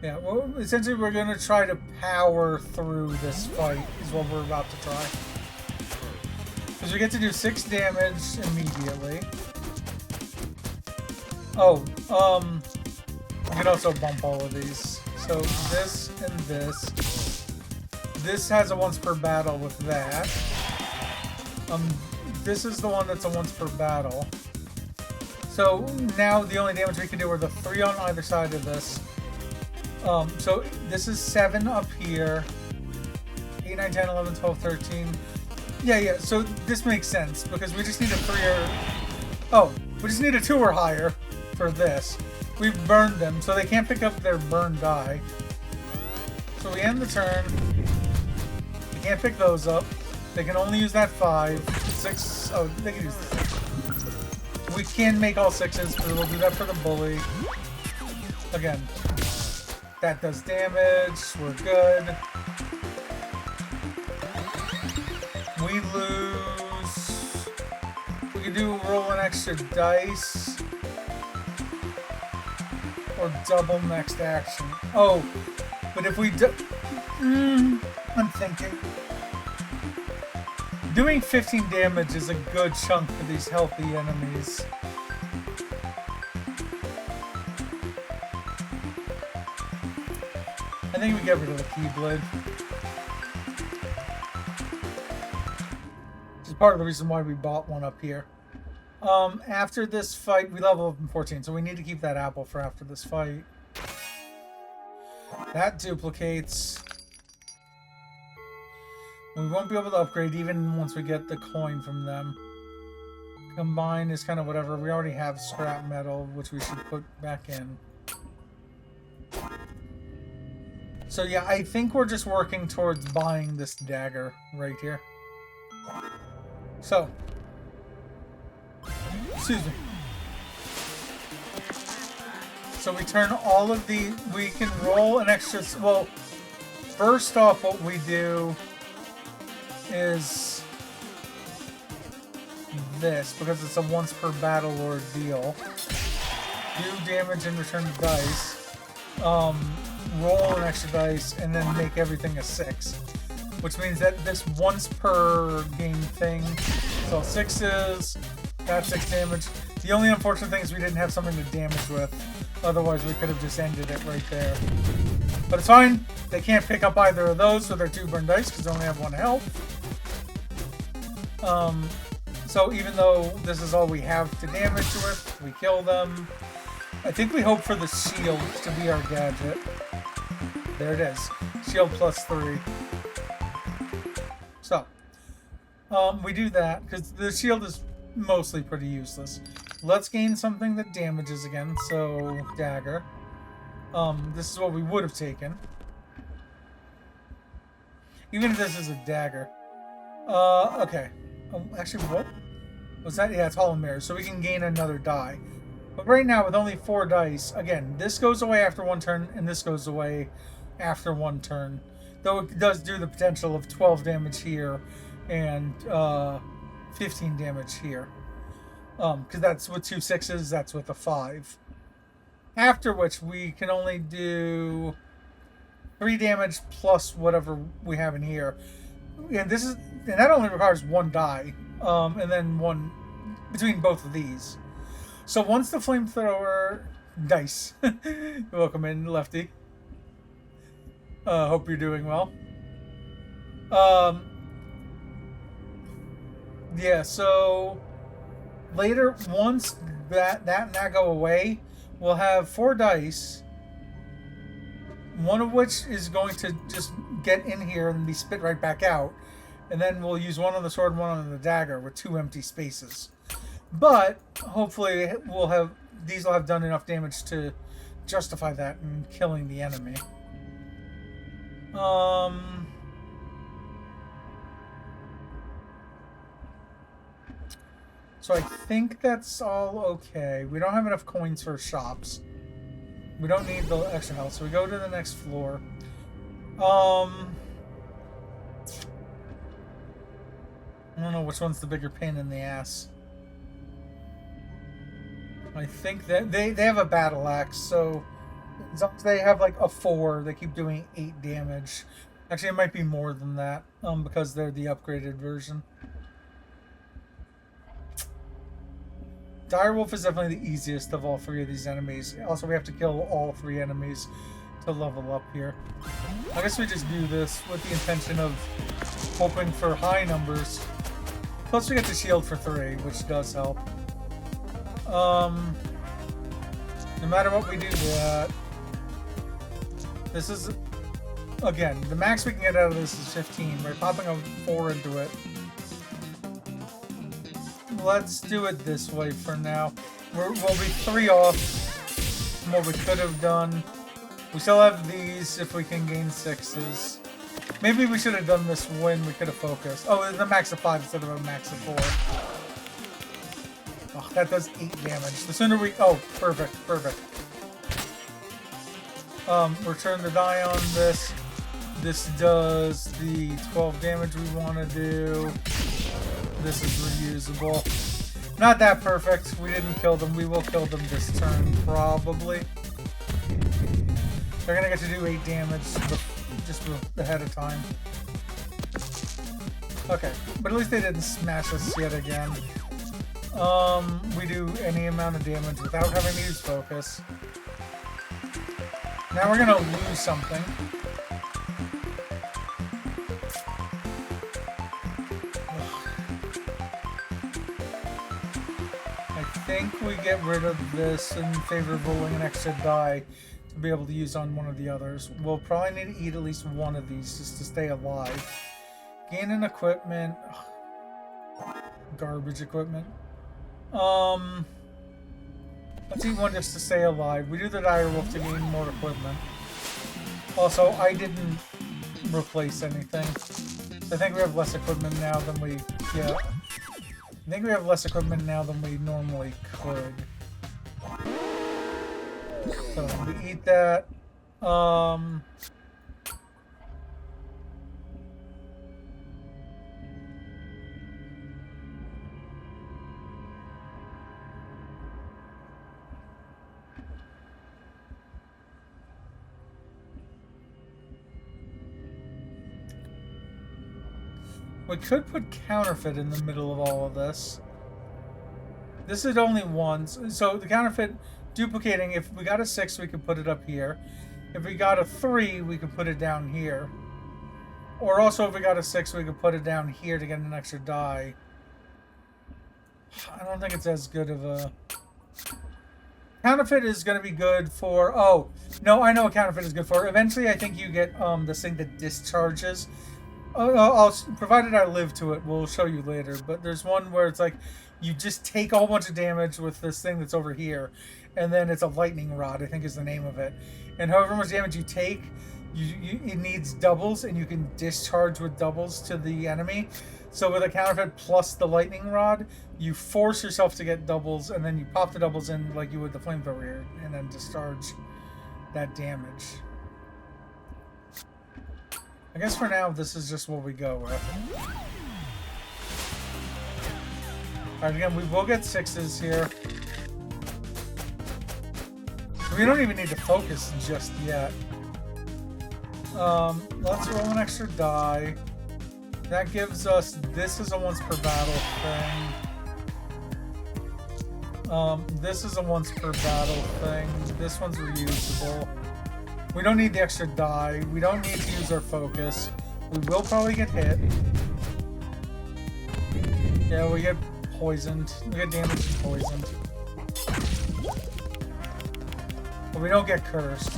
Yeah, well, essentially we're gonna try to power through this fight is what we're about to try. Because we get to do 6 damage immediately. We can also bump all of these. So this and this. This has a once per battle with that. This is the one that's a once per battle. So now the only damage we can do are the 3 on either side of this. So this is 7 up here. 8, 9, 10, 11, 12, 13. Yeah, so this makes sense because we just need a 3 or... we just need a 2 or higher for this. We've burned them, so they can't pick up their burned die. So we end the turn. They can't pick those up. They can only use that 5. 6. Oh, they can use the 6. We can make all 6s, but we'll do that for the bully. Again, that does damage. We're good. We lose. We can do roll an extra dice. Or double next action. Oh, but if we do... I'm thinking. Doing 15 damage is a good chunk for these healthy enemies. I think we get rid of the Keyblade. Which is part of the reason why we bought one up here. After this fight, we level up in 14, so we need to keep that apple for after this fight. That duplicates. We won't be able to upgrade even once we get the coin from them. Combine is kind of whatever. We already have scrap metal, which we should put back in. So yeah, I think we're just working towards buying this dagger right here. So. Excuse me. So we turn all of the... We can roll an extra... Well, first off, what we do is this, because it's a once per battle ordeal. Do damage and return the dice. Roll an extra dice, and then make everything a 6. Which means that this once per game thing, so 6s, that's 6 damage. The only unfortunate thing is we didn't have something to damage with. Otherwise, we could have just ended it right there. But it's fine. They can't pick up either of those, so they're 2 burned dice, because they only have 1 health. So even though this is all we have to damage with, we kill them. I think we hope for the shield to be our gadget. There it is. Shield plus 3. So, we do that, because the shield is mostly pretty useless. Let's gain something that damages again, so dagger. This is what we would have taken. Even if this is a dagger. Okay. Actually, what? Was that? Yeah, it's Hall of Mirrors, so we can gain another die. But right now, with only 4 dice, again, this goes away after 1 turn, and this goes away after 1 turn. Though it does do the potential of 12 damage here, and 15 damage here. Because that's with 2 6s, that's with a 5. After which, we can only do 3 damage plus whatever we have in here. And that only requires 1 die, and then 1 between both of these. So once the flamethrower dice, welcome in, Lefty. Hope you're doing well. Yeah. So later, once that go away, we'll have 4 dice. One of which is going to just get in here and be spit right back out. And then we'll use 1 on the sword, 1 on the dagger with 2 empty spaces. But hopefully these will have done enough damage to justify that in killing the enemy. So I think that's all okay. We don't have enough coins for shops. We don't need the extra health, so we go to the next floor. I don't know which one's the bigger pain in the ass. I think that they have a battle axe, so as long as they have like a 4, they keep doing 8 damage. Actually, it might be more than that, because they're the upgraded version. Direwolf is definitely the easiest of all 3 of these enemies. Also, we have to kill all 3 enemies to level up here. I guess we just do this with the intention of hoping for high numbers. Plus, we get the shield for 3, which does help. No matter what we do that, this is, again, the max we can get out of this is 15. We're popping a 4 into it. Let's do it this way for now. We'll be 3 off. from what we could have done. We still have these if we can gain 6s. Maybe we should have done this when we could have focused. Oh, the max of 5 instead of a max of 4. Oh, that does 8 damage. The sooner we... Oh, perfect, perfect. Return the die on this. This does the 12 damage we want to do. This is reusable. Not that perfect. We didn't kill them. We will kill them this turn, probably. They're going to get to do 8 damage just ahead of time. Okay, but at least they didn't smash us yet again. We do any amount of damage without having to use focus. Now we're going to lose something. I think we get rid of this in favor of rolling an extra die to be able to use on one of the others. We'll probably need to eat at least one of these just to stay alive. Gain an equipment. Garbage equipment. Let's eat one just to stay alive. We do the dire wolf to gain more equipment. Also, I didn't replace anything. So I think we have less equipment now than we... Yeah. I think we have less equipment now than we normally could. So we eat that. We could put counterfeit in the middle of all of this. This is only once. So the counterfeit duplicating, if we got a 6, we could put it up here. If we got a 3, we could put it down here. Or also if we got a 6, we could put it down here to get an extra die. I don't think it's as good of a... Counterfeit is going to be good for... Oh, no, I know what counterfeit is good for. Eventually, I think you get this thing that discharges. Provided I live to it, we'll show you later. But there's one where it's like you just take a whole bunch of damage with this thing that's over here, and then it's a lightning rod, I think is the name of it. And however much damage you take, it needs doubles, and you can discharge with doubles to the enemy. So with a counterfeit plus the lightning rod, you force yourself to get doubles, and then you pop the doubles in like you would the flamethrower here, and then discharge that damage. I guess for now, this is just what we go with. Alright, again, we will get 6s here. We don't even need to focus just yet. Let's roll an extra die. That gives us... This is a once per battle thing. This is a once per battle thing. This one's reusable. We don't need the extra die. We don't need to use our focus. We will probably get hit. Yeah, we get poisoned. We get damaged and poisoned. But we don't get cursed.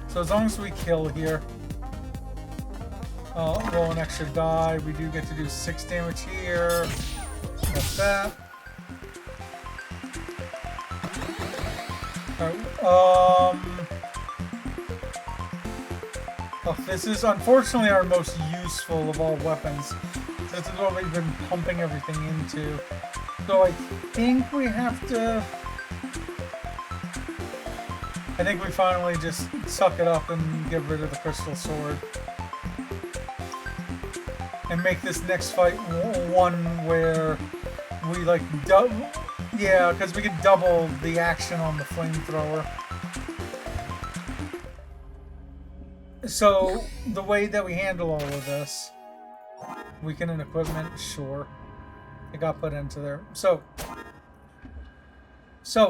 So as long as we kill here. Roll an extra die. We do get to do 6 damage here. That's that. Alright, this is unfortunately our most useful of all weapons. This is what we've been pumping everything into. So I think we have to... I think we finally just suck it up and get rid of the crystal sword. And make this next fight one where we like double... Yeah, because we can double the action on the flamethrower. So, the way that we handle all of this, weaken an equipment, sure. It got put into there. So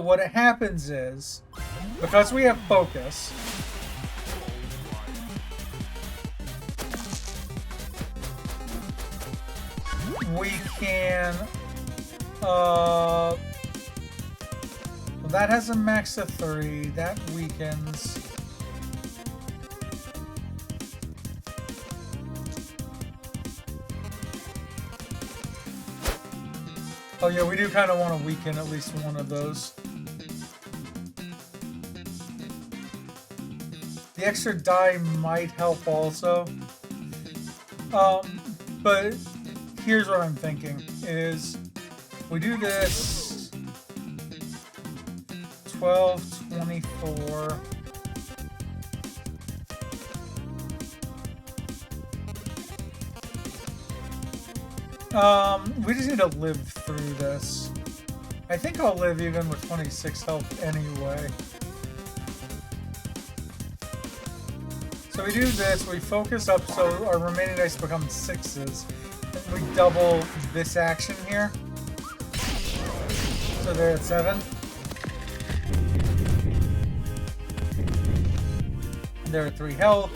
what happens is, because we have focus, we can, well, that has a max of 3, that weakens. Oh yeah, we do kind of want to weaken at least one of those. The extra die might help also. But here's what I'm thinking is we do this 12, 24. We just need to live through this. I think I'll live even with 26 health anyway. So we do this, we focus up so our remaining dice become 6s. And we double this action here. So they're at 7. And they're at 3 health.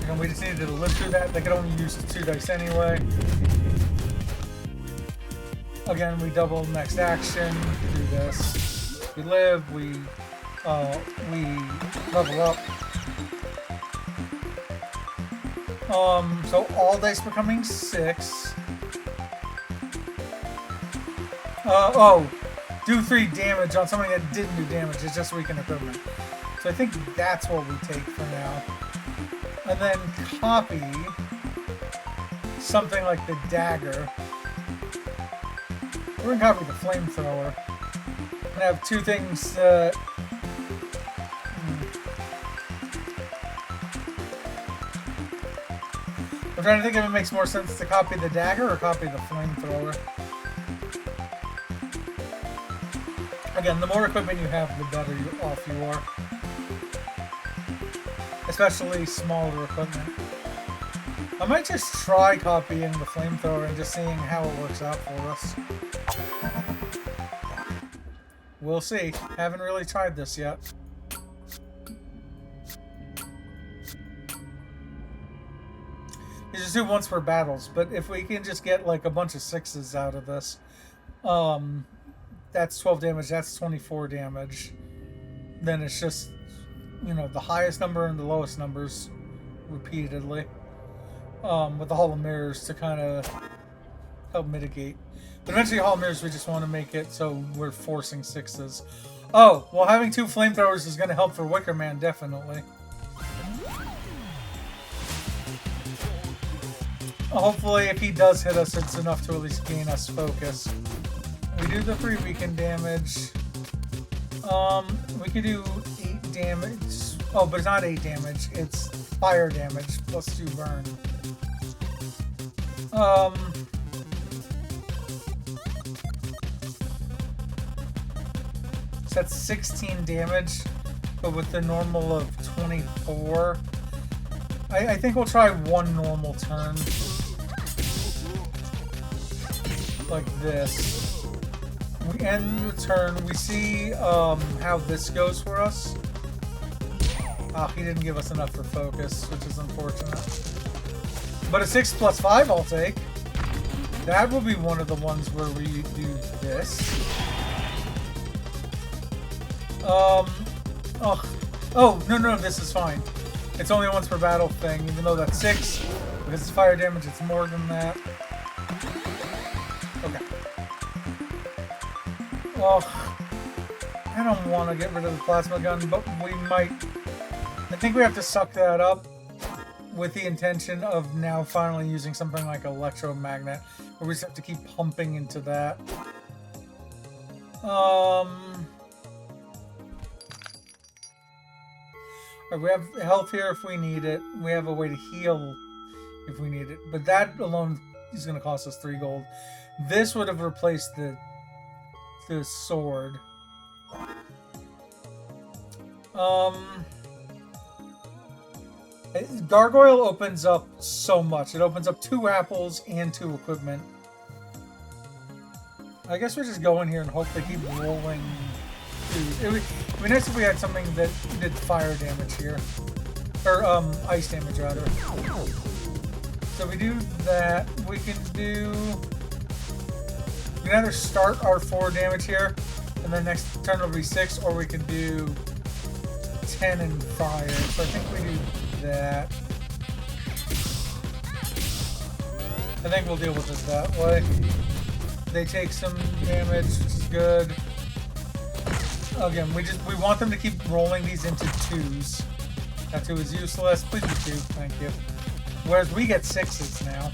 And we just needed to live through that. They could only use 2 dice anyway. Again, we double next action, do this. We live, we level up. So all dice becoming 6. Do 3 damage on something that didn't do damage. It's just weakened equipment. So I think that's what we take for now. And then copy something like the dagger. We're gonna copy the flamethrower. I'm gonna have 2 things. I'm trying to think if it makes more sense to copy the dagger or copy the flamethrower. Again, the more equipment you have, the better off you are. Especially smaller equipment. I might just try copying the flamethrower and just seeing how it works out for us. We'll see. Haven't really tried this yet. You just do once per battles, but if we can just get like a bunch of 6s out of this, that's 12 damage, that's 24 damage. Then it's just, you know, the highest number and the lowest numbers repeatedly. With the Hall of Mirrors to kind of help mitigate. But eventually Hall of Mirrors, we just want to make it so we're forcing 6s. Oh, well, having 2 flamethrowers is going to help for Wicker Man, definitely. Hopefully, if he does hit us, it's enough to at least gain us focus. We do the 3 weaken damage. We could do 8 damage. Oh, but it's not 8 damage. It's fire damage plus 2 burn. So that's 16 damage, but with the normal of 24. I think we'll try 1 normal turn. Like this. We end the turn. We see how this goes for us. Ah, he didn't give us enough for focus, which is unfortunate. But a 6 plus 5 I'll take. That will be one of the ones where we do this. Oh, no, this is fine. It's only a once per battle thing, even though that's 6. Because it's fire damage, it's more than that. Okay. Oh, I don't want to get rid of the plasma gun, but we might. I think we have to suck that up with the intention of now finally using something like electromagnet, where we just have to keep pumping into that. We have health here if we need it. We have a way to heal if we need it. But that alone is going to cost us 3 gold. This would have replaced the sword. Gargoyle opens up so much. It opens up 2 apples and 2 equipment. I guess we're just going here and hope they keep rolling. It would be nice if we had something that did fire damage here. Or, ice damage, rather. So we do that. We can either start our 4 damage here, and then next turn will be 6, or we can do 10 and fire. So I think we do that. I think we'll deal with it that way. They take some damage, which is good. Again, we want them to keep rolling these into 2s. That 2 is useless. Please be 2. Thank you. Whereas we get 6s now.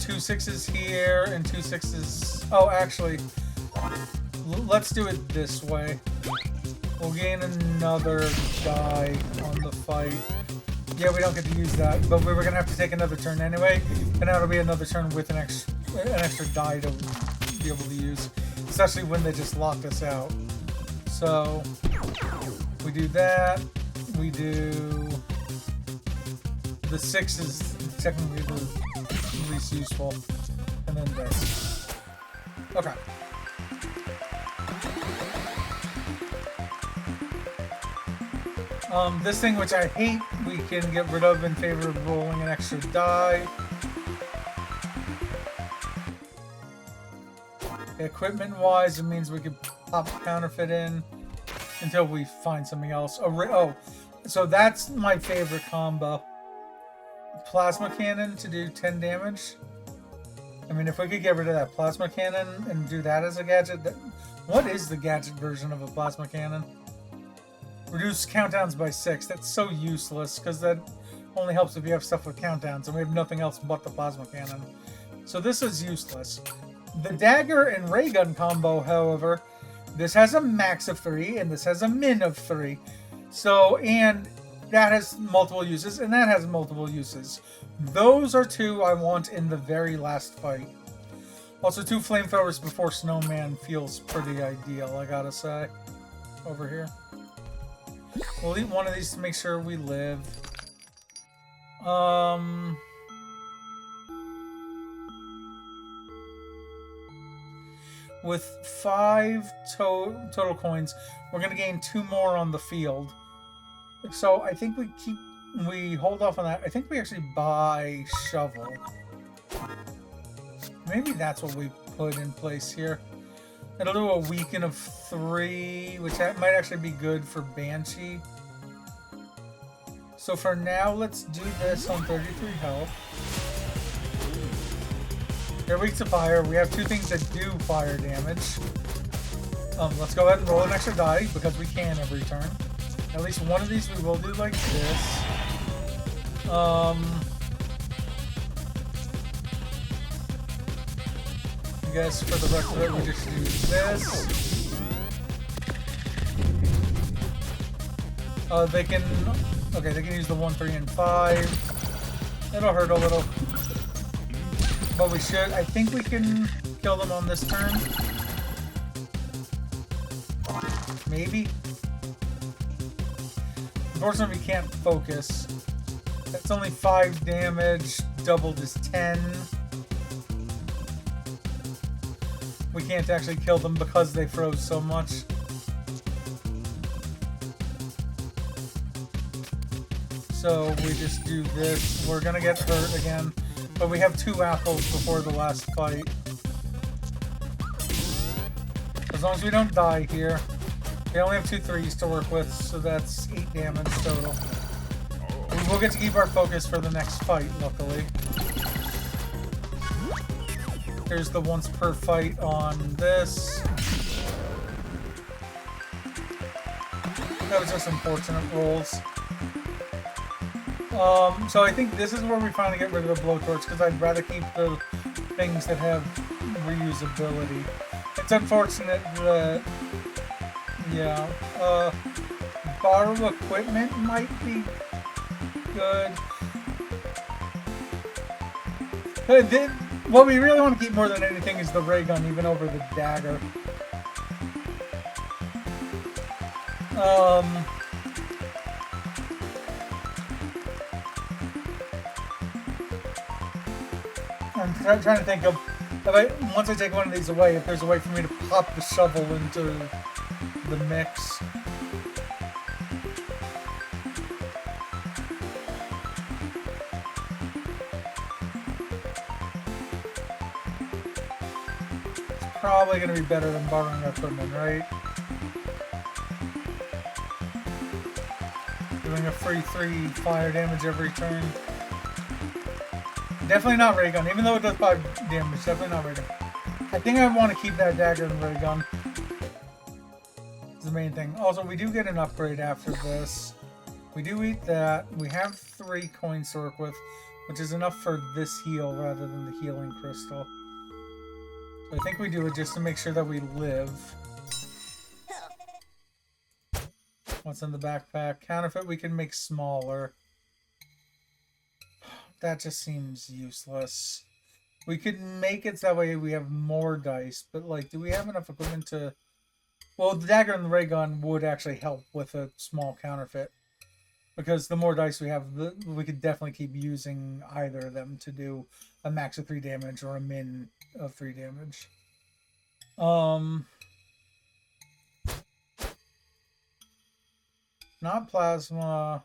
Two 6s here and 2 6s. Oh, actually, let's do it this way. We'll gain another die on the fight. Yeah, we don't get to use that, but we were gonna have to take another turn anyway, and now it'll be another turn with an extra die to be able to use, especially when they just locked us out. So we do that. We do the 6 is technically the least useful, and then this. Okay. This thing, which I hate, we can get rid of in favor of rolling an extra die. Equipment-wise, it means we can pop counterfeit in until we find something else. Oh, so that's my favorite combo. Plasma cannon to do 10 damage. I mean, if we could get rid of that plasma cannon and do that as a gadget, what is the gadget version of a plasma cannon? Reduce countdowns by 6. That's so useless because that only helps if you have stuff with countdowns, and we have nothing else but the plasma cannon. So this is useless. The dagger and ray gun combo, however, this has a max of 3 and this has a min of 3. So, and that has multiple uses and that has multiple uses. Those are 2 I want in the very last fight. Also, 2 flamethrowers before Snowman feels pretty ideal, I gotta say. Over here. We'll eat one of these to make sure we live. With 5 total coins, we're gonna gain 2 more on the field. So I think we hold off on that. I think we actually buy shovel. Maybe that's what we put in place here. It'll do a weaken of 3, which might actually be good for Banshee. So for now, let's do this on 33 health. They're weak to fire. We have 2 things that do fire damage. Let's go ahead and roll an extra die because we can every turn. At least one of these we will do like this. I guess for the rest of it, we just do this. They can use the 1, 3, and 5. It'll hurt a little. But we should, I think we can kill them on this turn. Maybe. Unfortunately, we can't focus. That's only 5 damage, doubled is 10. We can't actually kill them because they froze so much. So we just do this. We're gonna get hurt again. But we have 2 apples before the last fight. As long as we don't die here. They only have 2 3s to work with, so that's 8 damage total. We will get to keep our focus for the next fight, luckily. Here's the once per fight on this. That was just unfortunate rolls. So I think this is where we finally get rid of the blowtorch, because I'd rather keep the things that have reusability. It's unfortunate that, yeah, borrow equipment might be good. What we really want to keep more than anything is the ray gun, even over the dagger. I'm trying to think of, once I take one of these away, if there's a way for me to pop the shovel into the mix. It's probably going to be better than borrowing equipment, right? Doing a free 3 fire damage every turn. Definitely not ray gun, even though it does 5 damage. Definitely not ray gun. I think I want to keep that dagger and ray gun. main thing. Also, we do get an upgrade after this. We do eat that. We have 3 coins to work with, which is enough for this heal rather than the healing crystal. So I think we do it just to make sure that we live. What's in the backpack? Counterfeit we can make smaller. That just seems useless. We could make it so that way we have more dice, but like, do we have enough equipment to... Well, the dagger and the ray gun would actually help with a small counterfeit. Because the more dice we have, we could definitely keep using either of them to do a max of 3 damage or a min of 3 damage. Not plasma.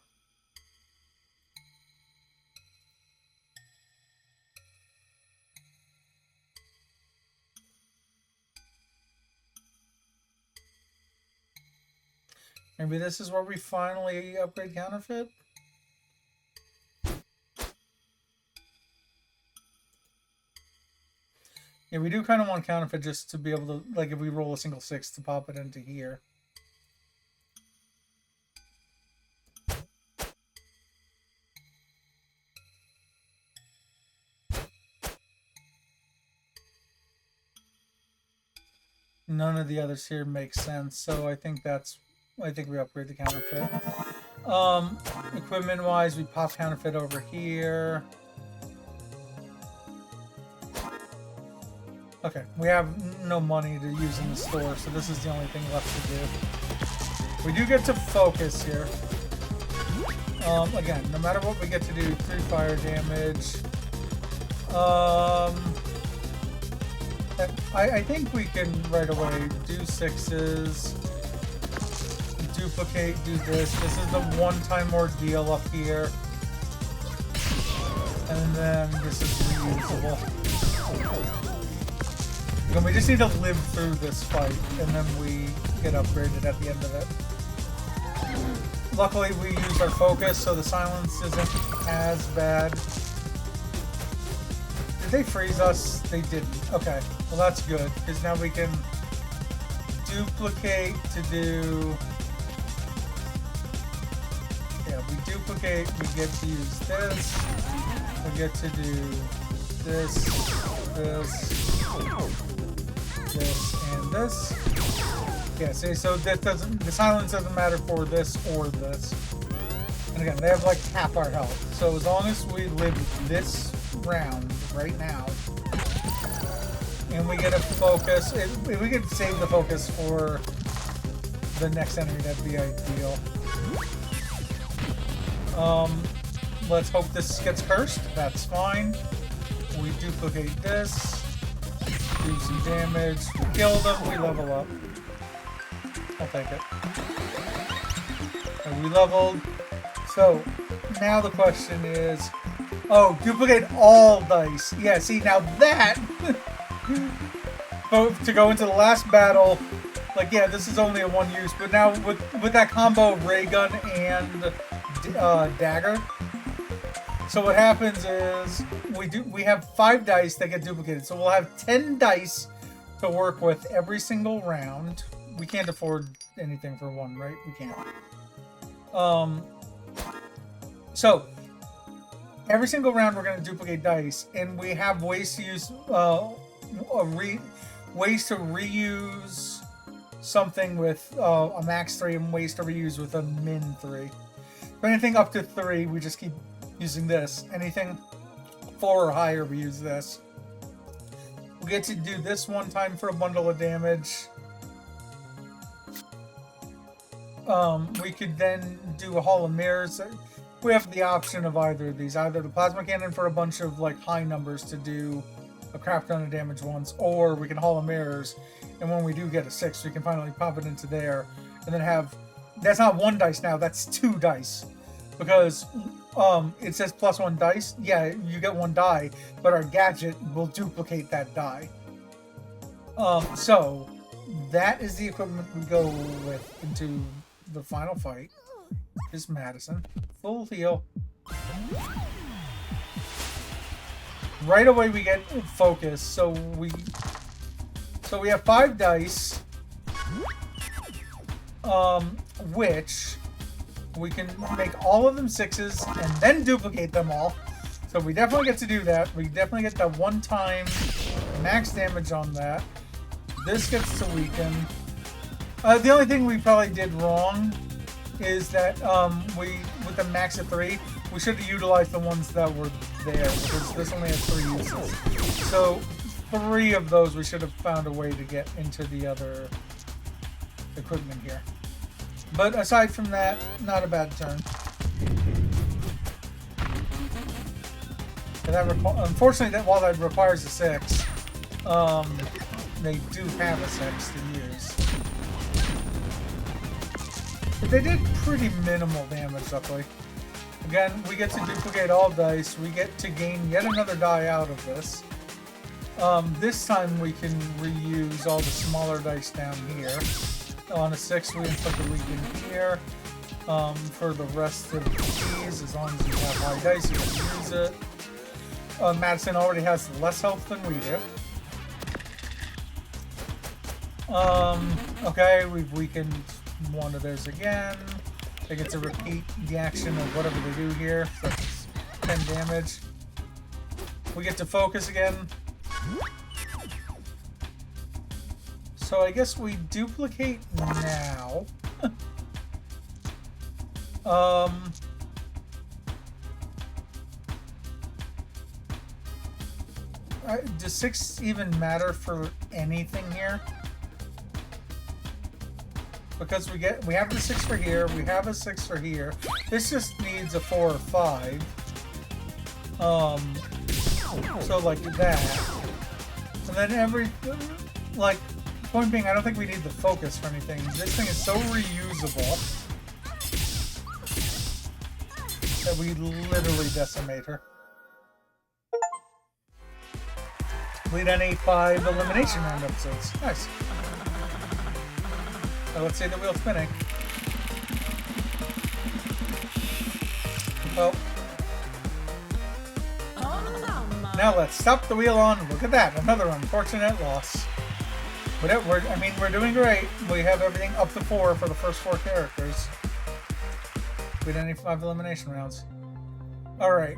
Maybe this is where we finally upgrade counterfeit? Yeah, we do kind of want counterfeit just to be able to, like, if we roll a single 6 to pop it into here. None of the others here make sense, so I think we upgrade the counterfeit. Equipment wise, we pop counterfeit over here. Okay, we have no money to use in the store, so this is the only thing left to do. We do get to focus here. Again, no matter what we get to do, 3 fire damage. I think we can right away do 6s. Duplicate, do this. This is the one-time ordeal up here. And then this is reusable. And we just need to live through this fight, and then we get upgraded at the end of it. Luckily, we used our focus, so the silence isn't as bad. Did they freeze us? They didn't. Okay, well that's good, because now we can duplicate to do... Yeah, we duplicate, we get to use this, we get to do this, and this. Yeah, see, so that doesn't, the silence doesn't matter for this or this. And again, they have like half our health. So as long as we live this round right now, and we get a focus, if we could save the focus for the next enemy, that'd be ideal. Let's hope this gets cursed. That's fine. We duplicate this. Do some damage. We kill them. We level up. I'll take it. And we leveled. So, now the question is... Oh, duplicate all dice. Yeah, see, now that... to go into the last battle... Like, yeah, this is only a 1 use, but now with that combo of ray gun and dagger... So what happens is we have 5 dice that get duplicated. So we'll have 10 dice to work with every single round. We can't afford anything for 1, right? We can't. So every single round we're going to duplicate dice, and we have ways to use ways to reuse something with a max 3 and ways to reuse with a min 3. For anything up to 3, we just keep using this. Anything 4 or higher, we use this. We get to do this one time for a bundle of damage. We could then do a Hall of Mirrors. We have the option of either of these. Either the Plasma Cannon for a bunch of like high numbers to do a crap ton of damage once, or we can Hall of Mirrors, and when we do get a 6, we can finally pop it into there, and then have... That's not 1 dice now, that's 2 dice. Because it says +1 dice. Yeah, you get 1 die, but our gadget will duplicate that die. So that is the equipment we go with into the final fight. Is Madison. Full heal. Right away we get focus. So we have 5 dice. which we can make all of them 6s and then duplicate them all. So we definitely get to do that. We definitely get that one-time max damage on that. This gets to weaken. The only thing we probably did wrong is that with the max of 3, we should have utilized the ones that were there, because this only has 3 uses. So 3 of those we should have found a way to get into the other equipment here. But aside from that, not a bad turn. And that unfortunately, while that requires a 6, they do have a 6 to use. But they did pretty minimal damage, luckily. Again, we get to duplicate all dice. We get to gain yet another die out of this. This time we can reuse all the smaller dice down here. On a 6, we inflict a weaken here. For the rest of these, as long as you have high dice, you can use it. Madison already has less health than we do. Okay, we've weakened one of theirs again. They get to repeat the action of whatever they do here. So that's 10 damage. We get to focus again. So I guess we duplicate now. Does 6 even matter for anything here? Because we have the 6 for here, we have a 6 for here. This just needs a 4 or 5. So like that. And then point being, I don't think we need the focus for anything. This thing is so reusable that we literally decimate her. Complete any 5 elimination round episodes. Nice. So let's see the wheel spinning. Oh. Now let's stop the wheel on. Look at that. Another unfortunate loss. But we're doing great. We have everything up to 4 for the first 4 characters. We did any 5 elimination rounds. Alright.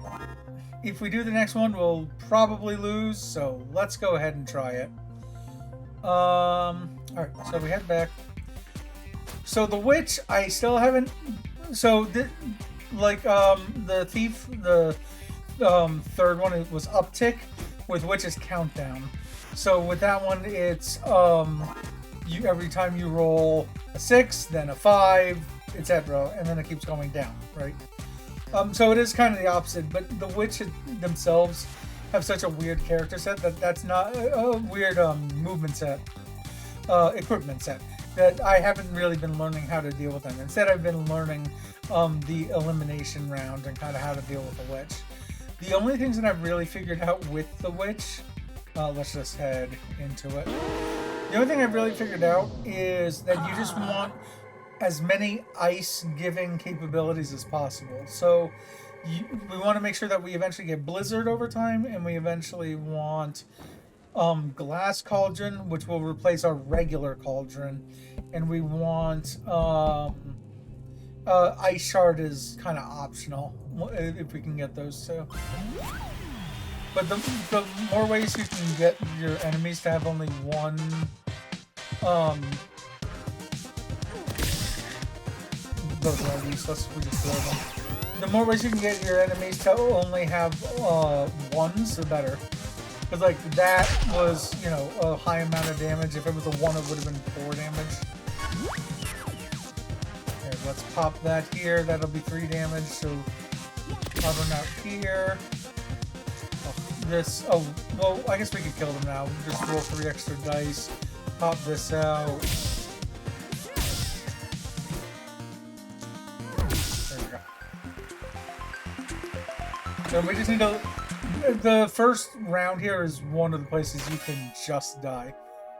If we do the next one, we'll probably lose, so let's go ahead and try it. Alright, so we head back. So the witch, I still haven't... So, the thief, the third one, it was uptick with witch's countdown. So with that one, it's every time you roll a 6, then a 5, etc., and then it keeps going down, right? So it is kind of the opposite, but the witch themselves have such a weird character set that's not a weird movement set, equipment set, that I haven't really been learning how to deal with them. Instead, I've been learning the elimination round and kind of how to deal with the witch. The only things that I've really figured out with the witch, let's just head into it. The only thing I've really figured out is that you just want as many ice-giving capabilities as possible. So we want to make sure that we eventually get Blizzard over time, and we eventually want Glass Cauldron, which will replace our regular Cauldron, and we want Ice Shard is kind of optional if we can get those two. But the more ways you can get your enemies to have only one those are useless, we just throw them. The more ways you can get your enemies to only have ones, the better. Because like that was, a high amount of damage. If it was a 1, it would have been 4 damage. Okay, let's pop that here. That'll be 3 damage. So pop them out here. Well, I guess we could kill them now. Just roll 3 extra dice. Pop this out. There we go. So we just need to... The first round here is one of the places you can just die.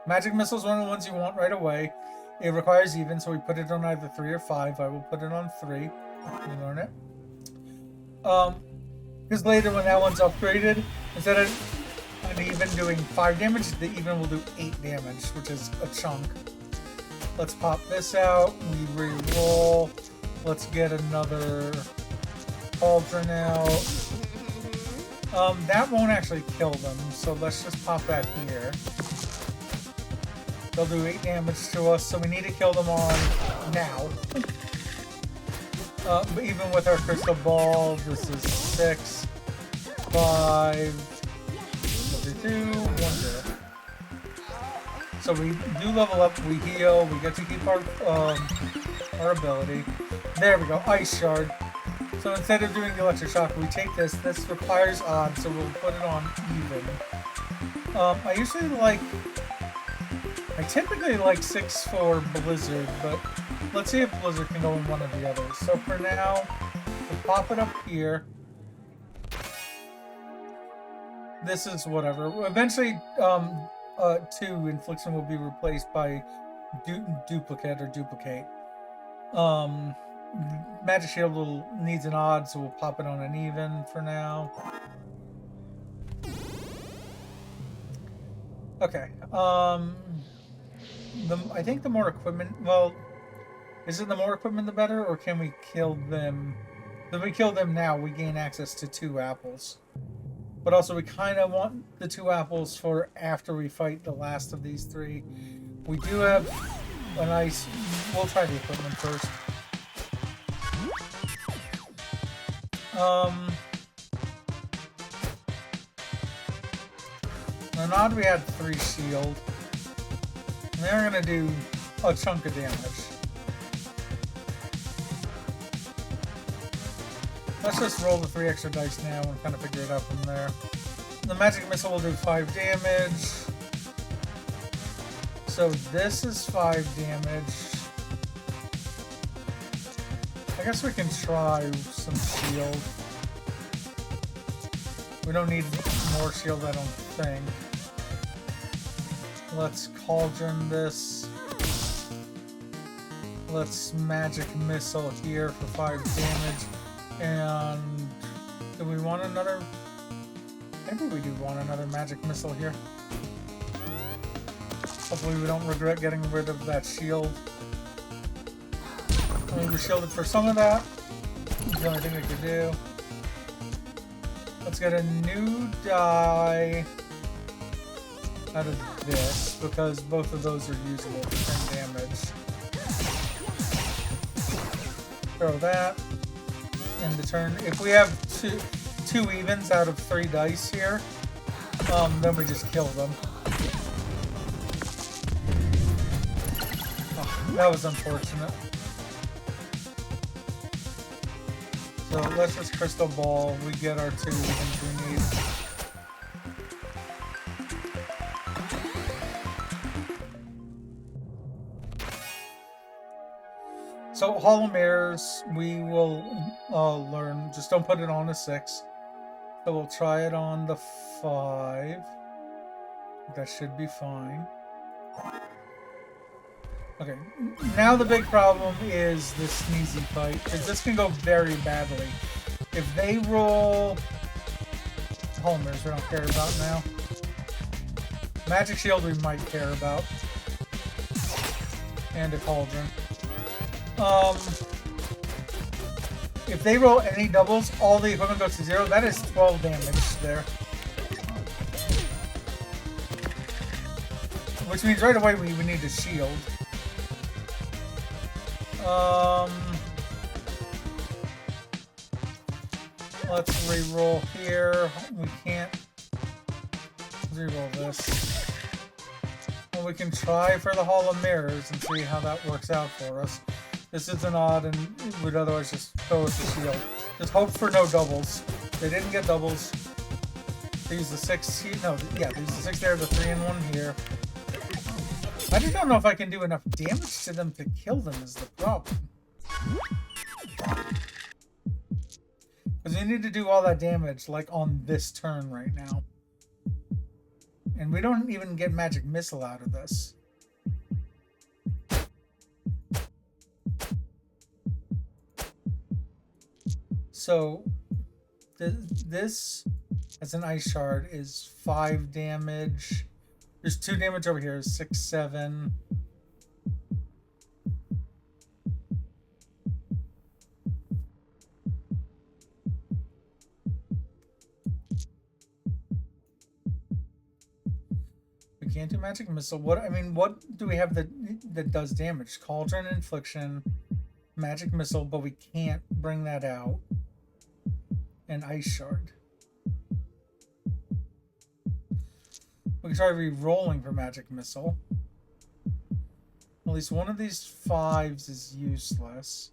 Magic Missile is one of the ones you want right away. It requires even, so we put it on either 3 or 5. I will put it on 3. You learn it. Because later when that one's upgraded, instead of an even doing 5 damage, the even will do 8 damage, which is a chunk. Let's pop this out. We re-roll. Let's get another cauldron out. That won't actually kill them, so let's just pop that here. They'll do 8 damage to us, so we need to kill them on now. But even with our crystal ball, this is 6, 5, 2, 1, 0. So we do level up, we heal, we get to keep our ability. There we go, Ice Shard. So instead of doing the electric shock, we take this. This requires odd, so we'll put it on even. I typically like 6 for Blizzard, but let's see if Blizzard can go in one of the others. So for now, we'll pop it up here. This is whatever. Eventually, 2 Infliction will be replaced by Duplicate or Duplicate. Magic Shield needs an odd, so we'll pop it on an even for now. Okay. I think the more equipment. Well, is it the more equipment the better, or can we kill them? If we kill them now, we gain access to 2 apples. But also, we kind of want the 2 apples for after we fight the last of these 3. We do have a nice. We'll try the equipment first. An odd, we had 3 shield. And they're gonna do a chunk of damage. Let's just roll the 3 extra dice now and kind of figure it out from there. The magic missile will do 5 damage. So this is 5 damage. I guess we can try some shield. We don't need more shield, I don't think. Let's cauldron this. Let's magic missile here for 5 damage. And do we want another? Maybe we do want another magic missile here. Hopefully we don't regret getting rid of that shield. I mean, we shielded for some of that. It's the only thing we could do. Let's get a new die out of this, because both of those are usable for 10 damage. Throw that. End the turn. If we have two evens out of 3 dice here, then we just kill them. Oh, that was unfortunate. So let's just crystal ball. We get our 2 evens we need. So Hall of Mirrors, we will learn. Just don't put it on a 6. So we'll try it on the 5. That should be fine. Okay, now the big problem is this sneezy fight, because this can go very badly. If they roll Hall of Mirrors, we don't care about now. Magic Shield we might care about. And a Cauldron. If they roll any doubles, all the equipment goes to 0. That is 12 damage there. Which means right away we need to shield. Let's re-roll here. We can't re-roll this. Well, we can try for the Hall of Mirrors and see how that works out for us. This is an odd, and would otherwise just go with the shield. Just hope for no doubles. They didn't get doubles. They used the 6 here. No, yeah, they used the 6 there, the 3 and 1 here. I just don't know if I can do enough damage to them to kill them is the problem. Because we need to do all that damage, like, on this turn right now. And we don't even get Magic Missile out of this. So, this, as an Ice Shard, is 5 damage. There's 2 damage over here, 6, 7. can't do magic missile. What do we have that does damage? Cauldron, infliction, magic missile, but we can't bring that out. And ice shard. We can try re-rolling for magic missile. At least one of these 5s is useless.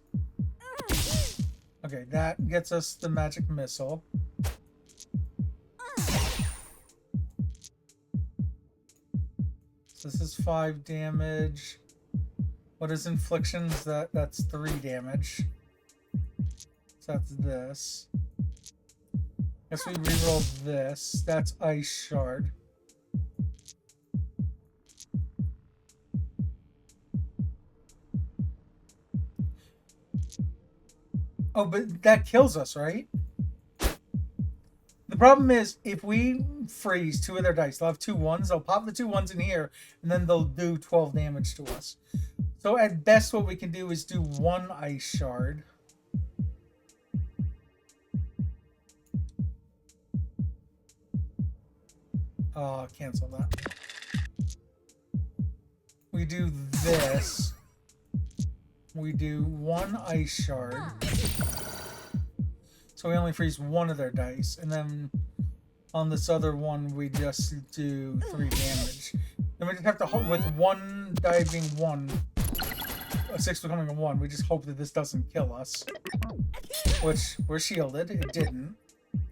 Okay, that gets us the magic missile. So this is 5 damage. What is inflictions? That's 3 damage. So that's this. Guess we reroll this. That's ice shard. Oh, but that kills us, right? The problem is, if we freeze 2 of their dice, they'll have 2 1s. They'll pop the 2 1s in here, and then they'll do 12 damage to us. So at best, what we can do is do 1 ice shard. Cancel that. We do this. We do 1 ice shard. So we only freeze 1 of their dice. And then on this other one, we just do 3 damage. Then we just have to, with 1 die being 1, a 6 becoming a 1, we just hope that this doesn't kill us. Which, we're shielded. It didn't.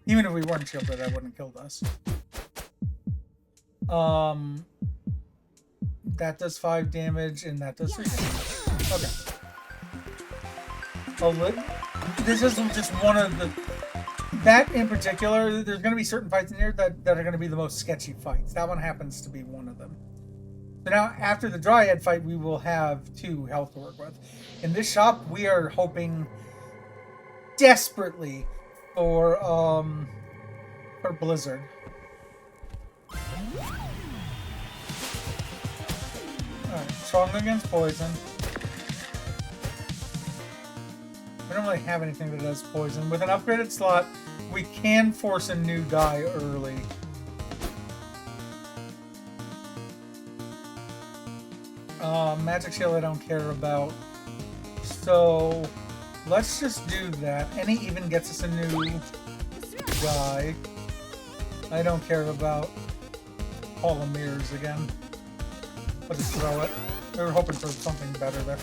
Even if we weren't shielded, that wouldn't have killed us. That does 5 damage, and that does 3 damage. Okay. This isn't just one of the... That in particular, there's going to be certain fights in here that are going to be the most sketchy fights. That one happens to be one of them. So now, after the Dryad fight, we will have 2 health to work with. In this shop, we are hoping desperately for Blizzard. Alright, strong against poison. We don't really have anything that does poison. With an upgraded slot, we can force a new die early. Magic Shield I don't care about. So, let's just do that. Any even gets us a new die. I don't care about Hall of Mirrors again. I'll just throw it. We were hoping for something better there.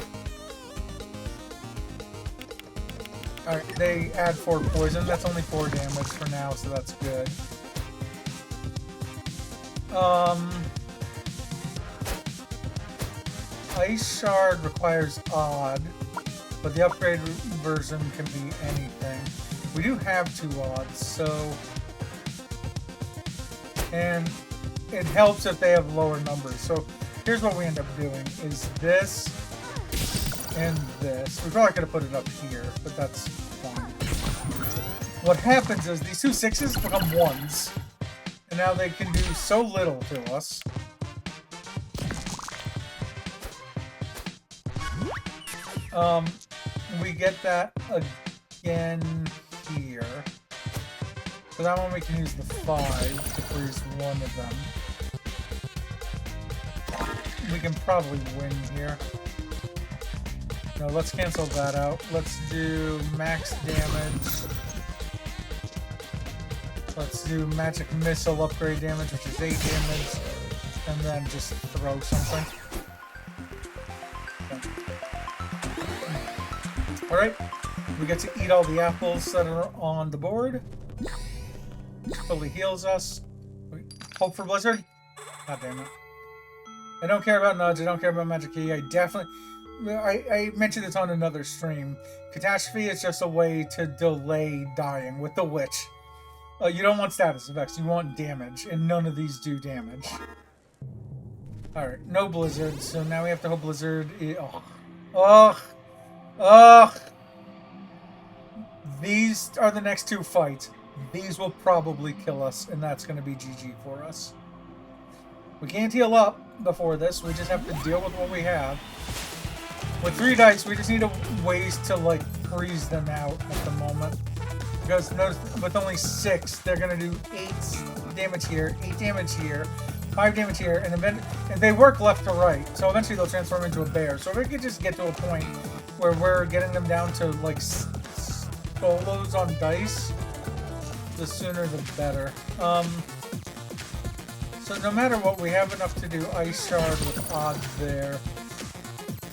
Alright, they add 4 poison. That's only 4 damage for now, so that's good. Ice Shard requires odd, but the upgrade version can be anything. We do have 2 odds, so... And it helps if they have lower numbers. So here's what we end up doing, is this and this. We probably could have put it up here, but that's fine. What happens is these 2 6s become 1s. And now they can do so little to us. We get that again here. So that one we can use the 5 to freeze 1 of them. We can probably win here. No, let's cancel that out. Let's do max damage. Let's do magic missile upgrade damage, which is 8 damage. And then just throw something. Okay. Alright. We get to eat all the apples that are on the board. Fully heals us. Hope for Blizzard? God damn it. I don't care about Nudge, I don't care about Magic Key. I mentioned this on another stream. Catastrophe is just a way to delay dying with the Witch. You don't want status effects, you want damage, and none of these do damage. Alright, no Blizzard, so now we have to hope Blizzard Ugh! These are the next 2 fights. These will probably kill us, and that's going to be GG for us. We can't heal up before this, we just have to deal with what we have. With 3 dice, we just need ways to, like, freeze them out at the moment. Because notice, with only 6, they're going to do 8 damage here, 8 damage here, 5 damage here, and then they work left to right, so eventually they'll transform into a bear. So if we could just get to a point where we're getting them down to like solos on dice, the sooner the better. So no matter what, we have enough to do Ice Shard with odds there.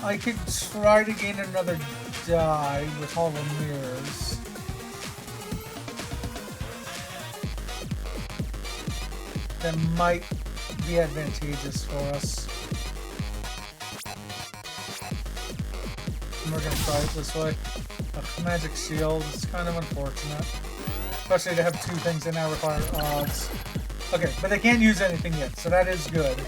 I could try to gain another die with Hollow Mirrors. That might be advantageous for us. And we're gonna try it this way. A magic shield is kind of unfortunate. Especially to have 2 things that now require odds. Okay, but they can't use anything yet, so that is good.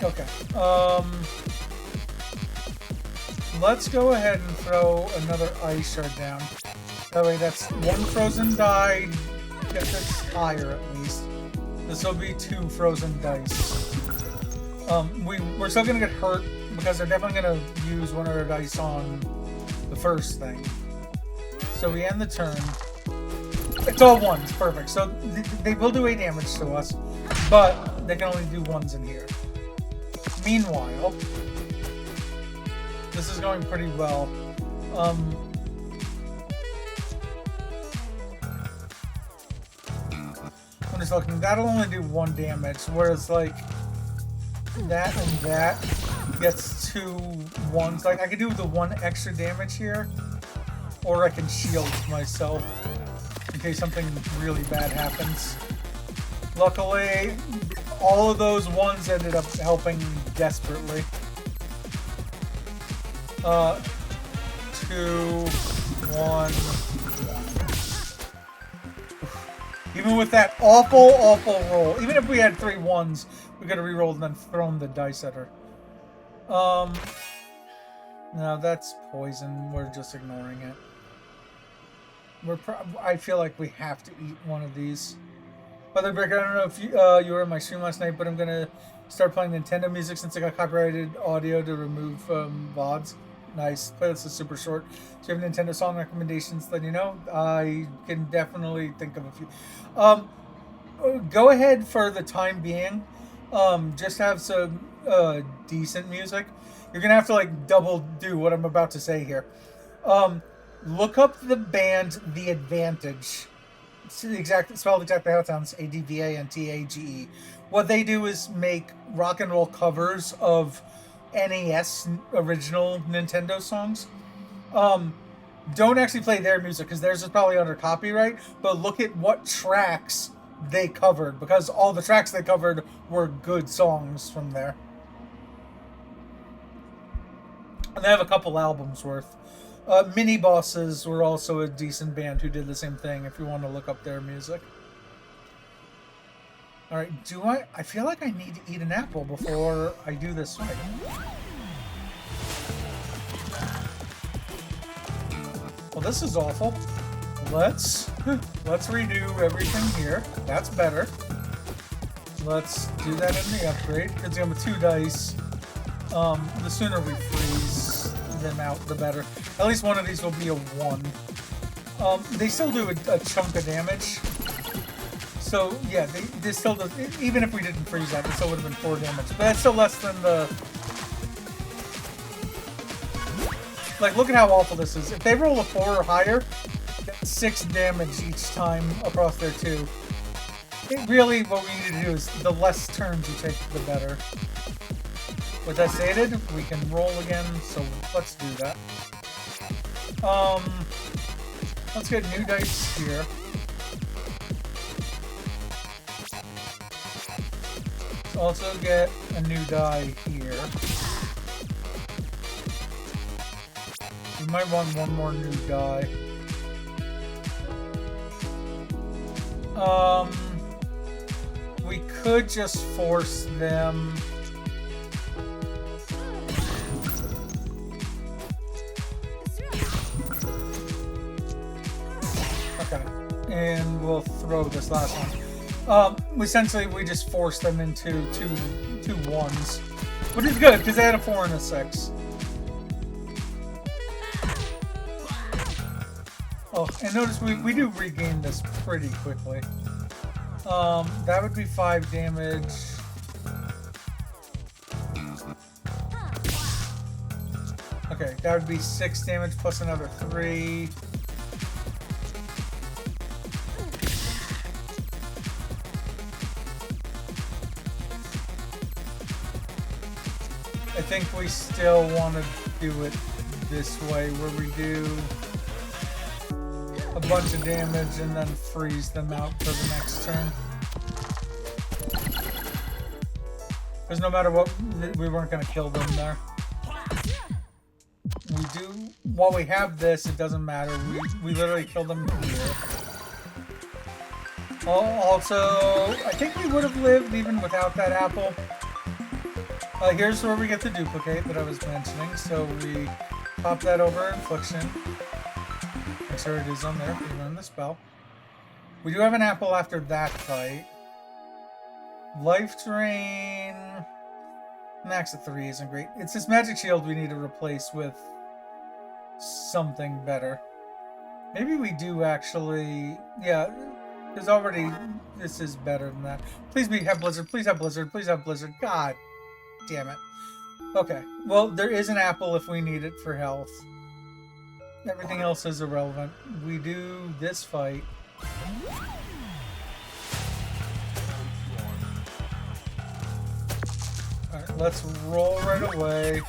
Okay, let's go ahead and throw another Ice Shard down. That way that's 1 frozen die, gets us higher at least. This will be 2 frozen dice. We're still gonna get hurt because they're definitely gonna use one of their dice on the first thing. So we end the turn. It's all 1s, perfect. So they will do 8 damage to us, but they can only do 1s in here. Meanwhile, this is going pretty well. I'm just looking. That'll only do 1 damage, whereas like that and that gets 2 1s. Like I could do the 1 extra damage here, or I can shield myself in case something really bad happens. Luckily, all of those 1s ended up helping desperately. 2, 1. Even with that awful, awful roll, even if we had 3 1s, we could have re-rolled and then thrown the dice at her. No, that's poison. We're just ignoring it. I feel like we have to eat one of these. By the way, I don't know if you were in my stream last night, but I'm gonna start playing Nintendo music since I got copyrighted audio to remove VODs. Nice. Playlist is super short. So if you have Nintendo song recommendations, then you know I can definitely think of a few. Go ahead for the time being. Just have some decent music. You're gonna have to like double do what I'm about to say here. Look up the band The Advantage. It's spelled exactly how it sounds. ADVANTAGE. What they do is make rock and roll covers of NES original Nintendo songs. Don't actually play their music because theirs is probably under copyright, but look at what tracks they covered because all the tracks they covered were good songs from there. And they have a couple albums worth. Mini Bosses were also a decent band who did the same thing if you want to look up their music. Alright, I feel like I need to eat an apple before I do this fight. Well, this is awful. Let's redo everything here. That's better. Let's do that in the upgrade. It's going with 2 dice. The sooner we freeze them out, the better. At least one of these will be a 1. They still do a chunk of damage. So, yeah, they still do, even if we didn't freeze that, it still would have been 4 damage. But that's still less than the... Like, look at how awful this is. If they roll a 4 or higher, that's 6 damage each time across their 2. Really, what we need to do is the less turns you take, the better. With that stated, we can roll again, so let's do that. Let's get new dice here. Let's also get a new die here. We might want one more new die. We could just force them. Okay, and we'll throw this last one. Essentially, we just forced them into two 1s, which is good because they had a 4 and a 6. Oh, and notice we do regain this pretty quickly. That would be 5 damage. Okay, that would be 6 damage plus another 3. I think we still want to do it this way, where we do a bunch of damage and then freeze them out for the next turn. Because no matter what, we weren't going to kill them there. We do, while we have this, it doesn't matter. We literally kill them here. Also, I think we would have lived even without that apple. Here's where we get the duplicate that I was mentioning. So we pop that over Infliction. Make sure it is on there if we run the spell. We do have an apple after that fight. Life Drain. Max of 3 isn't great. It's this magic shield we need to replace with something better. Maybe we do actually. Yeah, there's already. This is better than that. Please have Blizzard. Please have Blizzard. Please have Blizzard. God damn it. Okay. Well, there is an apple if we need it for health. Everything else is irrelevant. We do this fight. Alright, let's roll right away.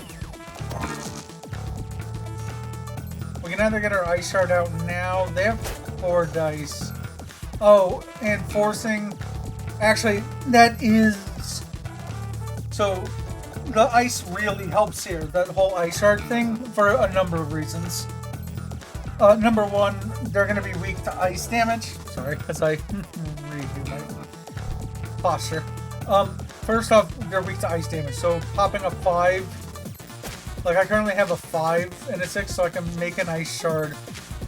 We can either get our ice shard out now. They have 4 dice. Oh, and forcing. Actually, that is. So, the ice really helps here. That whole ice shard thing for a number of reasons. Number 1, they're going to be weak to ice damage. Sorry, as I redo my posture. First off, they're weak to ice damage. So, popping a 5. Like, I currently have a 5 and a 6, so I can make an ice shard,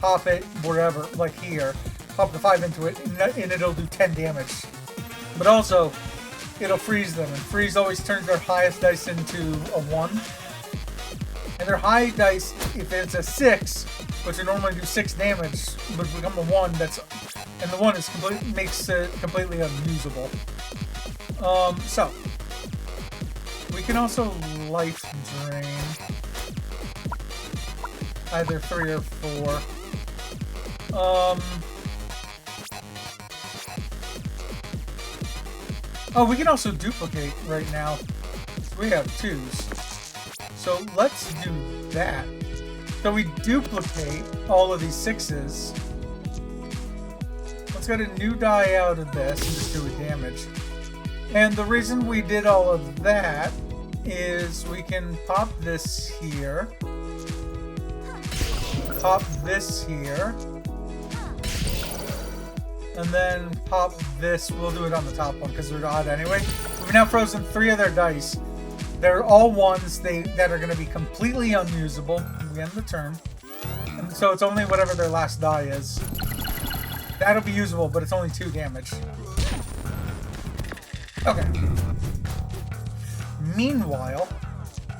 pop it wherever, like here, pop the 5 into it, and it'll do 10 damage. But also, it'll freeze them, and freeze always turns their highest dice into a 1. And their high dice, if it's a 6, which would normally do 6 damage, would become a 1. And the 1 is makes it completely unusable. So we can also life drain either 3 or 4. Oh, we can also duplicate right now. We have 2s. So let's do that. So we duplicate all of these 6s. Let's get a new die out of this and just do a damage. And the reason we did all of that is we can pop this here. Pop this here. And then pop this. We'll do it on the top one because they're odd anyway. We've now frozen 3 of their dice. They're all 1s that are going to be completely unusable. We end the turn. And so it's only whatever their last die is. That'll be usable, but it's only 2 damage. Okay. Meanwhile,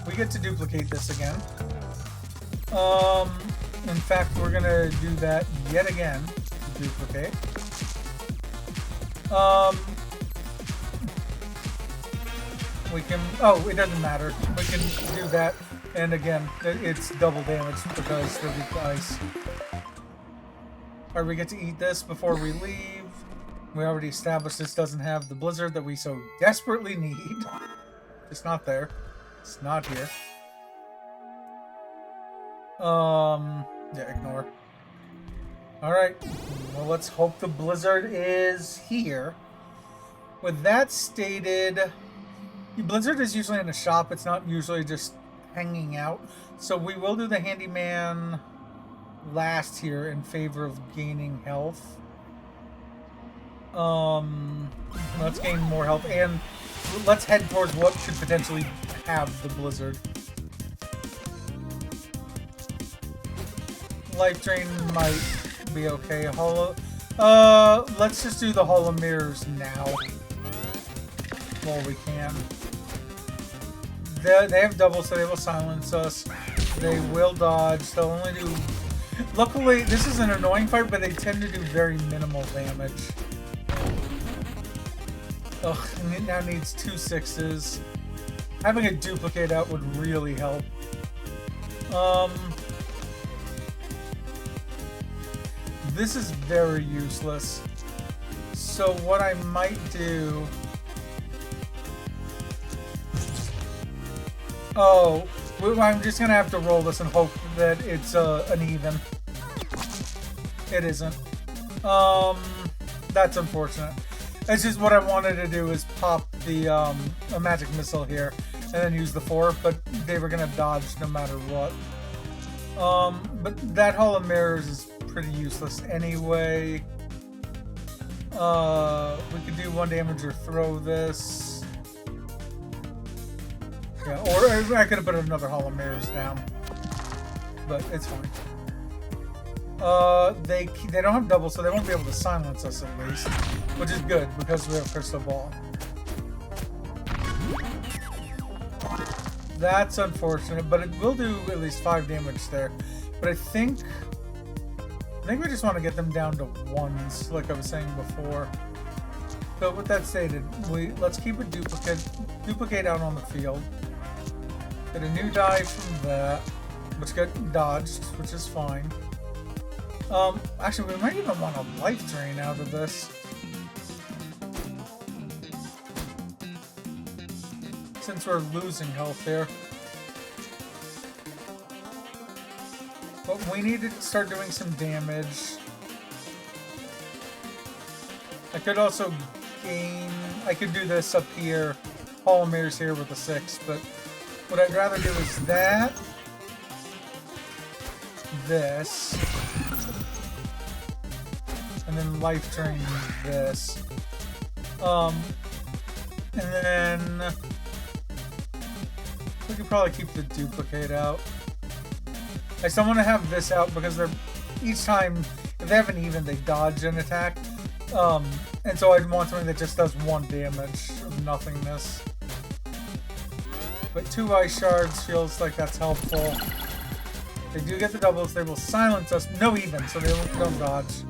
we get to duplicate this again. In fact, we're going to do that yet again. Duplicate. We can, oh, it doesn't matter. We can do that, and again, it's double damage because they're weak to ice. Alright, we get to eat this before we leave. We already established this doesn't have the blizzard that we so desperately need. It's not there. It's not here. Yeah, ignore. Alright, well, let's hope the blizzard is here. With that stated, the blizzard is usually in a shop. It's not usually just hanging out. So we will do the handyman last here in favor of gaining health. Let's gain more health, and let's head towards what should potentially have the blizzard. Life drain might be okay. Let's just do the Hall of Mirrors now while we can. They have double, so they will silence us. They will dodge. They'll only do. Luckily, this is an annoying fight, but they tend to do very minimal damage. Ugh, and it now needs 2 6s. Having a duplicate out would really help. This is very useless. So what I might do... Oh, I'm just gonna have to roll this and hope that it's an even. It isn't. That's unfortunate. It's just what I wanted to do is pop the a magic missile here and then use the 4, but they were gonna dodge no matter what. But that Hall of Mirrors is pretty useless anyway. We could do 1 damage or throw this. Yeah, or I could have put another Hall of Mirrors down, but it's fine. They don't have double, so they won't be able to silence us at least, which is good because we have Crystal Ball. That's unfortunate, but it will do at least 5 damage there. But I think we just want to get them down to 1s, like I was saying before. So with that stated, let's keep a duplicate out on the field. Get a new die from that, which got dodged, which is fine. Actually, we might even want a life drain out of this. Since we're losing health here. But we need to start doing some damage. I could also gain... I could do this up here. Hall of Mirrors here with a 6, but what I'd rather do is that. This. And then life drain this. And then we could probably keep the duplicate out. I still want to have this out because they're each time if they have an even, they dodge an attack. And so I'd want something that just does 1 damage of nothingness. But 2 ice shards feels like that's helpful. They do get the doubles. They will silence us. No even, so they don't dodge.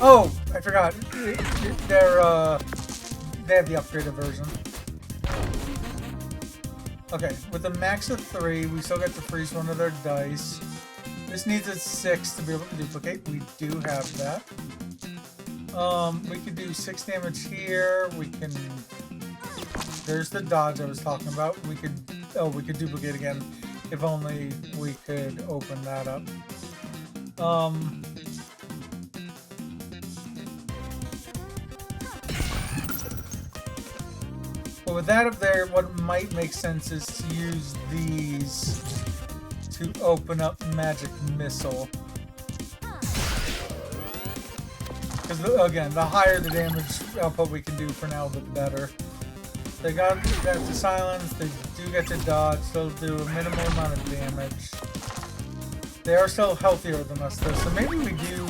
Oh, I forgot. They have the upgraded version. Okay, with a max of 3, we still get to freeze one of their dice. This needs a 6 to be able to duplicate. We do have that. We could do 6 damage here. We can... There's the dodge I was talking about. We could duplicate again. If only we could open that up. But with that up there, what might make sense is to use these to open up Magic Missile. Because, again, the higher the damage output we can do for now, the better. They got that to silence, they do get to dodge, they'll do a minimal amount of damage. They are still healthier than us, though, so maybe we do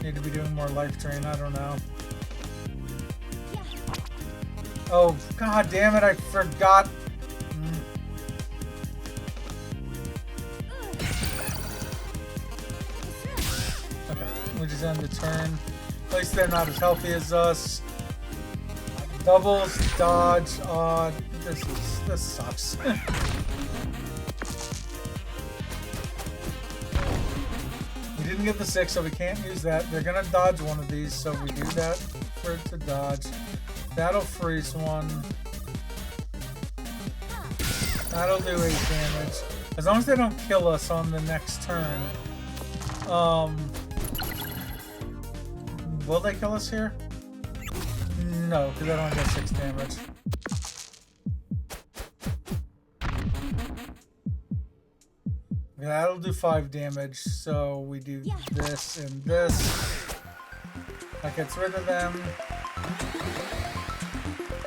need to be doing more life drain, I don't know. Oh, god damn it, I forgot. Okay, we just end the turn. At least they're not as healthy as us. Doubles, dodge, odd. This sucks. We didn't get the 6, so we can't use that. They're gonna dodge one of these, so we do that for it to dodge. That'll freeze one. That'll do 8 damage. As long as they don't kill us on the next turn. Will they kill us here? No, because I don't get 6 damage. That'll do 5 damage, so we do this and this. That gets rid of them.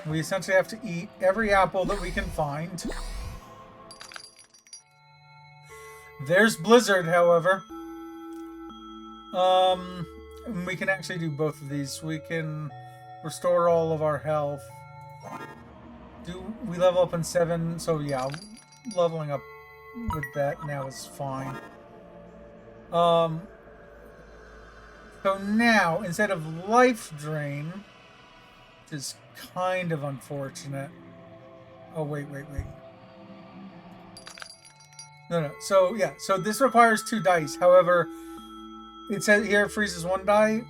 We essentially have to eat every apple that we can find. There's Blizzard, however. We can actually do both of these. We can restore all of our health. We level up in 7, so yeah, leveling up with that now is fine. So now, instead of life drain, is kind of unfortunate. Oh, wait. No. So, yeah. So this requires 2 dice. However, it says here it freezes 1 die.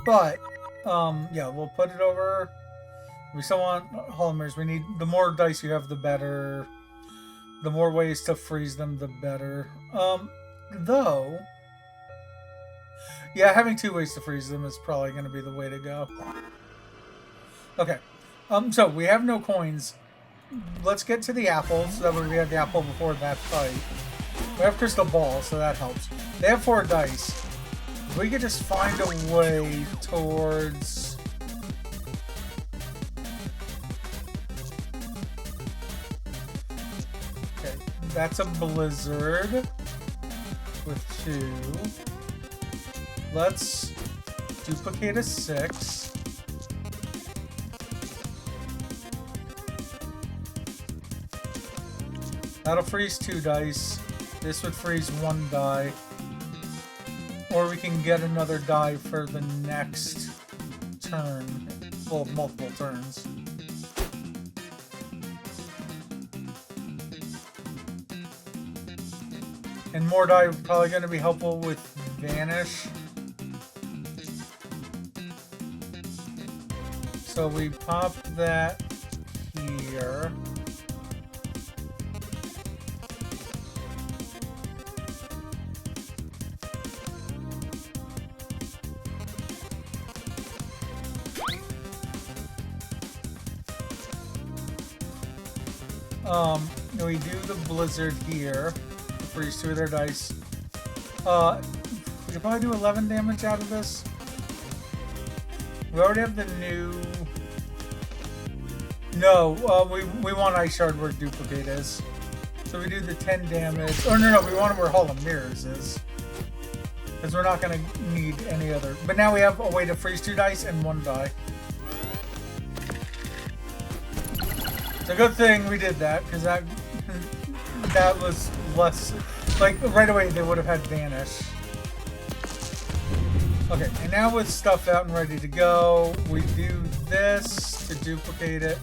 But, yeah, we'll put it over. We still want Hall of Mirrors. We need... The more dice you have, the better. The more ways to freeze them, the better. Though... Yeah, having 2 ways to freeze them is probably going to be the way to go. Okay. So, we have no coins. Let's get to the apples. That way we had the apple before that fight. We have crystal balls, so that helps. They have 4 dice. If we could just find a way towards... Okay, that's a blizzard with 2. Let's duplicate a 6. That'll freeze 2 dice. This would freeze 1 die. Or we can get another die for the next turn. Well, multiple turns. And more die are probably going to be helpful with Vanish. So we pop that here. We do the blizzard here. Freeze 2 of their dice. We could probably do 11 damage out of this. We already have the new... No, we want Ice Shard where Duplicate is. So we do the 10 damage. Oh, no, we want it where Hall of Mirrors is. Because we're not going to need any other. But now we have a way to freeze 2 dice and 1 die. It's a good thing we did that, because that was less... Like, right away they would have had Vanish. Okay, and now with stuff out and ready to go, we do this to duplicate it.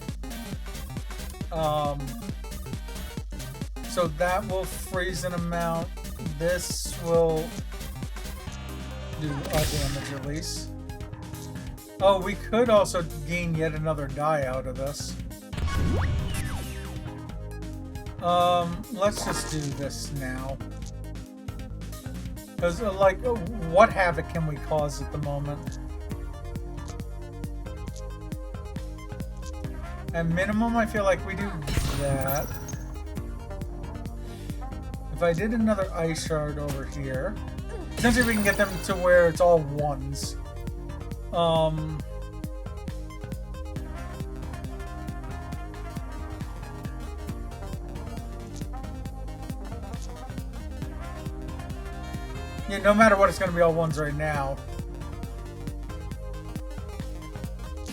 So that will freeze an amount. This will do a damage release. Oh, we could also gain yet another die out of this. Let's just do this now. Because, like, what havoc can we cause at the moment? At minimum, I feel like we do that. If I did another Ice Shard over here, essentially we can get them to where it's all 1s. Yeah, no matter what, it's going to be all 1s right now.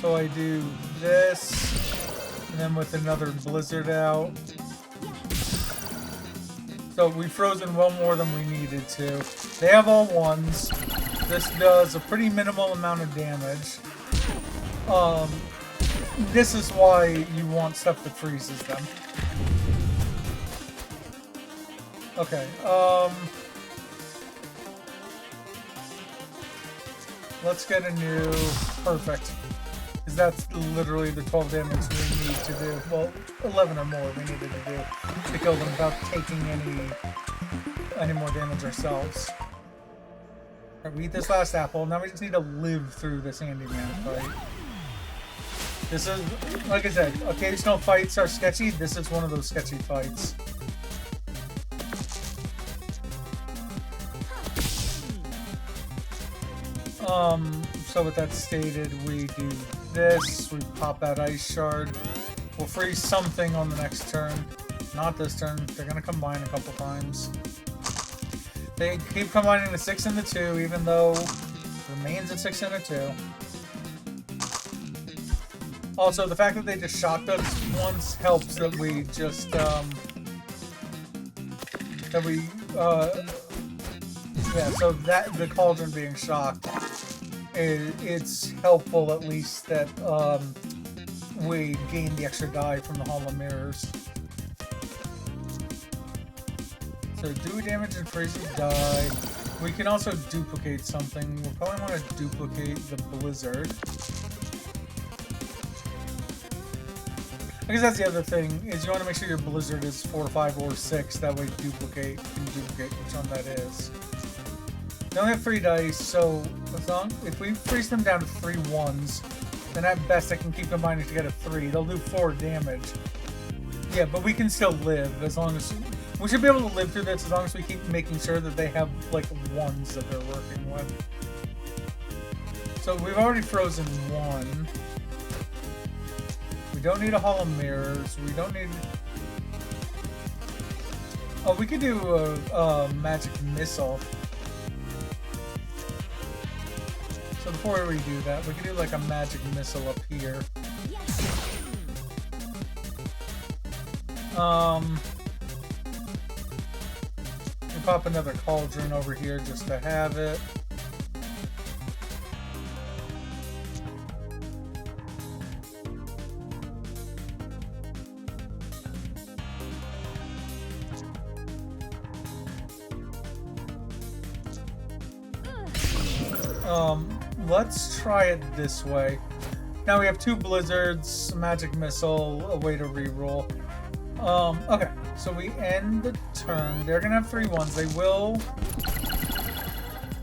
So I do this, and then with another blizzard out. So we've frozen well more than we needed to. They have all 1s. This does a pretty minimal amount of damage. This is why you want stuff that freezes them. Okay, let's get a new... Perfect. Because that's literally the 12 damage we need to do. Well, 11 or more we needed to do to kill them without taking any more damage ourselves. Alright, we eat this last apple. Now we just need to live through this handyman fight. This is, like I said, occasional fights are sketchy. This is one of those sketchy fights. So with that stated, we do this, we pop out Ice Shard. We'll freeze something on the next turn. Not this turn. They're going to combine a couple times. They keep combining the 6 and the 2, even though it remains a 6 and a 2. Also, the fact that they just shocked us once helps that we just, yeah, so that, the cauldron being shocked, it's helpful at least that, we gain the extra die from the Hall of Mirrors. So do damage and freeze the die. We can also duplicate something. We'll probably want to duplicate the Blizzard. I guess that's the other thing, is you want to make sure your Blizzard is 4, 5, or 6. That way you can duplicate which one that is. They only have 3 dice, so if we freeze them down to 3 ones, then at best I can keep combining to get a 3. They'll do 4 damage. Yeah, but we can still live as long as... We should be able to live through this as long as we keep making sure that they have, like, ones that they're working with. So we've already frozen 1. We don't need a Hall of Mirrors. We don't need... Oh, we could do a Magic Missile. So before we do that, we could do like a Magic Missile up here. We pop another Cauldron over here just to have it. Let's try it this way. Now we have 2 Blizzards, a Magic Missile, a way to reroll. Okay, so we end the turn. They're gonna have 3 ones. They will...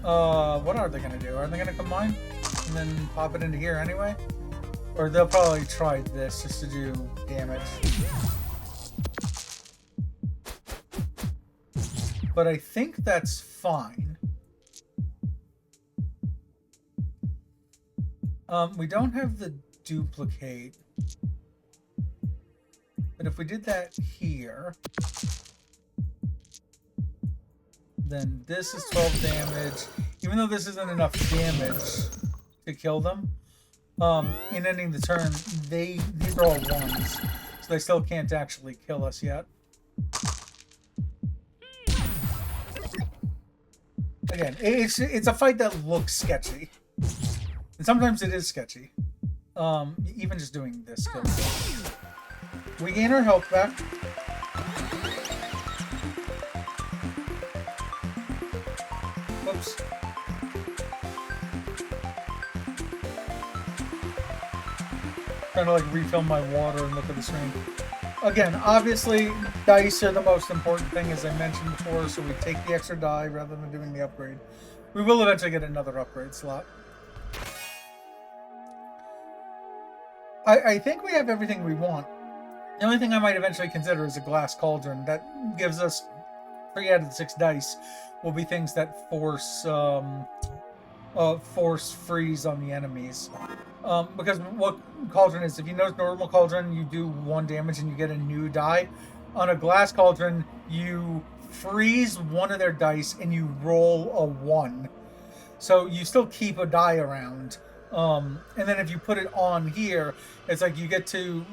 what are they gonna do? Are they gonna combine and then pop it into here anyway? Or they'll probably try this just to do damage. But I think that's fine. We don't have the duplicate. But if we did that here, then this is 12 damage. Even though this isn't enough damage to kill them, in ending the turn, these are all ones. So they still can't actually kill us yet. Again, it's a fight that looks sketchy. And sometimes it is sketchy. Even just doing this. We gain our health back. Whoops. Trying to like refill my water and look at the screen. Again, obviously, dice are the most important thing, as I mentioned before, so we take the extra die rather than doing the upgrade. We will eventually get another upgrade slot. I think we have everything we want. The only thing I might eventually consider is a glass cauldron. That gives us 3 out of the 6 dice will be things that force freeze on the enemies. Because what cauldron is, if you notice normal cauldron, you do 1 damage and you get a new die. On a glass cauldron, you freeze one of their dice and you roll a 1. So you still keep a die around. And then if you put it on here, it's like you get to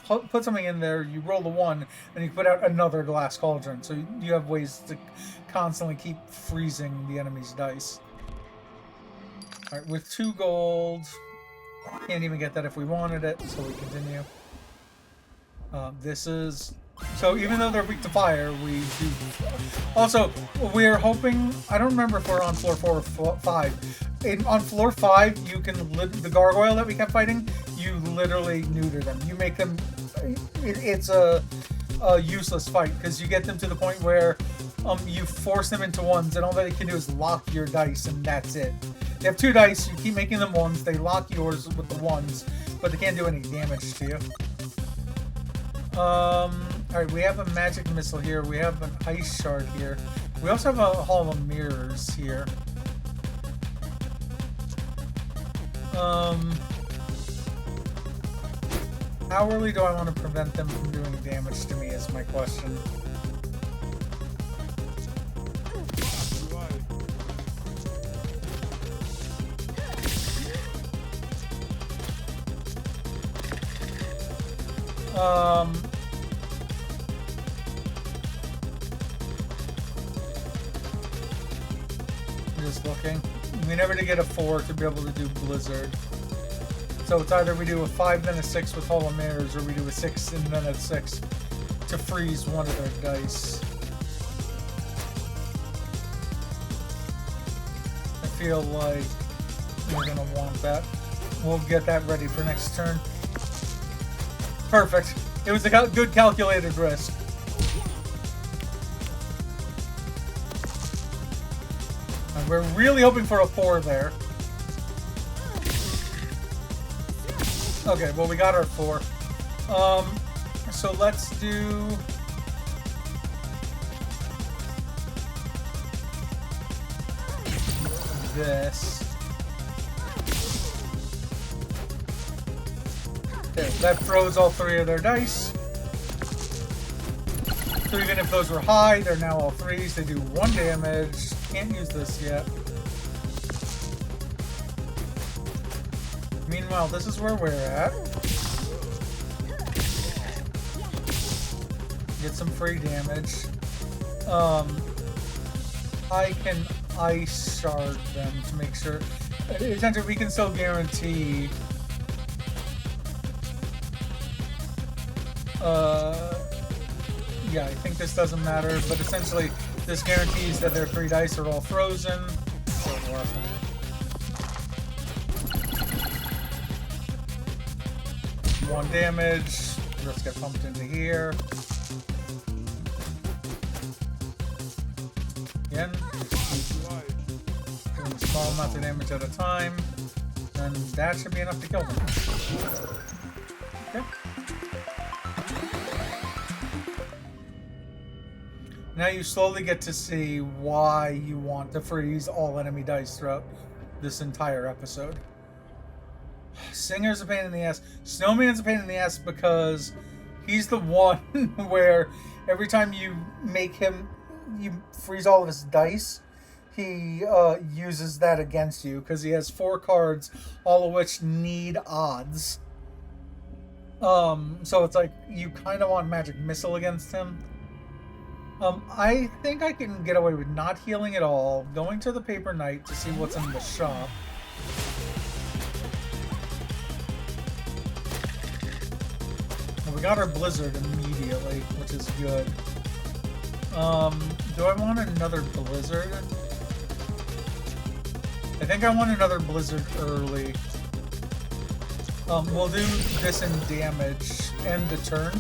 put something in there, you roll the 1, and you put out another glass cauldron. So you have ways to constantly keep freezing the enemy's dice. Alright, with 2 gold, can't even get that if we wanted it, so we continue. This is... So even though they're weak to fire, we do... Also, we're hoping... I don't remember if we're on floor 4 or 5. On floor 5, you can... The gargoyle that we kept fighting, you literally neuter them. You make them... It's a useless fight, because you get them to the point where you force them into ones, and all they can do is lock your dice, and that's it. They have 2 dice, you keep making them ones, they lock yours with the ones, but they can't do any damage to you. Alright, we have a magic missile here, we have an ice shard here. We also have a hall of mirrors here. How early do I want to prevent them from doing damage to me is my question. Just looking. We never did get a 4 to be able to do Blizzard. So it's either we do a 5 then a 6 with Hall of Mirrors, or we do a 6 and then a 6 to freeze one of their dice. I feel like we're gonna want that. We'll get that ready for next turn. Perfect. It was a good calculated risk. And we're really hoping for a 4 there. Okay, well we got our 4. So let's do this. Okay, that throws all 3 of their dice. So even if those were high, they're now all 3s. They do 1 damage. Can't use this yet. Meanwhile, this is where we're at. Get some free damage. I can ice shard them to make sure. Essentially, we can still guarantee. Yeah, I think this doesn't matter, but essentially, this guarantees that their 3 dice are all frozen. So 1 damage. Let's get pumped into here. Again, doing a small amount of damage at a time, and that should be enough to kill them. Okay. Now you slowly get to see why you want to freeze all enemy dice throughout this entire episode. Singer's a pain in the ass. Snowman's a pain in the ass because he's the one where every time you make him, you freeze all of his dice, he uses that against you because he has 4 cards, all of which need odds. So it's like you kind of want Magic Missile against him. I think I can get away with not healing at all, going to the Paper Knight to see what's in the shop. Well, we got our Blizzard immediately, which is good. Do I want another Blizzard? I think I want another Blizzard early. We'll do this in damage, end the turn.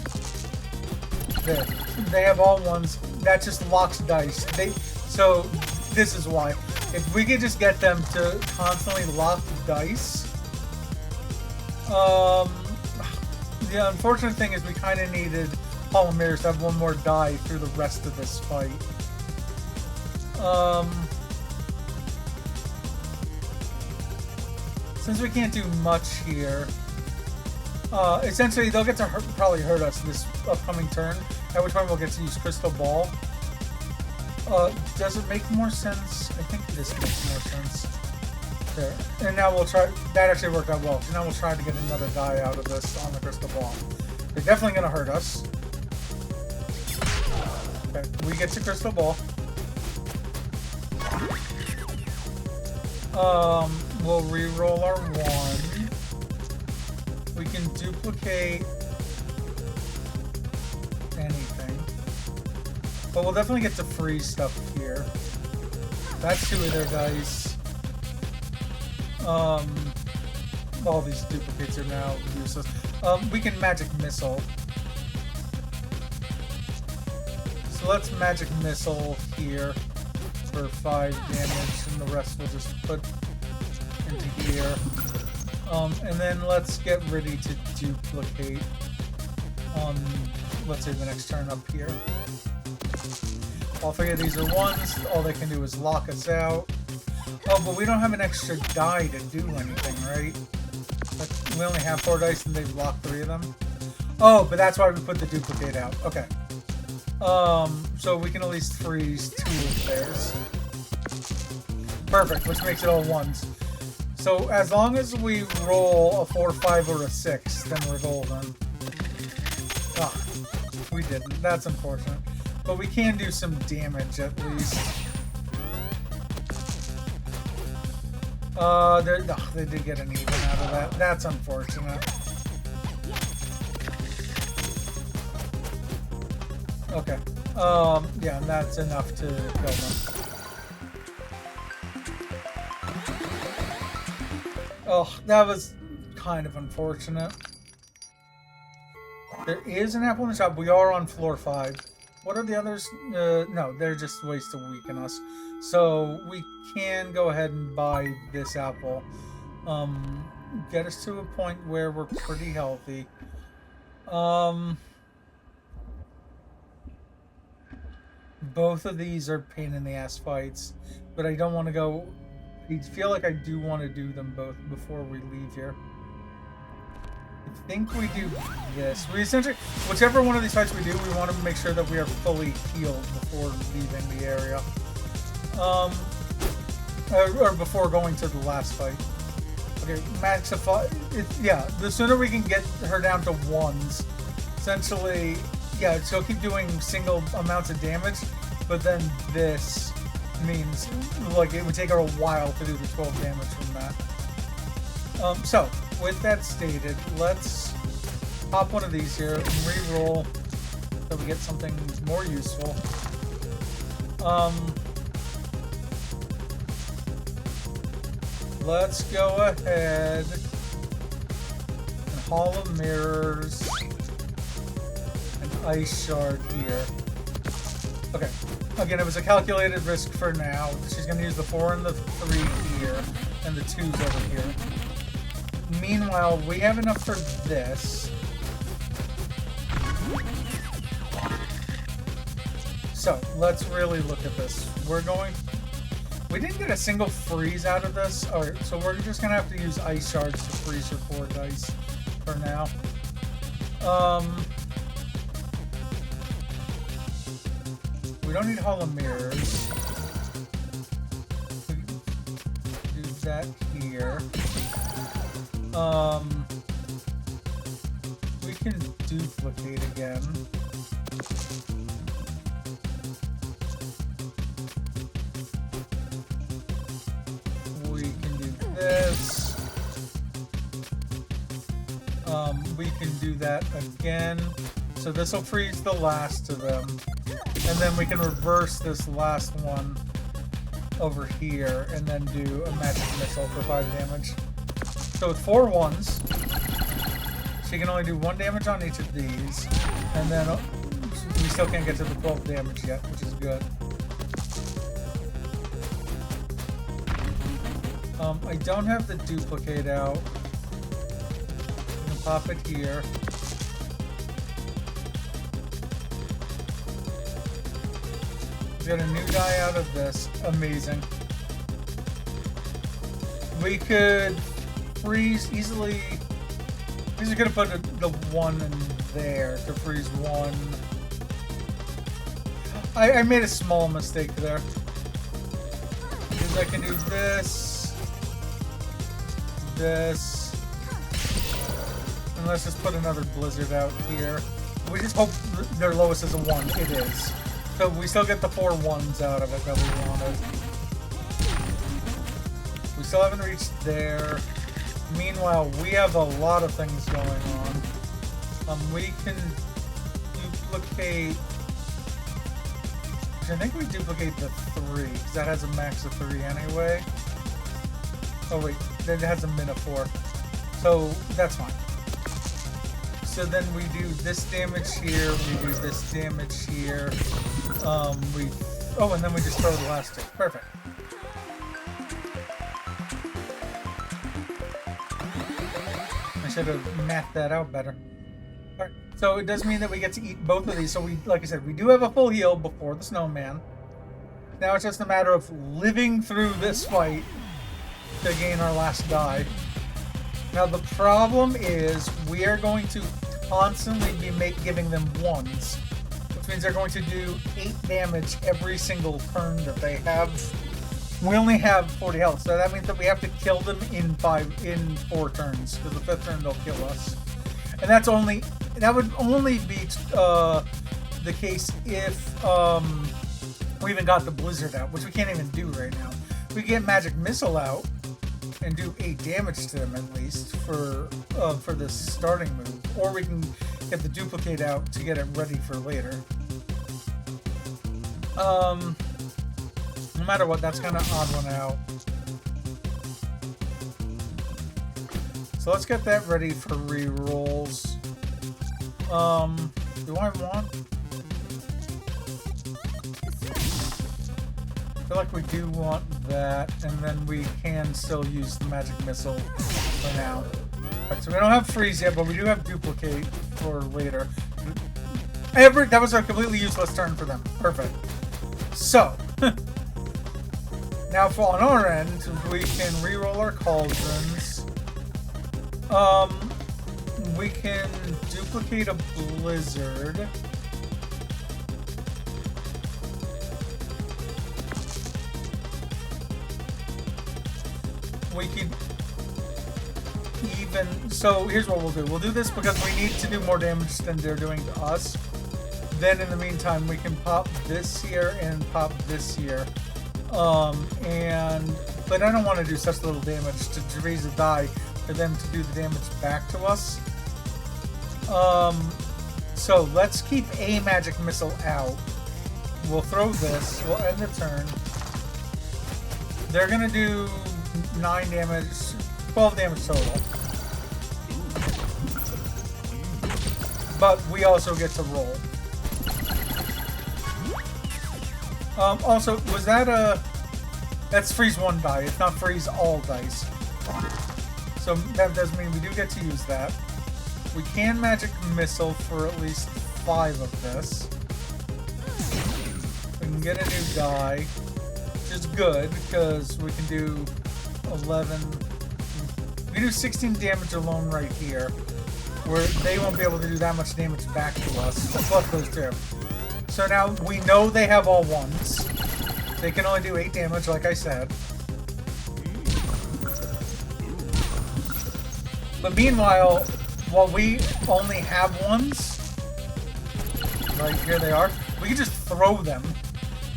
There. They have all 1s. That just locks dice. So this is why. If we could just get them to constantly lock dice. The unfortunate thing is we kind of needed Hall of Mirrors to have 1 more die through the rest of this fight. Since we can't do much here, essentially they'll get to probably hurt us this upcoming turn, at which point we'll get to use Crystal Ball. Does it make more sense? I think this makes more sense. There. And now we'll try, that actually worked out well, so now we'll try to get another die out of this on the Crystal Ball. They're definitely going to hurt us. Okay, we get to Crystal Ball. We'll re-roll our 1. We can duplicate anything. But we'll definitely get to freeze stuff here. That's 2 of their dice. All these duplicates are now useless. We can Magic Missile. So let's Magic Missile here for 5 damage, and the rest we'll just put into here. And then let's get ready to duplicate on, let's say, the next turn up here. All 3 of these are 1s. All they can do is lock us out. Oh, but we don't have an extra die to do anything, right? Like, we only have 4 dice and they've locked 3 of them. Oh, but that's why we put the duplicate out. Okay. So we can at least freeze 2 of theirs. Perfect, which makes it all 1s. So as long as we roll a 4, 5, or a 6, then we're golden. Ah, we didn't. That's unfortunate. But we can do some damage at least. They did get an even out of that. That's unfortunate. Okay. Yeah, and that's enough to kill them. Oh, that was kind of unfortunate. There is an apple in the shop. We are on floor 5. What are the others? No, they're just ways to weaken us. So we can go ahead and buy this apple. Get us to a point where we're pretty healthy. Both of these are pain in the ass fights, but I don't want to go. I feel like I do want to do them both before we leave here. I think we do this. We essentially, whichever one of these fights we do, we want to make sure that we are fully healed before leaving the area. Or before going to the last fight. Okay, maxify. Yeah, the sooner we can get her down to 1s, essentially, yeah, she'll keep doing single amounts of damage, but then this means, like, it would take her a while to do the 12 damage from that. So, with that stated, let's pop one of these here and re-roll so we get something more useful. Let's go ahead and Hall of Mirrors and Ice Shard here. Okay. Again, it was a calculated risk for now. She's going to use the 4 and the 3 here, and the 2s over here. Meanwhile, we have enough for this. So, let's really look at this. We didn't get a single freeze out of this. Alright, so we're just going to have to use Ice Shards to freeze her 4 dice for now. We don't need Hall of Mirrors. We do that here. We can duplicate again. We can do this. We can do that again. So this will freeze the last of them. And then we can reverse this last one over here and then do a magic missile for 5 damage. So with 4 1s, she can only do 1 damage on each of these, and then we still can't get to the 12 damage yet, which is good. I don't have the duplicate out. I'm gonna pop it here. We got a new die out of this. Amazing. We could freeze easily. He's gonna put the 1 in there to freeze 1. I made a small mistake there. Because I can do this, and let's just put another blizzard out here. We just hope their lowest is a 1. It is. So we still get the 4 1s out of it that we wanted. We still haven't reached there. Meanwhile, we have a lot of things going on. We can duplicate. I think we duplicate the 3, because that has a max of 3 anyway. Oh wait, then it has a min of 4. So that's fine. So then we do this damage here, we do this damage here. And then we just throw the last 2. Perfect. I should have mapped that out better. Alright, so it does mean that we get to eat both of these. So we, like I said, we do have a full heal before the snowman. Now it's just a matter of living through this fight to gain our last die. Now the problem is we are going to constantly be giving them 1s, which means they're going to do 8 damage every single turn that they have. We only have 40 health, so that means that we have to kill them in 4 turns, because the 5th turn they'll kill us. And that would only be the case if we even got the blizzard out, which we can't even do right now. We get magic missile out, and do 8 damage to them at least for this starting move, or we can get the duplicate out to get it ready for later. No matter what, that's kind of odd one out. So let's get that ready for rerolls. Do I want? I feel like we do want that, and then we can still use the magic missile for now. Right, so we don't have freeze yet, but we do have duplicate for later. That was a completely useless turn for them. Perfect. So now on our end, we can reroll our cauldrons. We can duplicate a blizzard. We can even... So here's what we'll do. We'll do this because we need to do more damage than they're doing to us. Then in the meantime, we can pop this here and pop this here. But I don't want to do such little damage to raise the die for them to do the damage back to us. So let's keep a magic missile out. We'll throw this. We'll end the turn. They're gonna do 9 damage, 12 damage total. But we also get to roll. Also, was that that's freeze 1 die. It's not freeze all dice. So that does mean we do get to use that. We can magic missile for at least 5 of this. We can get a new die, which is good because we can do 11. We can do 16 damage alone right here, where they won't be able to do that much damage back to us. Plus those 2. So now we know they have all 1s. They can only do 8 damage, like I said. But meanwhile, while we only have 1s, right here they are, we can just throw them,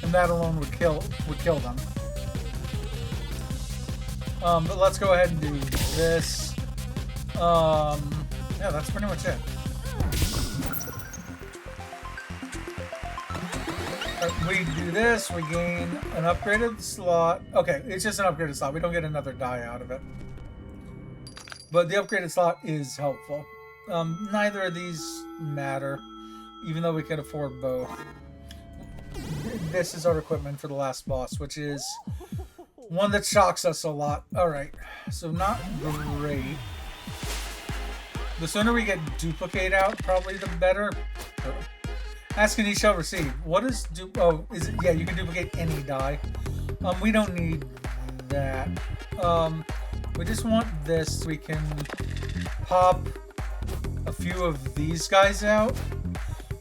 and that alone would kill them. But let's go ahead and do this. Yeah, that's pretty much it. We do this, we gain an upgraded slot. Okay, it's just an upgraded slot. We don't get another die out of it. But the upgraded slot is helpful. Neither of these matter, even though we can afford both. This is our equipment for the last boss, which is one that shocks us a lot. Alright, so not great. The sooner we get duplicate out, probably the better. Ask and you shall receive. What is is it? Yeah, you can duplicate any die. We don't need that. We just want this. We can pop a few of these guys out.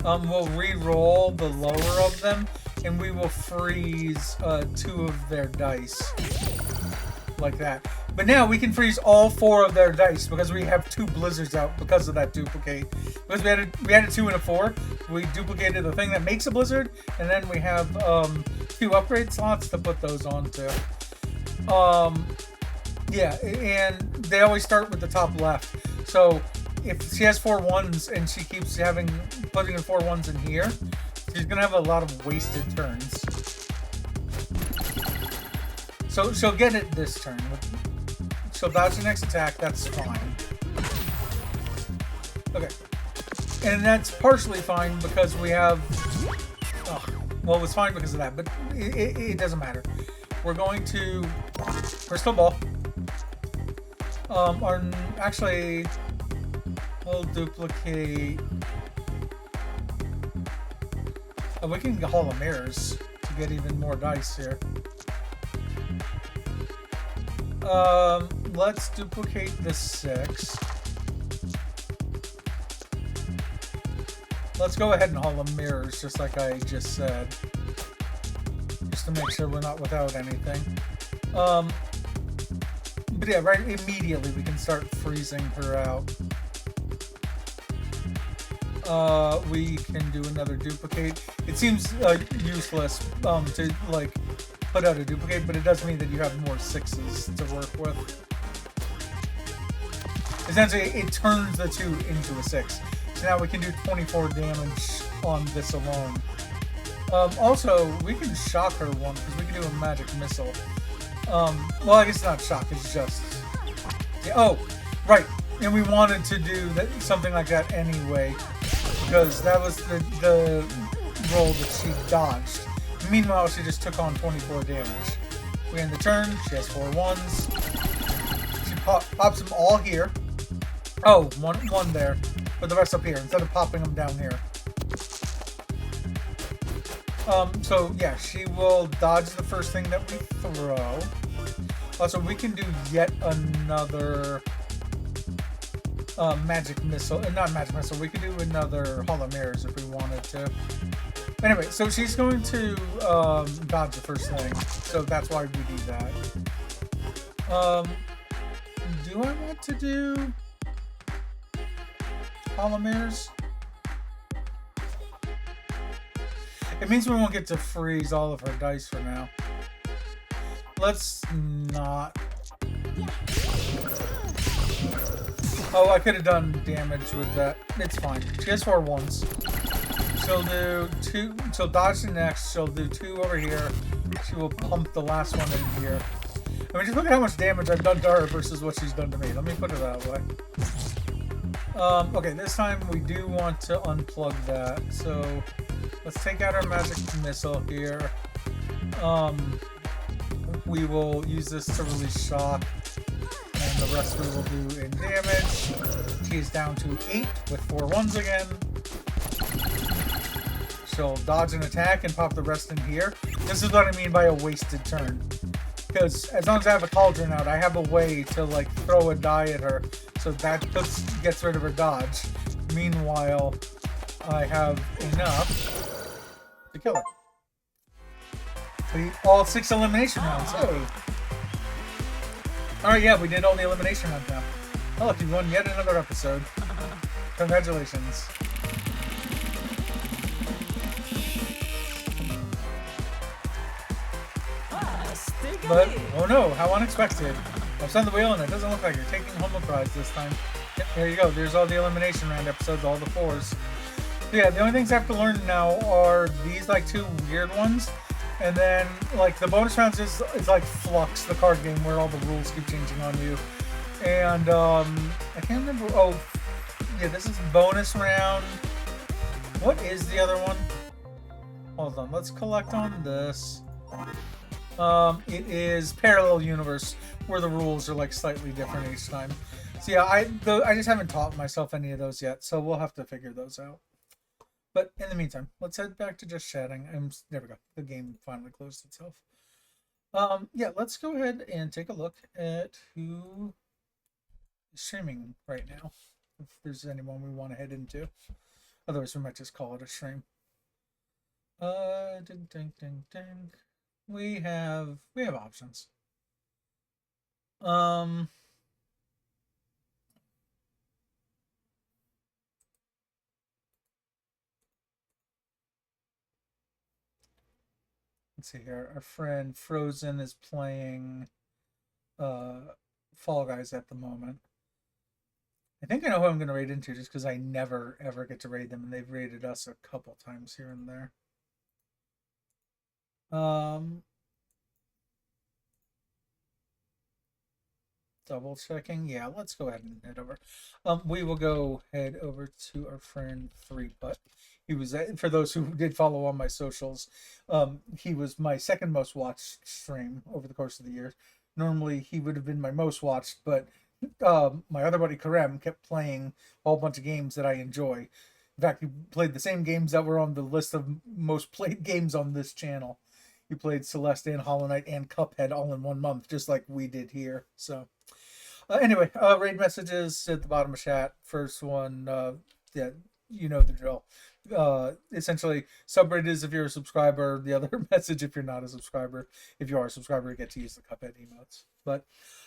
We'll re-roll the lower of them, and we will freeze 2 of their dice. Like that. But now we can freeze all 4 of their dice because we have 2 blizzards out because of that duplicate. Because we had a 2 and a 4. We duplicated the thing that makes a blizzard, and then we have 2 upgrade slots to put those onto. Yeah, and they always start with the top left. So if she has 4 1s and she keeps putting in 4 1s in here, she's gonna have a lot of wasted turns. So she'll get it this turn. She'll dodge the next attack, that's fine. Okay. And that's partially fine because we have... well, it was fine because of that, but it doesn't matter. We're going to... Crystal Ball. Actually, we'll duplicate... we can Hall of Mirrors to get even more dice here. Let's duplicate the 6. Let's go ahead and Hall of Mirrors, just like I just said. Just to make sure we're not without anything. But yeah, right immediately we can start freezing her out. We can do another duplicate. It seems useless to like put out a duplicate, but it does mean that you have more 6s to work with. essentially it turns the 2 into a 6. So now we can do 24 damage on this alone. Also, we can shock her one because we can do a magic missile. Well, I guess not shock. It's just. Yeah, oh, right. And we wanted to do something like that anyway because that was the roll that she dodged. Meanwhile, she just took on 24 damage. We end the turn. She has 4 ones. She pops them all here. Oh, one there, but the rest up here instead of popping them down here. So yeah, she will dodge the first thing that we throw. Also, we can do yet another magic missile. Not magic missile. We could do another hollow mirrors if we wanted to. Anyway, so she's going to dodge the first thing. So that's why we do that. Do I want to do hollow mirrors? It means we won't get to freeze all of her dice for now. Let's not. Oh, I could have done damage with that. It's fine. She has 4 ones. She'll do 2. She'll dodge the next. She'll do 2 over here. She will pump the last one in here. I mean, just look at how much damage I've done to her versus what she's done to me. Let me put it that way. Okay, this time we do want to unplug that. So let's take out our magic missile here. We will use this to release shock. And the rest we will do in damage. She is down to 8 with 4 ones again. She'll dodge an attack and pop the rest in here. This is what I mean by a wasted turn. Because as long as I have a cauldron out, I have a way to like throw a die at her. So that gets rid of her dodge. Meanwhile, I have enough to kill her. All 6 elimination rounds. Hey. Alright, yeah, we did all the elimination rounds now. Oh, look, you won yet another episode. Congratulations. But, oh no, how unexpected. I've spun the wheel and it doesn't look like you're taking home a prize this time. Yep, there you go. There's all the elimination round episodes, all the 4s. So yeah, the only things I have to learn now are these like 2 weird ones. And then like the bonus rounds is like Flux, the card game where all the rules keep changing on you. And I can't remember. Oh, yeah, this is bonus round. What is the other one? Hold on, let's collect on this. It is Parallel Universe, where the rules are like slightly different each time. So yeah, I just haven't taught myself any of those yet, so we'll have to figure those out. But in the meantime, let's head back to just chatting. There we go. The game finally closed itself. Yeah, let's go ahead and take a look at who is streaming right now. If there's anyone we want to head into. Otherwise, we might just call it a stream. Ding, ding, ding, ding. We have options. Let's see here. Our friend Frozen is playing Fall Guys at the moment. I think I know who I'm going to raid into just because I never ever get to raid them, and they've raided us a couple times here and there. Double checking. Yeah, let's go ahead and head over. We will go head over to our friend 3Butt. He was, for those who did follow on my socials, he was my second most watched stream over the course of the year. Normally he would have been my most watched, but my other buddy Karem kept playing a whole bunch of games that I enjoy. In fact, he played the same games that were on the list of most played games on this channel. He played Celeste and Hollow Knight and Cuphead all in 1 month, just like we did here. So anyway, raid messages at the bottom of chat. First one, yeah, you know the drill. Essentially, subraid is if you're a subscriber. The other message if you're not a subscriber. If you are a subscriber, you get to use the Cuphead emotes. But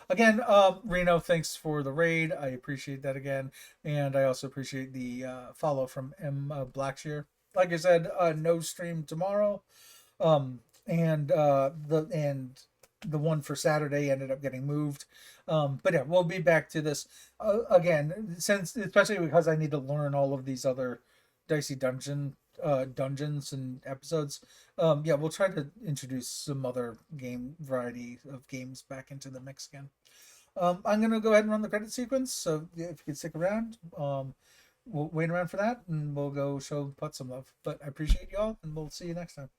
again, Reno, thanks for the raid. I appreciate that again, and I also appreciate the follow from M Blackshear. Like I said, no stream tomorrow. And the one for Saturday ended up getting moved. But yeah, we'll be back to this again, since especially because I need to learn all of these other Dicey dungeons and episodes. Yeah, we'll try to introduce some other game variety of games back into the mix again. I'm gonna go ahead and run the credit sequence. So if you could stick around, we'll wait around for that, and we'll go show Putt some love. But I appreciate y'all, and we'll see you next time.